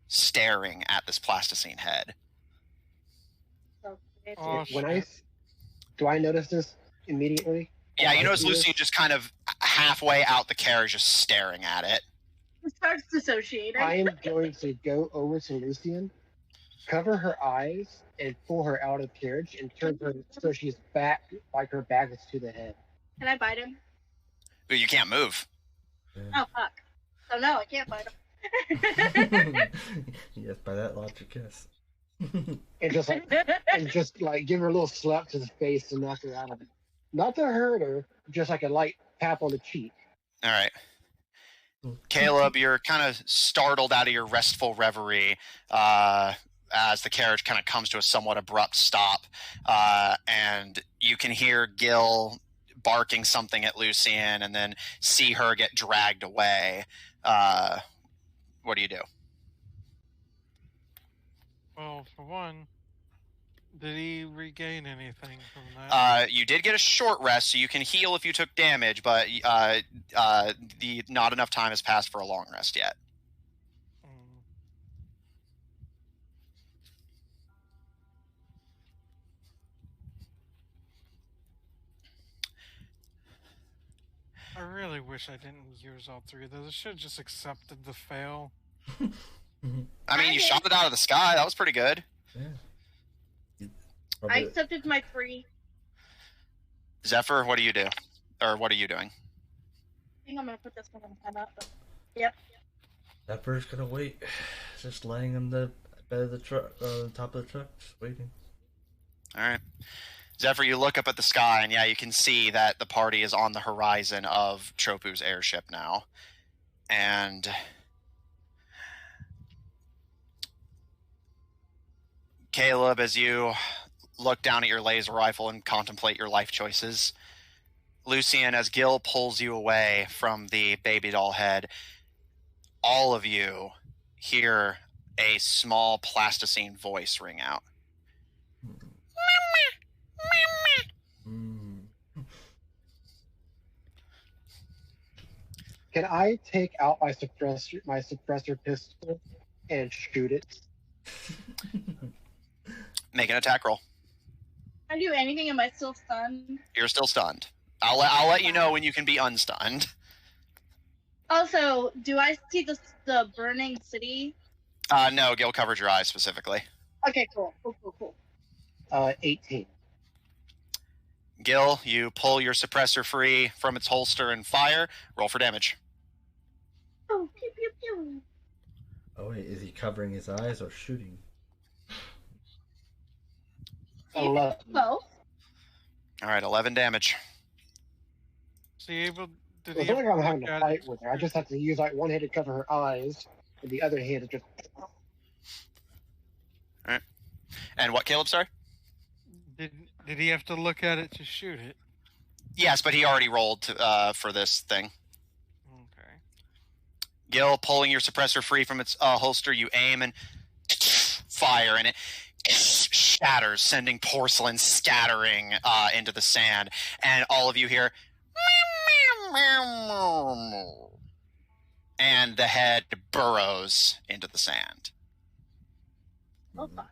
staring at this plasticine head. So, Oh, Do I notice this immediately? Yeah, you I notice see this? Lucian just kind of halfway out the carriage, just staring at it. He starts dissociating. I am going to go over to Lucian, cover her eyes, and pull her out of the carriage and turn her so she's back, like her back is to the head. Can I bite him? But you can't move. Oh, fuck. Oh, no, I can't bite him. Yes, by that logic, yes. and just like give her a little slap to the face to knock her out of it. Not to hurt her, just like a light tap on the cheek. All right. Caleb, you're kind of startled out of your restful reverie as the carriage kind of comes to a somewhat abrupt stop, and you can hear Gil barking something at Lucian and then see her get dragged away. What do you do? Well, for one, did he regain anything from that? You did get a short rest, so you can heal if you took damage, but not enough time has passed for a long rest yet. I really wish I didn't use all three of those. I should have just accepted the fail. I mean, you shot it out of the sky. That was pretty good. Yeah. I accepted my 3. Zephyr, what do you do? Or what are you doing? I think I'm gonna put this one on time out. Yep. Zephyr's gonna wait. Just laying in the bed of the truck, top of the truck, just waiting. All right. Zephyr, you look up at the sky, and yeah, you can see that the party is on the horizon of Troppu's airship now. And Caleb, as you look down at your laser rifle and contemplate your life choices, Lucian, as Gil pulls you away from the baby doll head, all of you hear a small plasticine voice ring out. Can I take out my suppressor pistol and shoot it? Make an attack roll. Can I do anything? Am I still stunned? You're still stunned. I'll let you know when you can be unstunned. Also, do I see the burning city? No, Gil covered your eyes specifically. Okay, cool. 18. Gil, you pull your suppressor free from its holster and fire. Roll for damage. Oh, pew pew pew. Oh wait, is he covering his eyes or shooting? 11. Both. All right, 11 damage. So you able? Did It's he not like I'm ever having look to at fight it? with her. I just have to use like one hand to cover her eyes, and the other hand to just. And what, Caleb, sorry? Did he have to look at it to shoot it? Yes, but he already rolled for this thing. Okay. Gil, pulling your suppressor free from its holster, you aim and fire, and it shatters, sending porcelain scattering into the sand. And all of you hear, and the head burrows into the sand. Oh, fuck.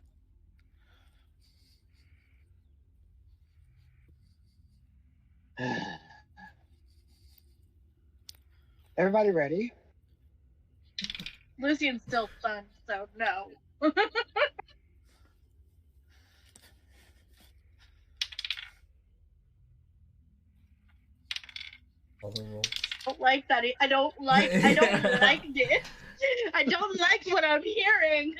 Everybody ready? Lucian's still stunned, so no. All the rolls. I don't like that. I don't like this. I don't like what I'm hearing.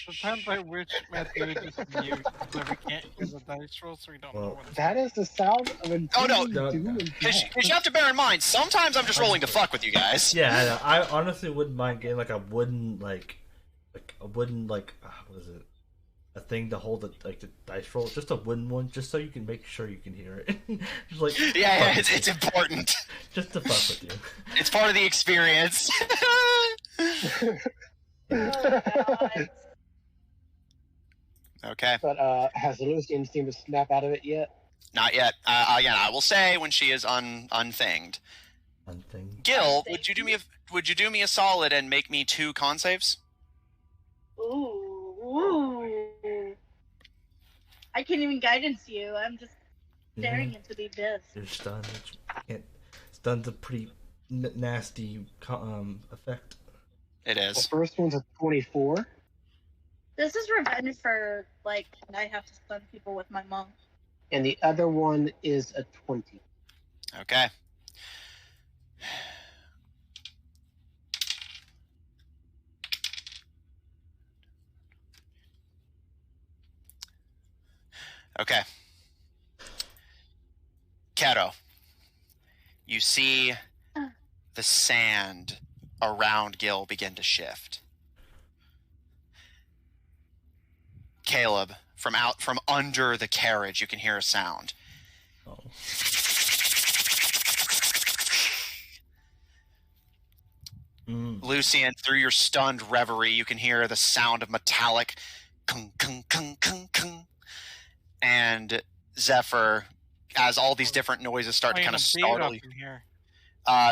Sometimes I wish Matthew would just mute so we can't hear the dice roll, so we don't know Well, what it's That is the sound of an Oh, no. doom and Because you have to bear in mind, sometimes I'm just rolling to fuck with you guys. Yeah, I honestly wouldn't mind getting like a wooden what is it? A thing to hold the dice roll, just a wooden one, just so you can make sure you can hear it. Just like Yeah, fuck it's important. just to fuck with you. It's part of the experience. Oh, God. Okay, But has Lucian seemed to snap out of it yet? not yet. Again, I will say when she is unthinged. One thing. Gil, would you do me a solid and make me 2 con saves? Ooh. I can't even guidance you. I'm just staring into the abyss. You're stunned. Stunn's a pretty nasty effect. It The is. first one's a 24. This is revenge for, like, I have to stun people with my monk. And the other one is a 20. Okay. Okay. Kato, you see the sand around Gil begin to shift. Caleb, from under the carriage, you can hear a sound. Oh. Lucian, through your stunned reverie, you can hear the sound of metallic kung, kung, kung, kung, kung. And Zephyr, as all these different noises start to kind of startle you,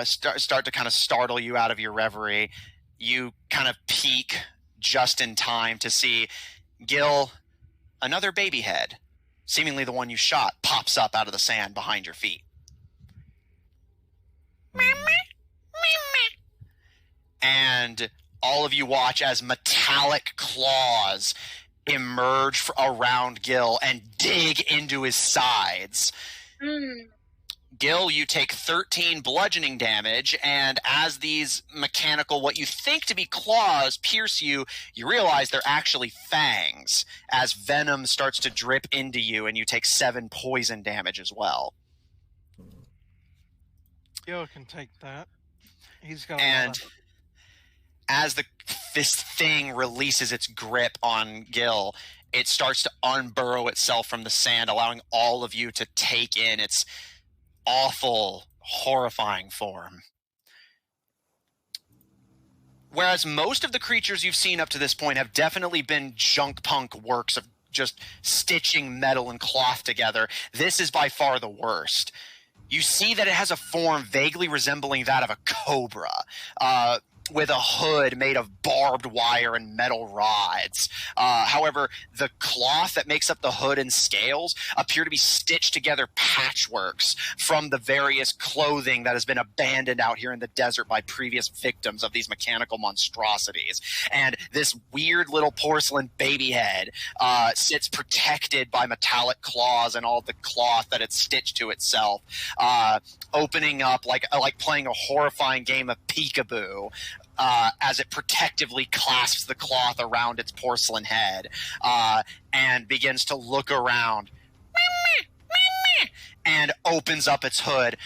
start to kind of startle you out of your reverie, you kind of peek just in time to see Gil, another baby head, seemingly the one you shot, pops up out of the sand behind your feet. And all of you watch as metallic claws emerge around Gil and dig into his sides. Gil, you take 13 bludgeoning damage, and as these mechanical, what you think to be claws, pierce you, you realize they're actually fangs, as venom starts to drip into you, and you take 7 poison damage as well. Gil can take that. He's got And as this thing releases its grip on Gil, it starts to unburrow itself from the sand, allowing all of you to take in its awful, horrifying form. Whereas most of the creatures you've seen up to this point have definitely been junk punk works of just stitching metal and cloth together, this is by far the worst. You see that it has a form vaguely resembling that of a cobra, with a hood made of barbed wire and metal rods. However, the cloth that makes up the hood and scales appear to be stitched together patchworks from the various clothing that has been abandoned out here in the desert by previous victims of these mechanical monstrosities. And this weird little porcelain baby head sits protected by metallic claws and all the cloth that it's stitched to itself, opening up like playing a horrifying game of peekaboo. As it protectively clasps the cloth around its porcelain head and begins to look around and opens up its hood.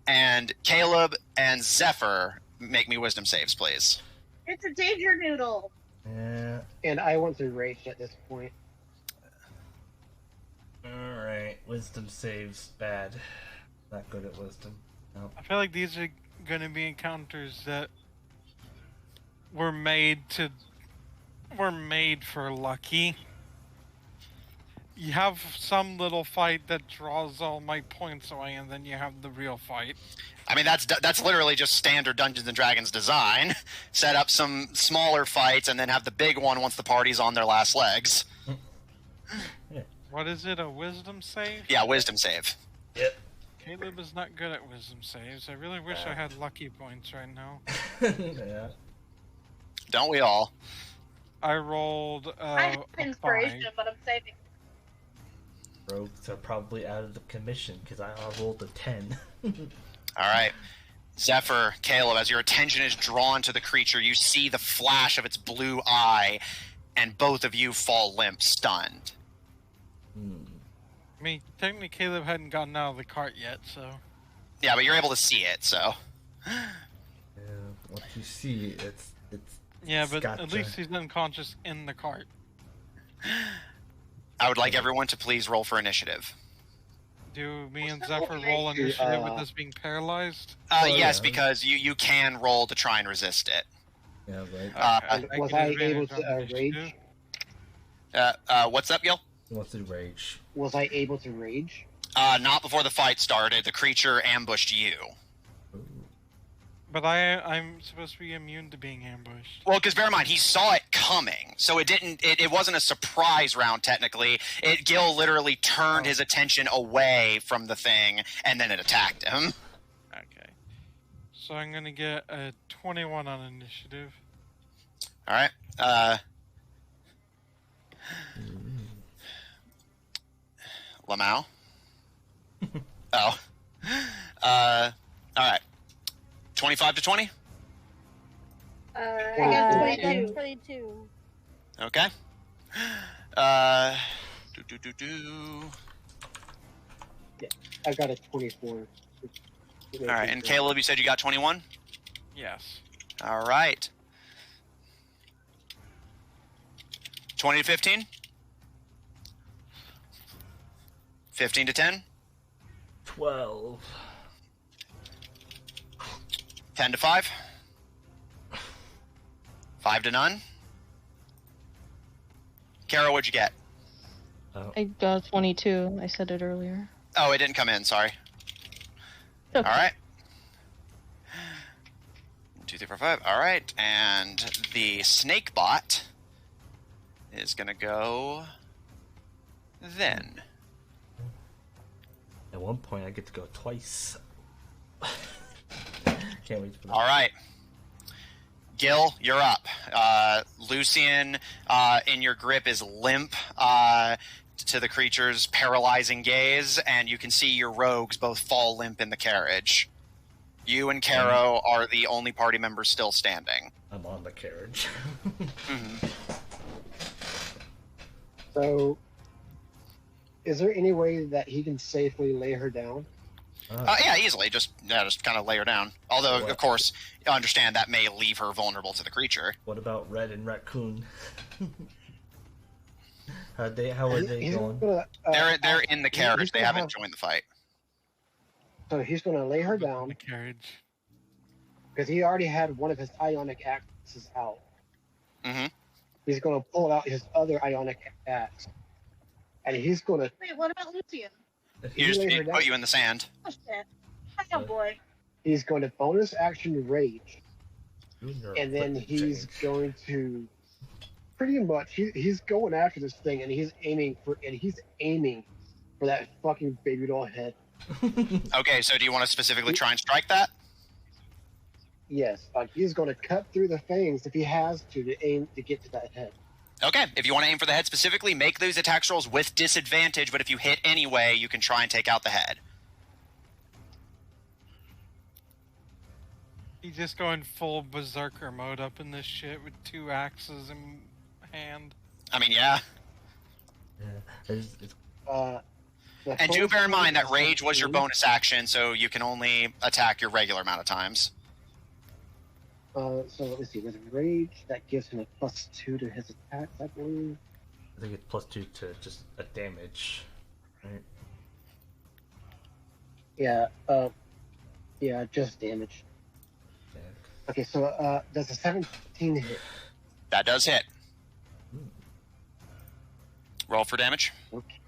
And Caleb and Zephyr, make me wisdom saves, please. It's a danger noodle. Yeah. And I want to rage at this point. Alright. Wisdom saves. Bad. Not good at wisdom. Nope. I feel like these are going to be encounters that were made for lucky. You have some little fight that draws all my points away, and then you have the real fight. I mean, that's literally just standard Dungeons & Dragons design. Set up some smaller fights and then have the big one once the party's on their last legs. Yeah. What is it, a wisdom save? Yeah, wisdom save. Yep. Caleb is not good at wisdom saves. I really wish I had lucky points right now. Yeah. Don't we all? I rolled I have a inspiration, 5. but I'm saving. Rogues are probably out of the commission because I rolled a 10. All right. Zephyr, Caleb, as your attention is drawn to the creature, you see the flash of its blue eye, and both of you fall limp, stunned. I mean, technically Caleb hadn't gotten out of the cart yet, so... Yeah, but you're able to see it, so... Yeah, what you see, it's Yeah, but gotcha. at least he's unconscious in the cart. I would like everyone to please roll for initiative. Do me and What's that Zephyr roll roll make? initiative with us being paralyzed? Yes, yeah. because you can roll to try and resist it. Yeah, right. Okay, Was get I advantage able to on initiative. rage? What's up, Gil? What's the rage? Was I able to rage? Not before the fight started. The creature ambushed you. But I'm supposed to be immune to being ambushed. Well, because bear in mind, he saw it coming, so it wasn't a surprise round, technically. Gil literally turned his attention away from the thing, and then it attacked him. Okay. So I'm gonna get a 21 on initiative. All right. Lamau? Oh. All right. 25 to 20? I got I 22. got 22. Okay. Do. I got a 24. All right, and Caleb, you said you got 21? Yes. All right. 20 to 15? 15 to 10? 12. 10 to 5? 5 to none? Kara, what'd you get? I got 22. I said it earlier. Oh, it didn't come in, sorry. Okay. All right. 1, 2, 3, 4, 5. All right, and the snake bot is going to go then. At one point, I get to go twice. Can't wait for that. All right. Gil, you're up. Lucian, in your grip, is limp to the creature's paralyzing gaze, and you can see your rogues both fall limp in the carriage. You and Caro are the only party members still standing. I'm on the carriage. Mm-hmm. So, is there any way that he can safely lay her down? Yeah, easily. Just kind of lay her down. Although, of course, you understand that may leave her vulnerable to the creature. What about Red and Raccoon? How are they going? They're in the carriage. They haven't joined the fight. So he's going to lay her The down carriage. because he already had one of his ionic axes out. Mm-hmm. He's going to pull out his other ionic axe, and he's going to. Wait, what about Lucian? He put you in the sand. Oh shit. Oh boy. He's going to bonus action rage, and then he's going to pretty much he's going after this thing, and he's aiming for that fucking baby doll head. Okay, so do you want to specifically try and strike that? Yes, like he's going to cut through the fangs if he has to aim to get to that head. Okay, if you want to aim for the head specifically, make those attack rolls with disadvantage, but if you hit anyway, you can try and take out the head. He's just going full berserker mode up in this shit with 2 axes in hand. I mean, yeah. Yeah, it's And do bear in mind that rage was your bonus action, so you can only attack your regular amount of times. So let's see. With rage, that gives him a +2 to his attacks, I believe. I think it's +2 to just a damage, right? Yeah. Just damage. Yeah. Okay, so does a 17 hit? That does hit. Roll for damage. Okay.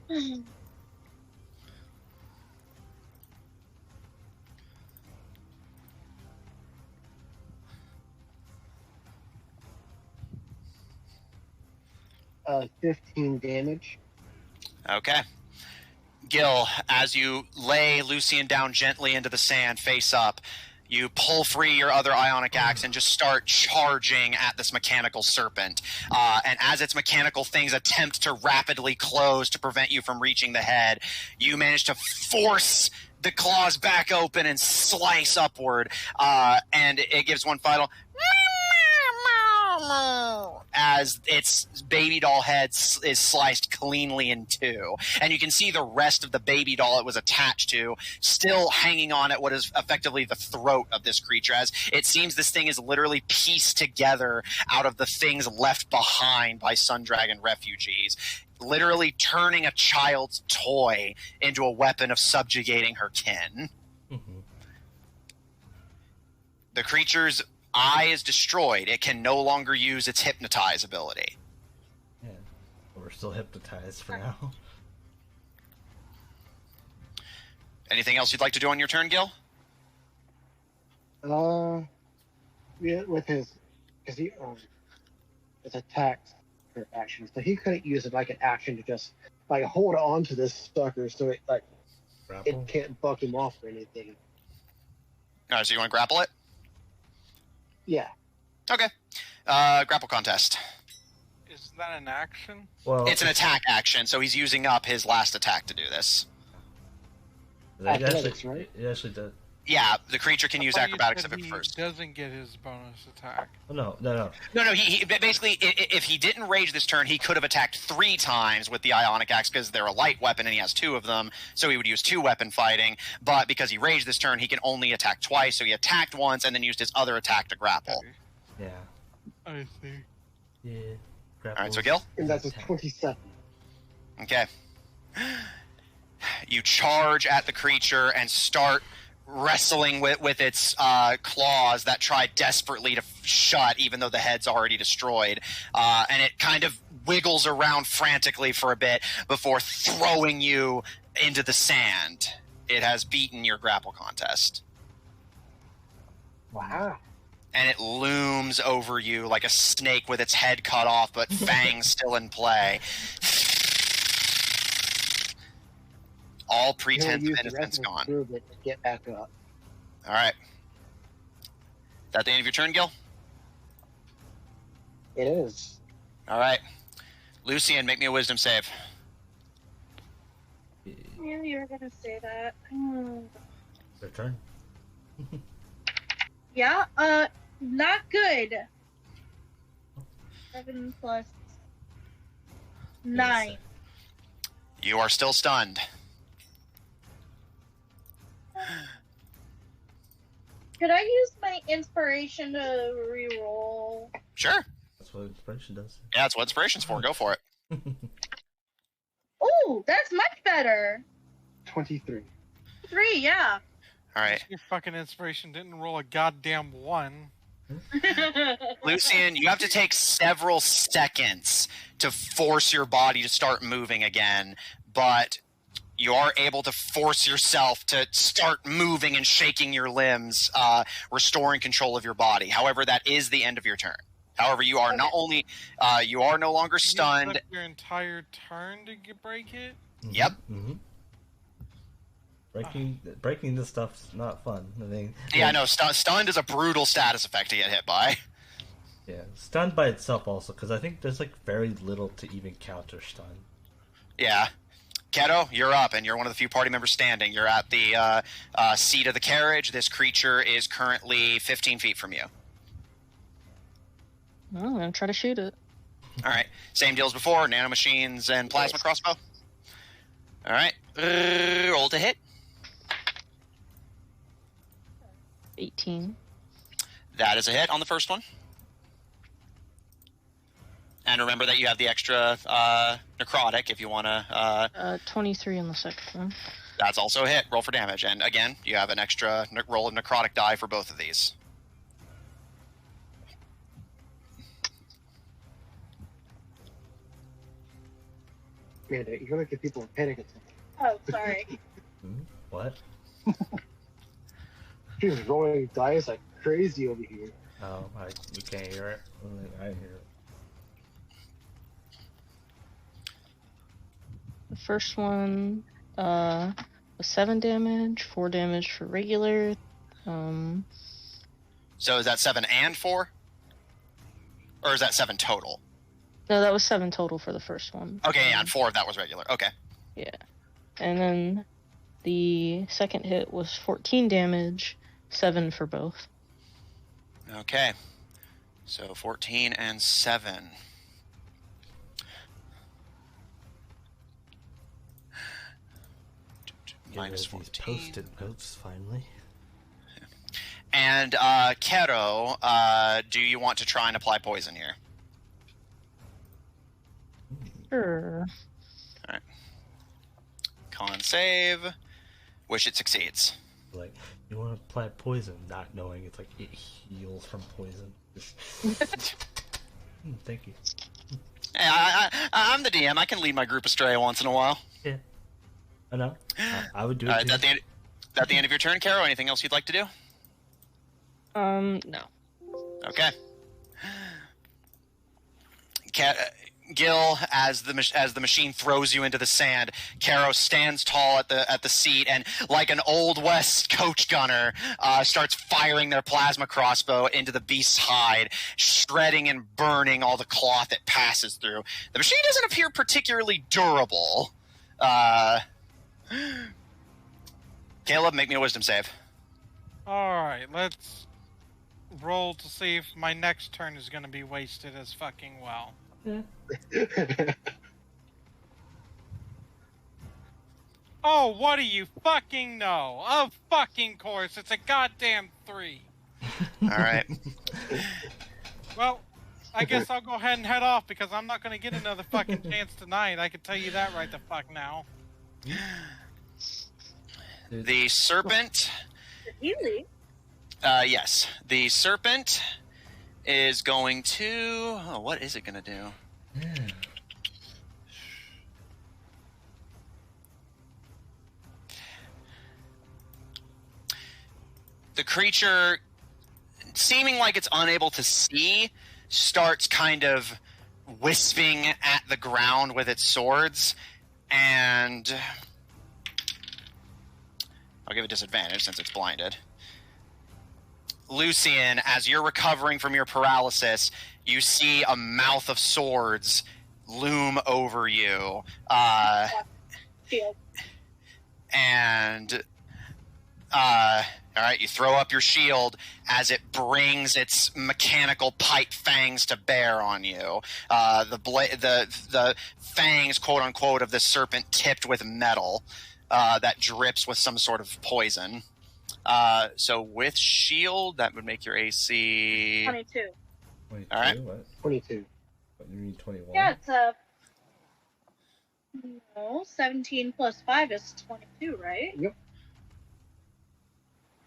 Mm-hmm. 15 damage. Okay. Gil, as you lay Lucian down gently into the sand, face up, you pull free your other ionic axe and just start charging at this mechanical serpent. And as its mechanical things attempt to rapidly close to prevent you from reaching the head, you manage to force the claws back open and slice upward. And it gives one final as its baby doll head is sliced cleanly in two. And you can see the rest of the baby doll it was attached to still hanging on at what is effectively the throat of this creature, as it seems this thing is literally pieced together out of the things left behind by Sundragon refugees, literally turning a child's toy into a weapon of subjugating her kin. Mm-hmm. The creature's eye is destroyed. It can no longer use its hypnotize ability. Yeah, we're still hypnotized for now. Anything else you'd like to do on your turn, Gil? Yeah, with his, because he his attacks for action, so he couldn't use it like an action to just like hold on to this sucker so it like Grapple? it can't buck him off or anything. All right, so you want to grapple it? Yeah. Okay. Grapple contest. Is that an action? Well, It's an attack action, so he's using up his last attack to do this. It Athletics, actually, right? It actually does. Yeah, the creature can use I thought you acrobatics said if it he first. doesn't get his bonus attack. Oh, no. No. He basically, if he didn't rage this turn, he could have attacked 3 times with the Ionic Axe because they're a light weapon and he has 2 of them. So he would use 2-weapon fighting. But because he raged this turn, he can only attack twice. So he attacked once and then used his other attack to grapple. Okay. Yeah. I see. Yeah. All right, so Gil. And that's a 27. Okay. You charge at the creature and start wrestling with its claws that try desperately to shut, even though the head's already destroyed. And it kind of wiggles around frantically for a bit before throwing you into the sand. It has beaten your grapple contest. Wow. And it looms over you like a snake with its head cut off, but fangs still in play. All pretense of innocence gone. To get back up. All right. That the end of your turn, Gil? It is. All right. Lucian, make me a wisdom save. Yeah, you were gonna say that. Your turn. Yeah, not good. 7 plus 9. You are still stunned. Could I use my inspiration to reroll? Sure. That's what inspiration does. Yeah, that's what inspiration's for. Go for it. Oh, that's much better. 23. 3, yeah. All right. Your fucking inspiration didn't roll a goddamn 1. Lucian, you have to take several seconds to force your body to start moving again, but you are able to force yourself to start moving and shaking your limbs, restoring control of your body. However, that is the end of your turn. However, you are not only you are no longer stunned. You took your entire turn to break it. Yep. Mm-hmm. Breaking this stuff's not fun. I mean, Yeah, no. Stunned is a brutal status effect to get hit by. Yeah, stunned by itself also, because I think there's like very little to even counter stun. Yeah. Keto, you're up, and you're one of the few party members standing. You're at the seat of the carriage. This creature is currently 15 feet from you. Oh, I'm gonna try to shoot it. All right. Same deal as before. Nanomachines and plasma crossbow. All right. Roll to hit. 18. That is a hit on the first one. And remember that you have the extra necrotic if you want to... 23 on the second one. That's also a hit. Roll for damage. And again, you have an extra roll of necrotic die for both of these. Amanda, you're gonna give people a panic attack. Oh, sorry. What? She's rolling dice like crazy over here. Oh, we can't hear it. I hear it. The first one was 7 damage, 4 damage for regular. So is that 7 and 4? Or is that 7 total? No, that was 7 total for the first one. Okay, yeah, and 4 of that was regular. Okay. Yeah. And then the second hit was 14 damage, 7 for both. Okay. So 14 and 7. Minus Get rid of these 14. post-it notes finally. And Keto, do you want to try and apply poison here? Sure. Con save, which it succeeds. Like, you want to apply poison, not knowing it's like it heals from poison. Thank you. Hey, I'm the DM. I can lead my group astray once in a while. Yeah. I know. I would do it. Is that the end of your turn, Caro? Anything else you'd like to do? No. Okay. Gil, as the machine throws you into the sand, Caro stands tall at the seat and, like an Old West coach gunner, starts firing their plasma crossbow into the beast's hide, shredding and burning all the cloth it passes through. The machine doesn't appear particularly durable. Caleb, make me a wisdom save. Alright, let's roll to see if my next turn is gonna be wasted as fucking well. Oh, what do you fucking know? Of fucking course, it's a goddamn 3. All right. Well, I guess I'll go ahead and head off because I'm not gonna get another fucking chance tonight. I can tell you that right the fuck now. The serpent. Really? Yes. The serpent is going to. Oh, what is it going to do? The creature, seeming like it's unable to see, starts kind of wisping at the ground with its swords, and I'll give it disadvantage since it's blinded. Lucian, as you're recovering from your paralysis, you see a mouth of swords loom over you. Shield. And all right, you throw up your shield as it brings its mechanical pipe fangs to bear on you. The fangs, quote unquote, of the serpent tipped with metal that drips with some sort of poison. So with shield, that would make your AC 22. 22? All right. What? 22. What, you mean 21? Yeah, it's no, 17 plus 5 is 22, right? Yep.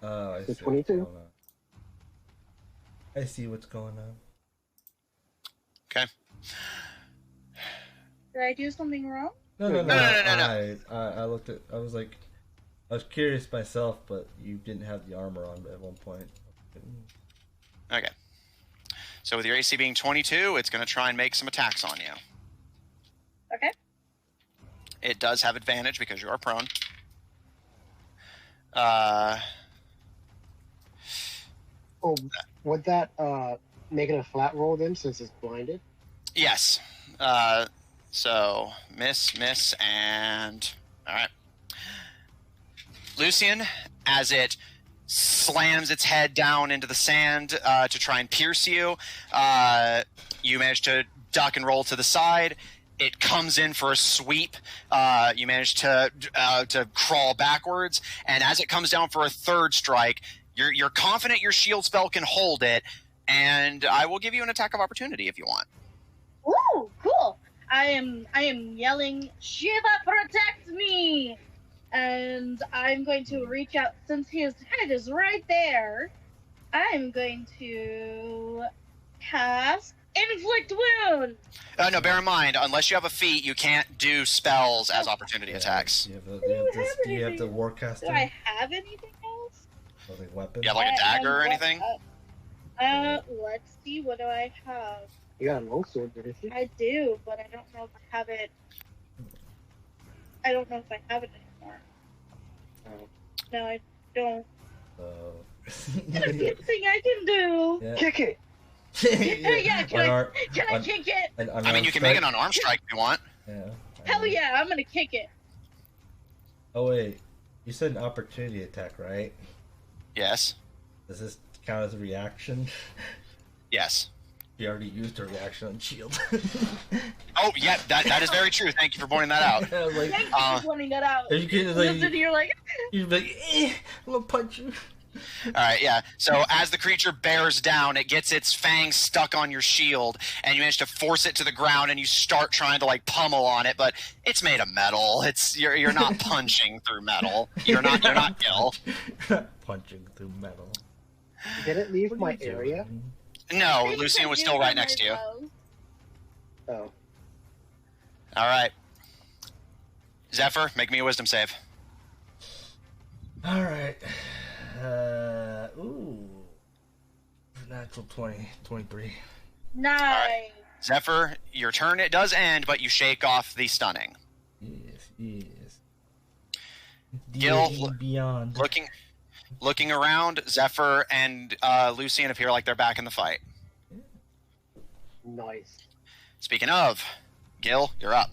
Oh, I It's see. 22. What's going on. I see what's going on. Okay. Did I do something wrong? No. No. I looked at. I was like, I was curious myself, but you didn't have the armor on at one point. Okay. So with your AC being 22, it's going to try and make some attacks on you. Okay. It does have advantage because you are prone. Oh, would that make it a flat roll then, since it's blinded? Yes. So miss, and all right. Lucian, as it slams its head down into the sand to try and pierce you, you manage to duck and roll to the side. It comes in for a sweep. You manage to crawl backwards, and as it comes down for a third strike, you're confident your shield spell can hold it, and I will give you an attack of opportunity if you want. Ooh, cool. I am yelling, Shiva, protect me! And I'm going to reach out, since his head is right there, I'm going to cast Inflict Wound! No, bear in mind, unless you have a feat, you can't do spells as opportunity attacks. Do you I don't have do you have the anything. Warcaster? Do I have anything else? Or the weapon? You have like a dagger or I- anything? Let's see, what do I have? You got a longsword, didn't you? I do, but I don't know if I have it. I don't know if I have it anymore. Oh. No, I don't. Yeah. There's a thing I can do. Yeah. Kick it! Yeah, can I kick it? I mean, you can make an unarmed strike if you want. Yeah. Hell yeah, I'm gonna kick it. Oh wait, you said an opportunity attack, right? Yes. Does this count as a reaction? Yes. You already used a reaction on shield. Oh, yeah, that is very true. Thank you for pointing that out. I was like, Thank you for pointing that out. are you kidding? Listen, you're like, You'd be like, I'm gonna punch you. All right, yeah. So as the creature bears down, it gets its fangs stuck on your shield, and you manage to force it to the ground, and you start trying to like pummel on it, but it's made of metal. You're not punching through metal. You're not Gil. Punching through metal. Did it leave What are my you doing? area? No, things Lucian I was do still for right next to you. myself. Oh. All right. Zephyr, make me a wisdom save. All right. Ooh. Natural 20, 23. Nice. Zephyr, your turn it does end, but you shake off the stunning. Yes. Gil, D&D Beyond. Looking around, Zephyr and Lucian appear like they're back in the fight. Nice. Speaking of, Gil, you're up.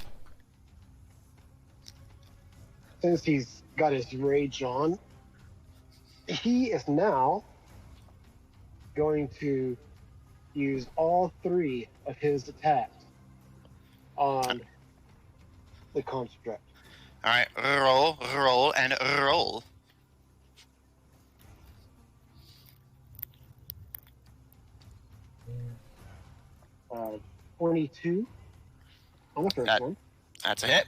Since he's got his rage on, he is now going to use all 3 of his attacks on the construct. All right, roll, and roll. 22 on the first one. That's a hit.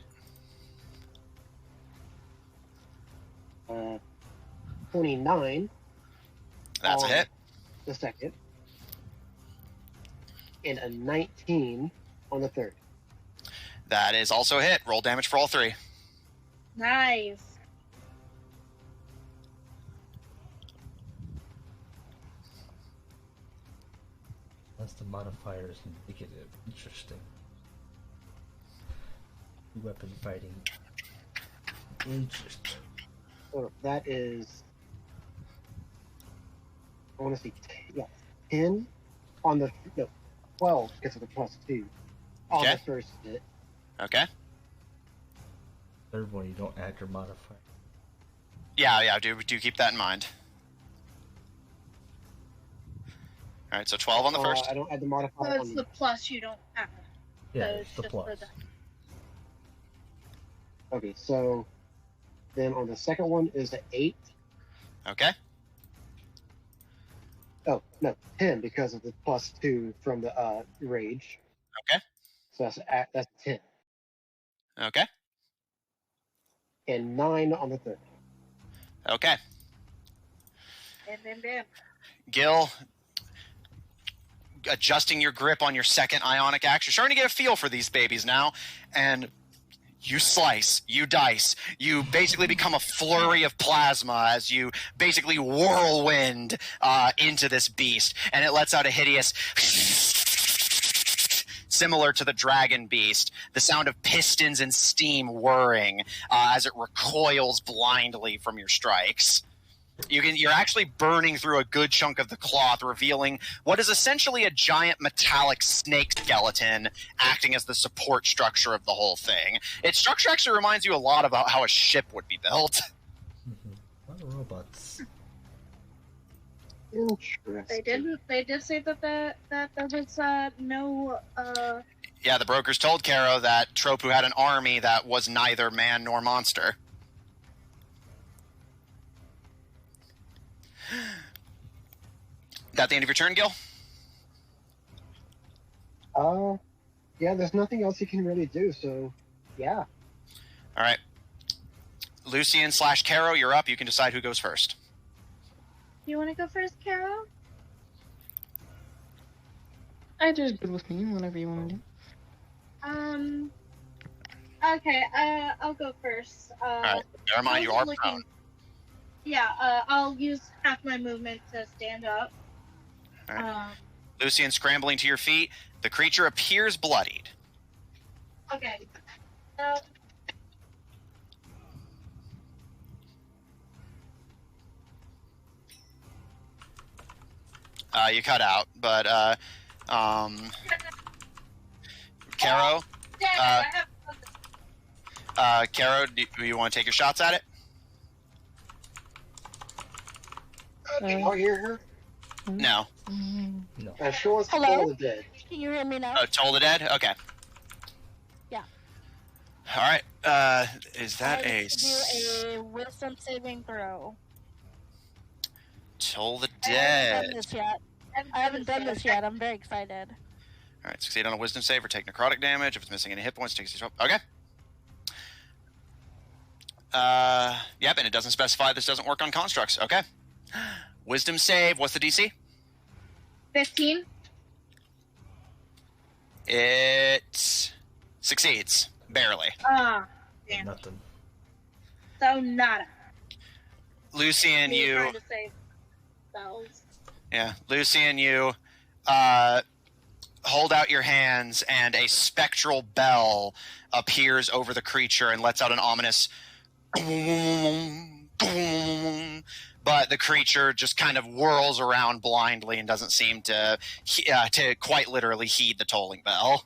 29 That's a on hit. the second. And a 19 on the third. That is also a hit. Roll damage for all 3. Nice. That's the modifiers indicative. Interesting. Weapon fighting. Interesting. So that is, I want to see, 10 on the, 12 because of the +2 on Okay. the first hit. Okay. Third one, you don't add your modifier. Yeah, do keep that in mind. All right, so 12 on the first. I don't add the modifier So on it's the plus you don't add. Yeah, So it's the just for plus. that. Okay, so then on the second one is the 8. Okay. Oh, no, 10 because of the +2 from the rage. Okay. So that's 10. Okay. And 9 on the third. Okay. Bam. Gil, adjusting your grip on your second ionic axe. You're starting to get a feel for these babies now, and you slice, you dice, you basically become a flurry of plasma as you basically whirlwind into this beast, and it lets out a hideous similar to the dragon beast, the sound of pistons and steam whirring as it recoils blindly from your strikes. You're actually burning through a good chunk of the cloth, revealing what is essentially a giant metallic snake skeleton acting as the support structure of the whole thing. Its structure actually reminds you a lot about how a ship would be built. A lot of robots. Interesting. They did say that there was no. Yeah, the brokers told Caro that Troppu had an army that was neither man nor monster. That the end of your turn, Gil? Yeah, there's nothing else you can really do, so yeah. All right. Lucian/Caro, you're up. You can decide who goes first. You want to go first, Carol? Either's good with me, whatever you want to do. Okay. I'll go first. All right. Never mind, you are prone. Yeah. I'll use half my movement to stand up. All right. Lucian scrambling to your feet. The creature appears bloodied. Okay. You cut out, but Caro, Caro, do you want to take your shots at it? Can you hear her? No. No. She wants to Hello? call the dead. Can you hear me now? Oh, Toll the Dead? Okay. Yeah. All right. Is that I a... need to do a wisdom saving throw. Toll the I Dead. haven't done this yet. I'm very excited. All right, succeed on a wisdom save or take necrotic damage. If it's missing any hit points, takes it. Okay. Yep, and it doesn't specify this doesn't work on constructs. Okay. Wisdom save. What's the DC? 15. It succeeds. Barely. Damn. Nothing. So nada. Lucian, Me you... trying to save spells. Yeah, Lucian, you hold out your hands, and a spectral bell appears over the creature and lets out an ominous boom, boom. But the creature just kind of whirls around blindly and doesn't seem to quite literally heed the tolling bell.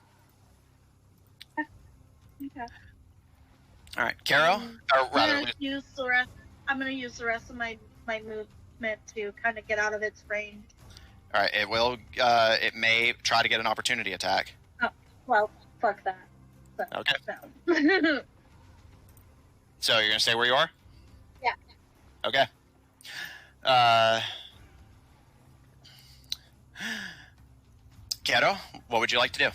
Okay. All right, Caro, or rather, I'm gonna use the rest of my move movement to kind of get out of its range. All right, it will. It may try to get an opportunity attack. Oh, well, fuck that. So, Okay. No. So you're gonna stay where you are? Yeah. Okay. Kato, what would you like to do?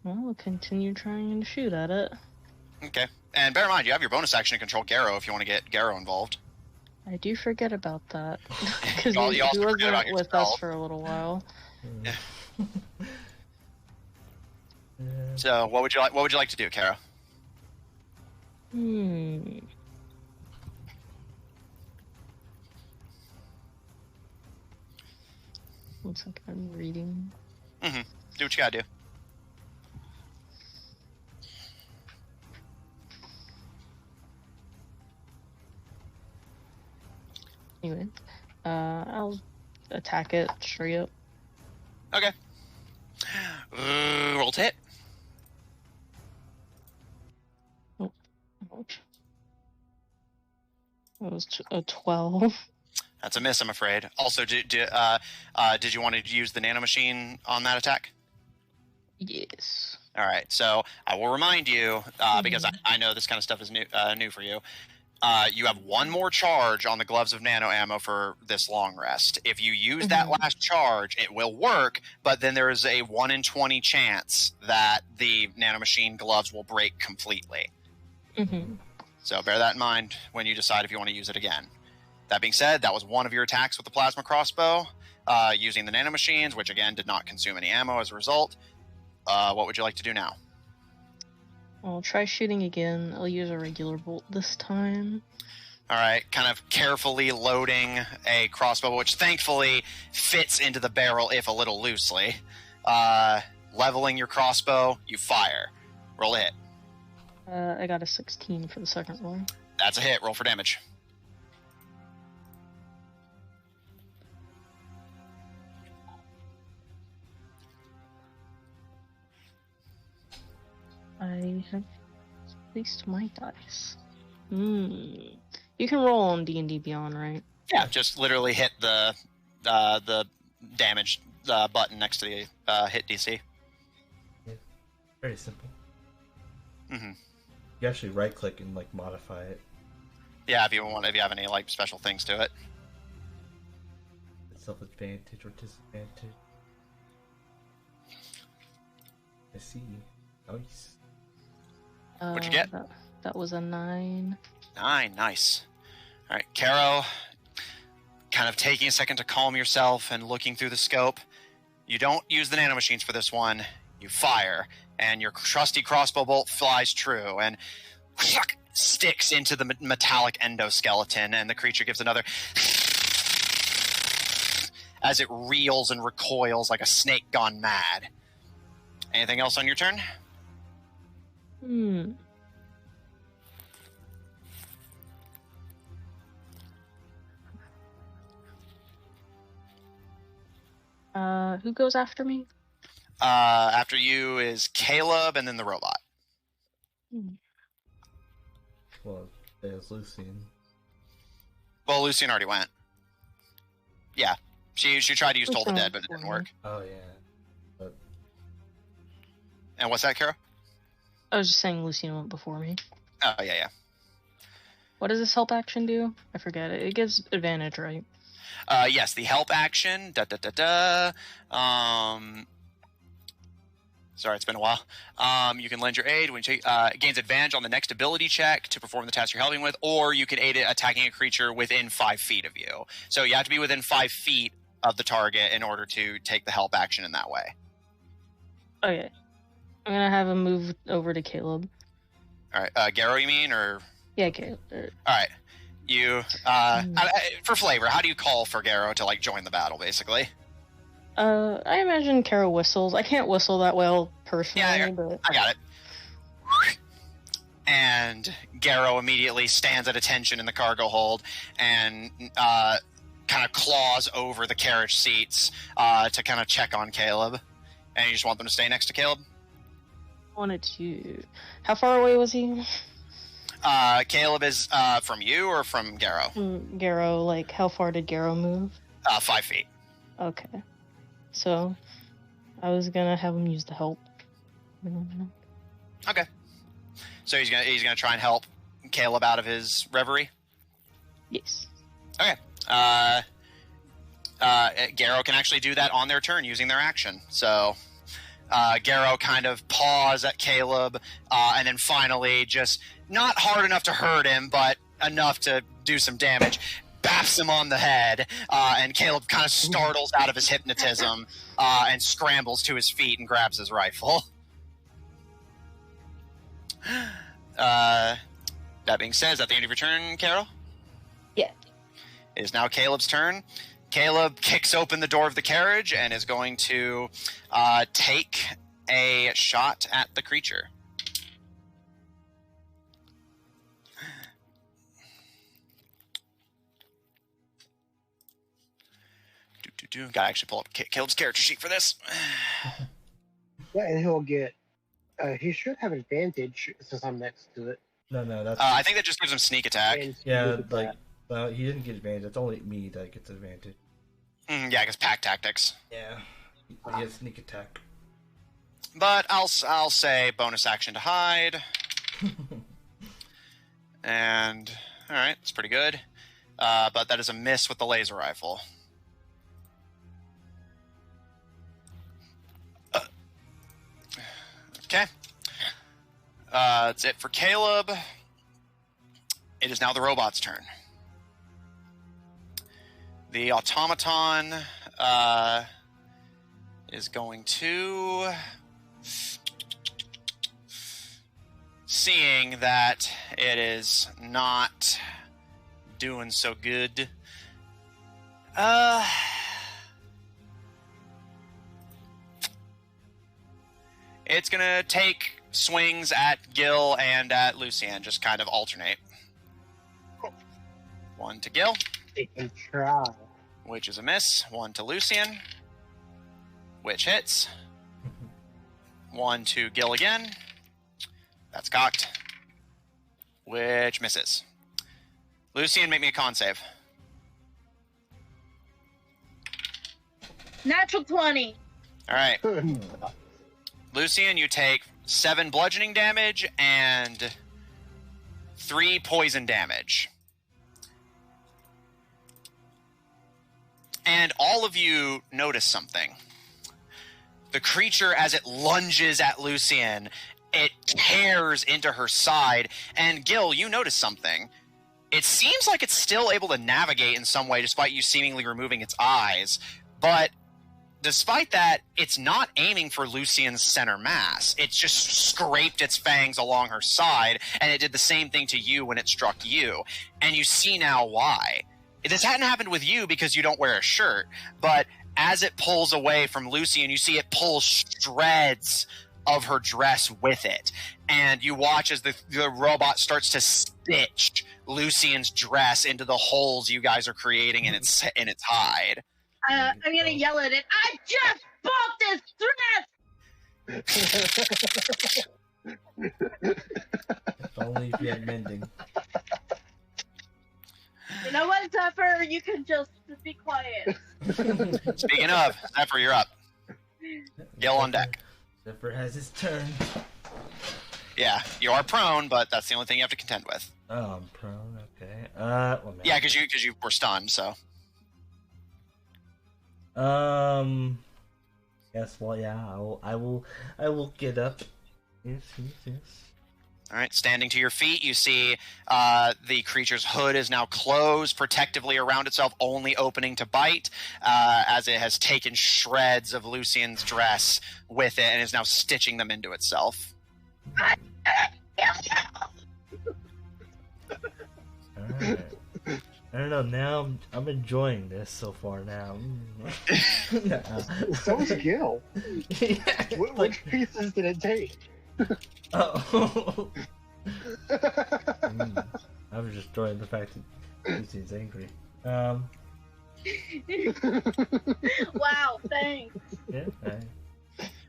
Well, we'll continue trying to shoot at it. Okay. And bear in mind, you have your bonus action to control Garrow if you want to get Garrow involved. I do forget about that because You he also forget about wasn't your with spell. us for a little while. Yeah. Yeah. So what would you like? What would you like to do, Kara? One second, I'm reading. Mm-hmm. Do what you gotta do. Anyway, I'll attack it straight up. Okay. Roll to hit. Ouch. That was a 12. That's a miss, I'm afraid. Also, did you want to use the nanomachine on that attack? Yes. All right. So I will remind you, because I know this kind of stuff is new for you. You have one more charge on the Gloves of Nano Ammo for this long rest. If you use that last charge, it will work, but then there is a 1 in 20 chance that the nanomachine gloves will break completely. So bear that in mind when you decide if you want to use it again. That being said, that was one of your attacks with the plasma crossbow, using the nanomachines, which again did not consume any ammo as a result. What would you like to do now? I'll try shooting again. I'll use a regular bolt this time. All right, kind of carefully loading a crossbow, which thankfully fits into the barrel, if a little loosely. Leveling your crossbow, you fire. Roll a hit. I got a 16 for the second one. That's a hit. Roll for damage. I have placed my dice. You can roll on D&D Beyond, right? Yeah, just literally hit the damage button next to the hit DC. Yeah. Very simple. Mm-hmm. You actually right click and like modify it. Yeah, if you have any like special things to it. Self-advantage or disadvantage. I see. Nice. What'd you get? That was a 9. 9, nice. All right, Caro, kind of taking a second to calm yourself and looking through the scope. You don't use the nanomachines for this one. You fire, and your trusty crossbow bolt flies true and sticks into the metallic endoskeleton, and the creature gives another as it reels and recoils like a snake gone mad. Anything else on your turn? Who goes after me? After you is Caleb and then the robot. Well, there's Lucian. Well, Lucian already went. Yeah. She tried to use Toll the Dead, but it didn't work. Oh, yeah. But... And what's that, Kara? I was just saying Lucian went before me. Oh, yeah. What does this help action do? I forget. It gives advantage, right? Yes, the help action. Sorry, it's been a while. You can lend your aid when it gains advantage on the next ability check to perform the task you're helping with, or you can aid it attacking a creature within 5 feet of you. So you have to be within 5 feet of the target in order to take the help action in that way. Okay. I'm gonna have him move over to Caleb. All right, Garrow, you mean, or? Yeah, Caleb. All right, you. For flavor, how do you call for Garrow to like join the battle, basically? I imagine Carol whistles. I can't whistle that well personally, but I got it. And Garrow immediately stands at attention in the cargo hold and kind of claws over the carriage seats to kind of check on Caleb. And you just want them to stay next to Caleb? wanted to. How far away was he? Caleb is from you or from Garrow? Garrow, like, how far did Garrow move? 5 feet. Okay. So, I was gonna have him use the help. Okay. So he's gonna try and help Caleb out of his reverie. Yes. Okay. Garrow can actually do that on their turn using their action. So Garrow kind of paws at Caleb, and then finally, just not hard enough to hurt him, but enough to do some damage, baps him on the head, and Caleb kind of startles out of his hypnotism and scrambles to his feet and grabs his rifle. That being said, is that the end of your turn, Carol? Yeah. It is now Caleb's turn. Caleb kicks open the door of the carriage and is going to take a shot at the creature. Gotta actually pull up Caleb's character sheet for this. Yeah, and he'll get. He should have advantage since I'm next to it. No, that's. I think that just gives him sneak attack. And yeah, look at like that. well, he didn't get advantage. It's only me that gets advantage. Yeah, because pack tactics. Yeah, he has sneak attack. But I'll say bonus action to hide. And all right, it's pretty good. But that is a miss with the laser rifle. Okay. That's it for Caleb. It is now the robot's turn. The automaton is going to... Seeing that it is not doing so good, it's gonna take swings at Gil and at Lucien, just kind of alternate. One to Gil, They can try. which is a miss. One to Lucien, which hits. One to Gil again. That's cocked, which misses. Lucien, make me a con save. Natural 20. All right. Lucien, you take 7 bludgeoning damage and 3 poison damage. And all of you notice something. The creature, as it lunges at Lucien, it tears into her side. And Gil, you notice something. It seems like it's still able to navigate in some way, despite you seemingly removing its eyes. But despite that, it's not aiming for Lucien's center mass. It's just scraped its fangs along her side, and it did the same thing to you when it struck you. And you see now why. This hadn't happened with you because you don't wear a shirt, but as it pulls away from Lucien, you see it pull shreds of her dress with it. And you watch as the robot starts to stitch Lucien's dress into the holes you guys are creating in its hide. I'm gonna yell at it. I just bought this dress! If only if you had mending. You know what, Zephyr? You can just be quiet. Speaking of, Zephyr, you're up. Gil on deck. Zephyr has his turn. Yeah, you are prone, but that's the only thing you have to contend with. Oh, I'm prone. Okay. Yeah, because you were stunned. So. Yes. Well, yeah. I will get up. Yes. All right, standing to your feet, you see the creature's hood is now closed protectively around itself, only opening to bite, as it has taken shreds of Lucien's dress with it and is now stitching them into itself. Alright. I don't know. Now I'm enjoying this so far. Now. So is Gil. Yeah, Which pieces did it take? Oh. I was just enjoying the fact that Lucy's angry. Wow, thanks. Yeah.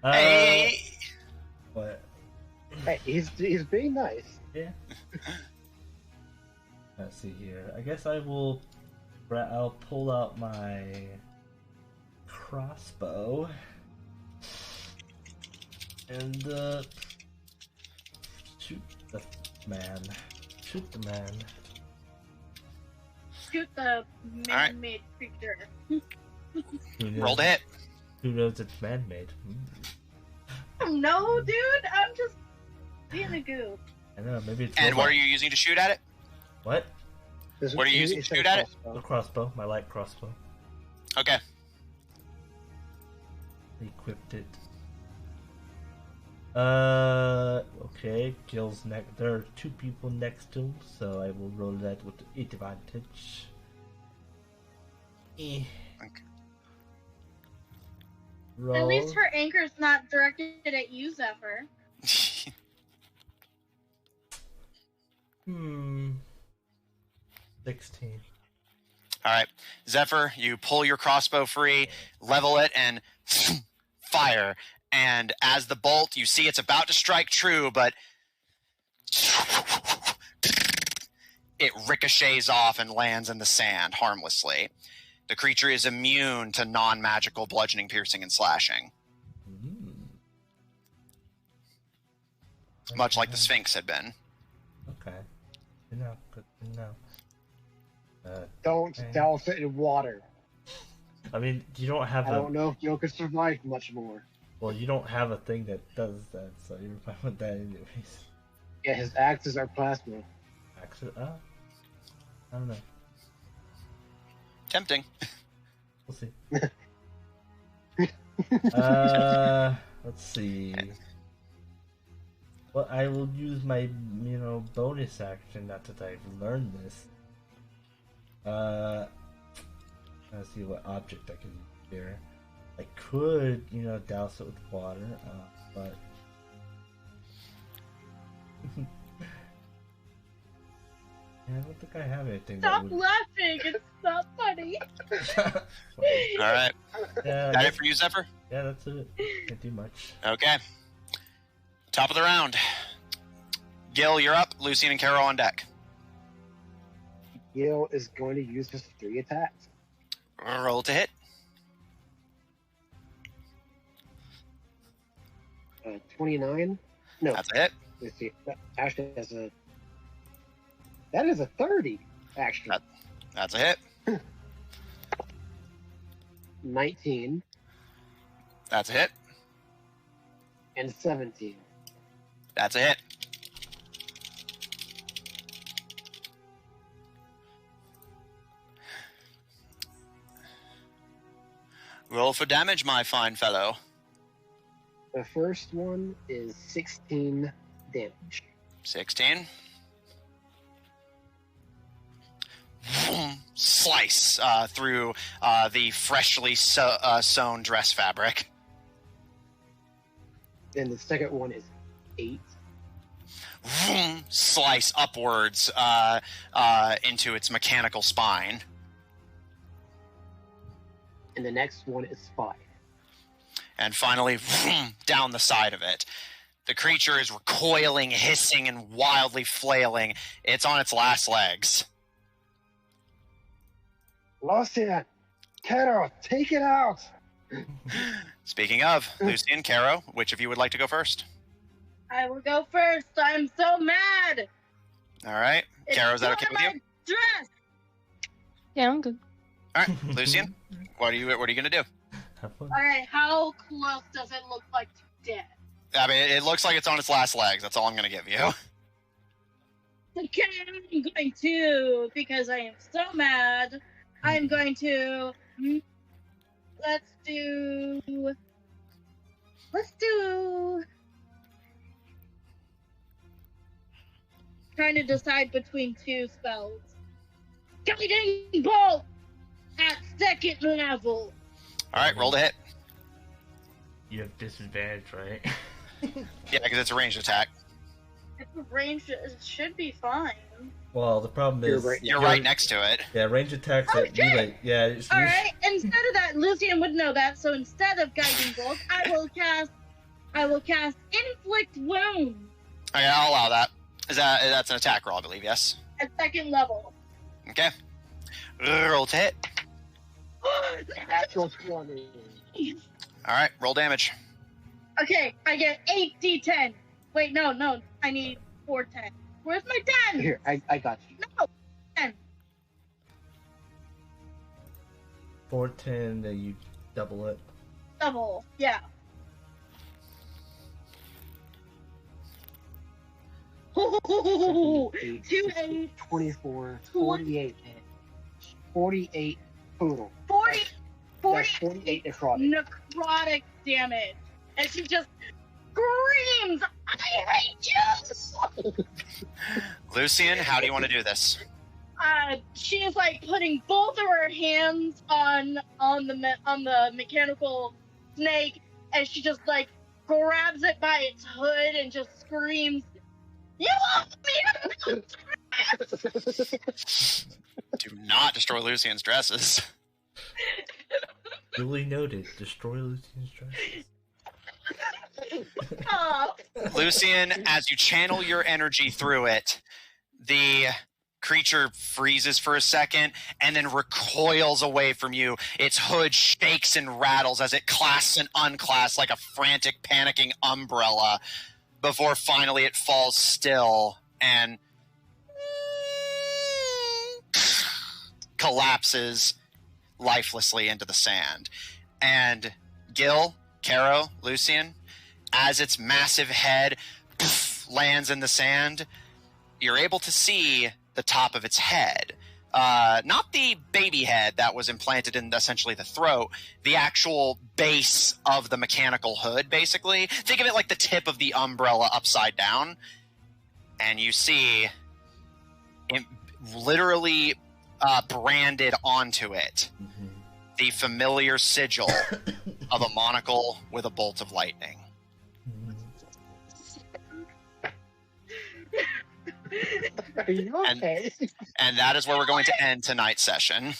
Hey! What? Hey, he's being nice. Yeah. Let's see here. I guess I'll pull out my crossbow and shoot the man. Shoot the man. Shoot the man-made creature. Roll to hit. Who knows it's man-made? No, dude, I'm just being a goof. I know, maybe it's. And what are you using to shoot at it? What? What are you using to shoot at it? The crossbow, my light crossbow. Okay. Equipped it. Okay, kills next. There are 2 people next to him, so I will roll that with advantage. Okay. Roll. At least her anger's not directed at you, Zephyr. 16. Alright. Zephyr, you pull your crossbow free, level it, and fire. And as the bolt, you see it's about to strike true, but it ricochets off and lands in the sand harmlessly. The creature is immune to non-magical bludgeoning, piercing, and slashing. Much like the Sphinx had been. Okay. Good enough. Good enough. Don't douse it in water. I mean, you don't have I don't know if you could survive much more. Well, you don't have a thing that does that, so you're fine with that anyways. Yeah, his axes are plasma. Axes? I don't know. Tempting. We'll see. Let's see. Well, I will use my, bonus action, not that I've learned this. Let's see what object I can use here. I could, douse it with water, but... Yeah, I don't think I have anything Stop that would... laughing! It's not funny. Alright. Yeah, That it for you, Zephyr? yeah, that's it. Can't do much. Okay. Top of the round. Gil, you're up. Lucian and Carol on deck. Gil is going to use his 3 attacks. Roll to hit. 29? No. That's a hit. Let's see. That actually has a... That is a 30, actually. That's a hit. 19 That's a hit. and 17. That's a hit. Roll for damage, my fine fellow. The first one is 16 damage. 16. Slice through the freshly sewn dress fabric. And the second one is 8. Slice upwards into its mechanical spine. And the next one is 5. And finally, down the side of it. The creature is recoiling, hissing, and wildly flailing. It's on its last legs. Lucian! Carol, take it out! Speaking of, Lucian, Caro, which of you would like to go first? I will go first. I'm so mad. All right. Caro, is that okay with you? Dress. Yeah, I'm good. All right, Lucian, what are you gonna do? Have fun. All right. How close does it look like to death? I mean, it looks like it's on its last legs. That's all I'm gonna give you. Okay, I'm going to, because I am so mad, I'm going to, let's do, trying to decide between 2 spells. Guiding Bolt at 2nd level. All right, roll to hit. You have disadvantage, right? Yeah, because it's a ranged attack. It's a range, it should be fine. Well, the problem You're is... right. You're right next to it. Yeah, range attacks Oh, at shit! melee. Yeah, it's Alright, instead of that, Lucian would know that, so instead of Guiding Bolt, I will cast Inflict Wound. Okay, I'll allow that. That's an attack roll, I believe, yes? at second level. Okay. Roll to hit. Natural 20. All right, roll damage. Okay, I get 8d10. Wait, no, I need 410. Where's my 10? Here, I got you. No, 10. 410, then you double it. Double, yeah. Ooh, 2 8, 24, 48 damage. 48 total. 40, That's 48 necrotic. necrotic damage. And she just screams, I hate you! Lucian, how do you want to do this? She's like putting both of her hands on the mechanical snake, and she just like grabs it by its hood and just screams, "You want me to?" Do not destroy Lucian's dresses. Duly noted. Destroy Lucian's dresses. Oh. Lucian, as you channel your energy through it, the creature freezes for a second and then recoils away from you. Its hood shakes and rattles as it clasps and unclasps like a frantic, panicking umbrella before finally it falls still and collapses lifelessly into the sand. And Gil, Caro, Lucian, as its massive head lands in the sand, you're able to see the top of its head. Not the baby head that was implanted in essentially the throat, the actual base of the mechanical hood, basically. Think of it like the tip of the umbrella upside down. And you see it literally branded onto it the familiar sigil of a monocle with a bolt of lightning. Are you okay? And that is where we're going to end tonight's session.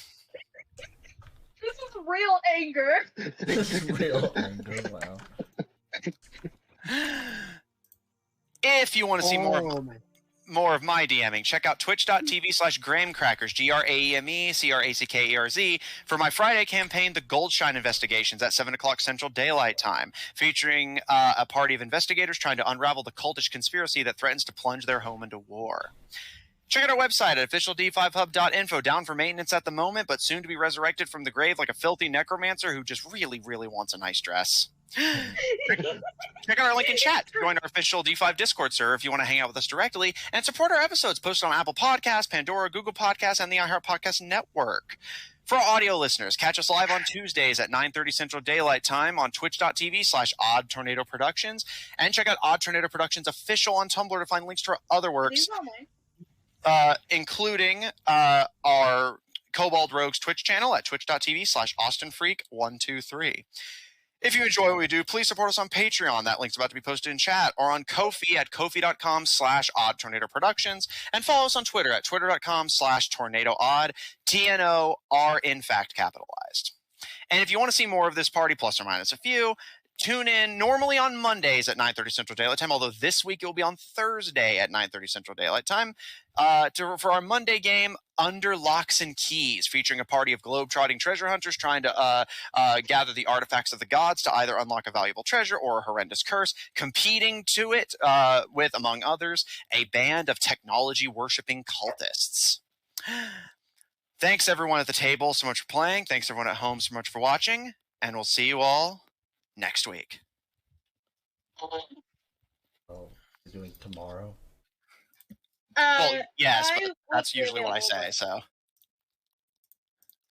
This is real anger. This is real anger, wow. If you want to see my more of my DMing, check out twitch.tv/Graemcrackers, GRAME, for my Friday campaign, The Goldshine Investigations, at 7 o'clock Central Daylight Time, featuring a party of investigators trying to unravel the cultish conspiracy that threatens to plunge their home into war. Check out our website at officiald5hub.info, down for maintenance at the moment, but soon to be resurrected from the grave like a filthy necromancer who just really, really wants a nice dress. Check out our link in chat to join our official D5 Discord server if you want to hang out with us directly and support our episodes posted on Apple Podcasts, Pandora, Google Podcasts, and the iHeart Podcast Network. For our audio listeners, catch us live on Tuesdays at 9:30 Central Daylight Time on twitch.tv/Odd Tornado Productions, and check out Odd Tornado Productions official on Tumblr to find links to our other works, including our Kobold Rogues Twitch channel at twitch.tv/AustinFreak123. If you enjoy what we do, please support us on Patreon. That link's about to be posted in chat, or on Ko-fi at kofi.com/Odd Tornado Productions, and follow us on Twitter at twitter.com/TornadoOdd. TNO are in fact capitalized. And if you want to see more of this party, plus or minus a few, tune in normally on Mondays at 9:30 Central Daylight Time, although this week it will be on Thursday at 9:30 Central Daylight Time, for our Monday game, Under Locks and Keys, featuring a party of globe-trotting treasure hunters trying to gather the artifacts of the gods to either unlock a valuable treasure or a horrendous curse, competing to it with, among others, a band of technology-worshipping cultists. Thanks, everyone at the table, so much for playing. Thanks, everyone at home, so much for watching. And we'll see you all next week. Oh, you're doing tomorrow? Well, yes, I but will that's be usually what I available. say, so.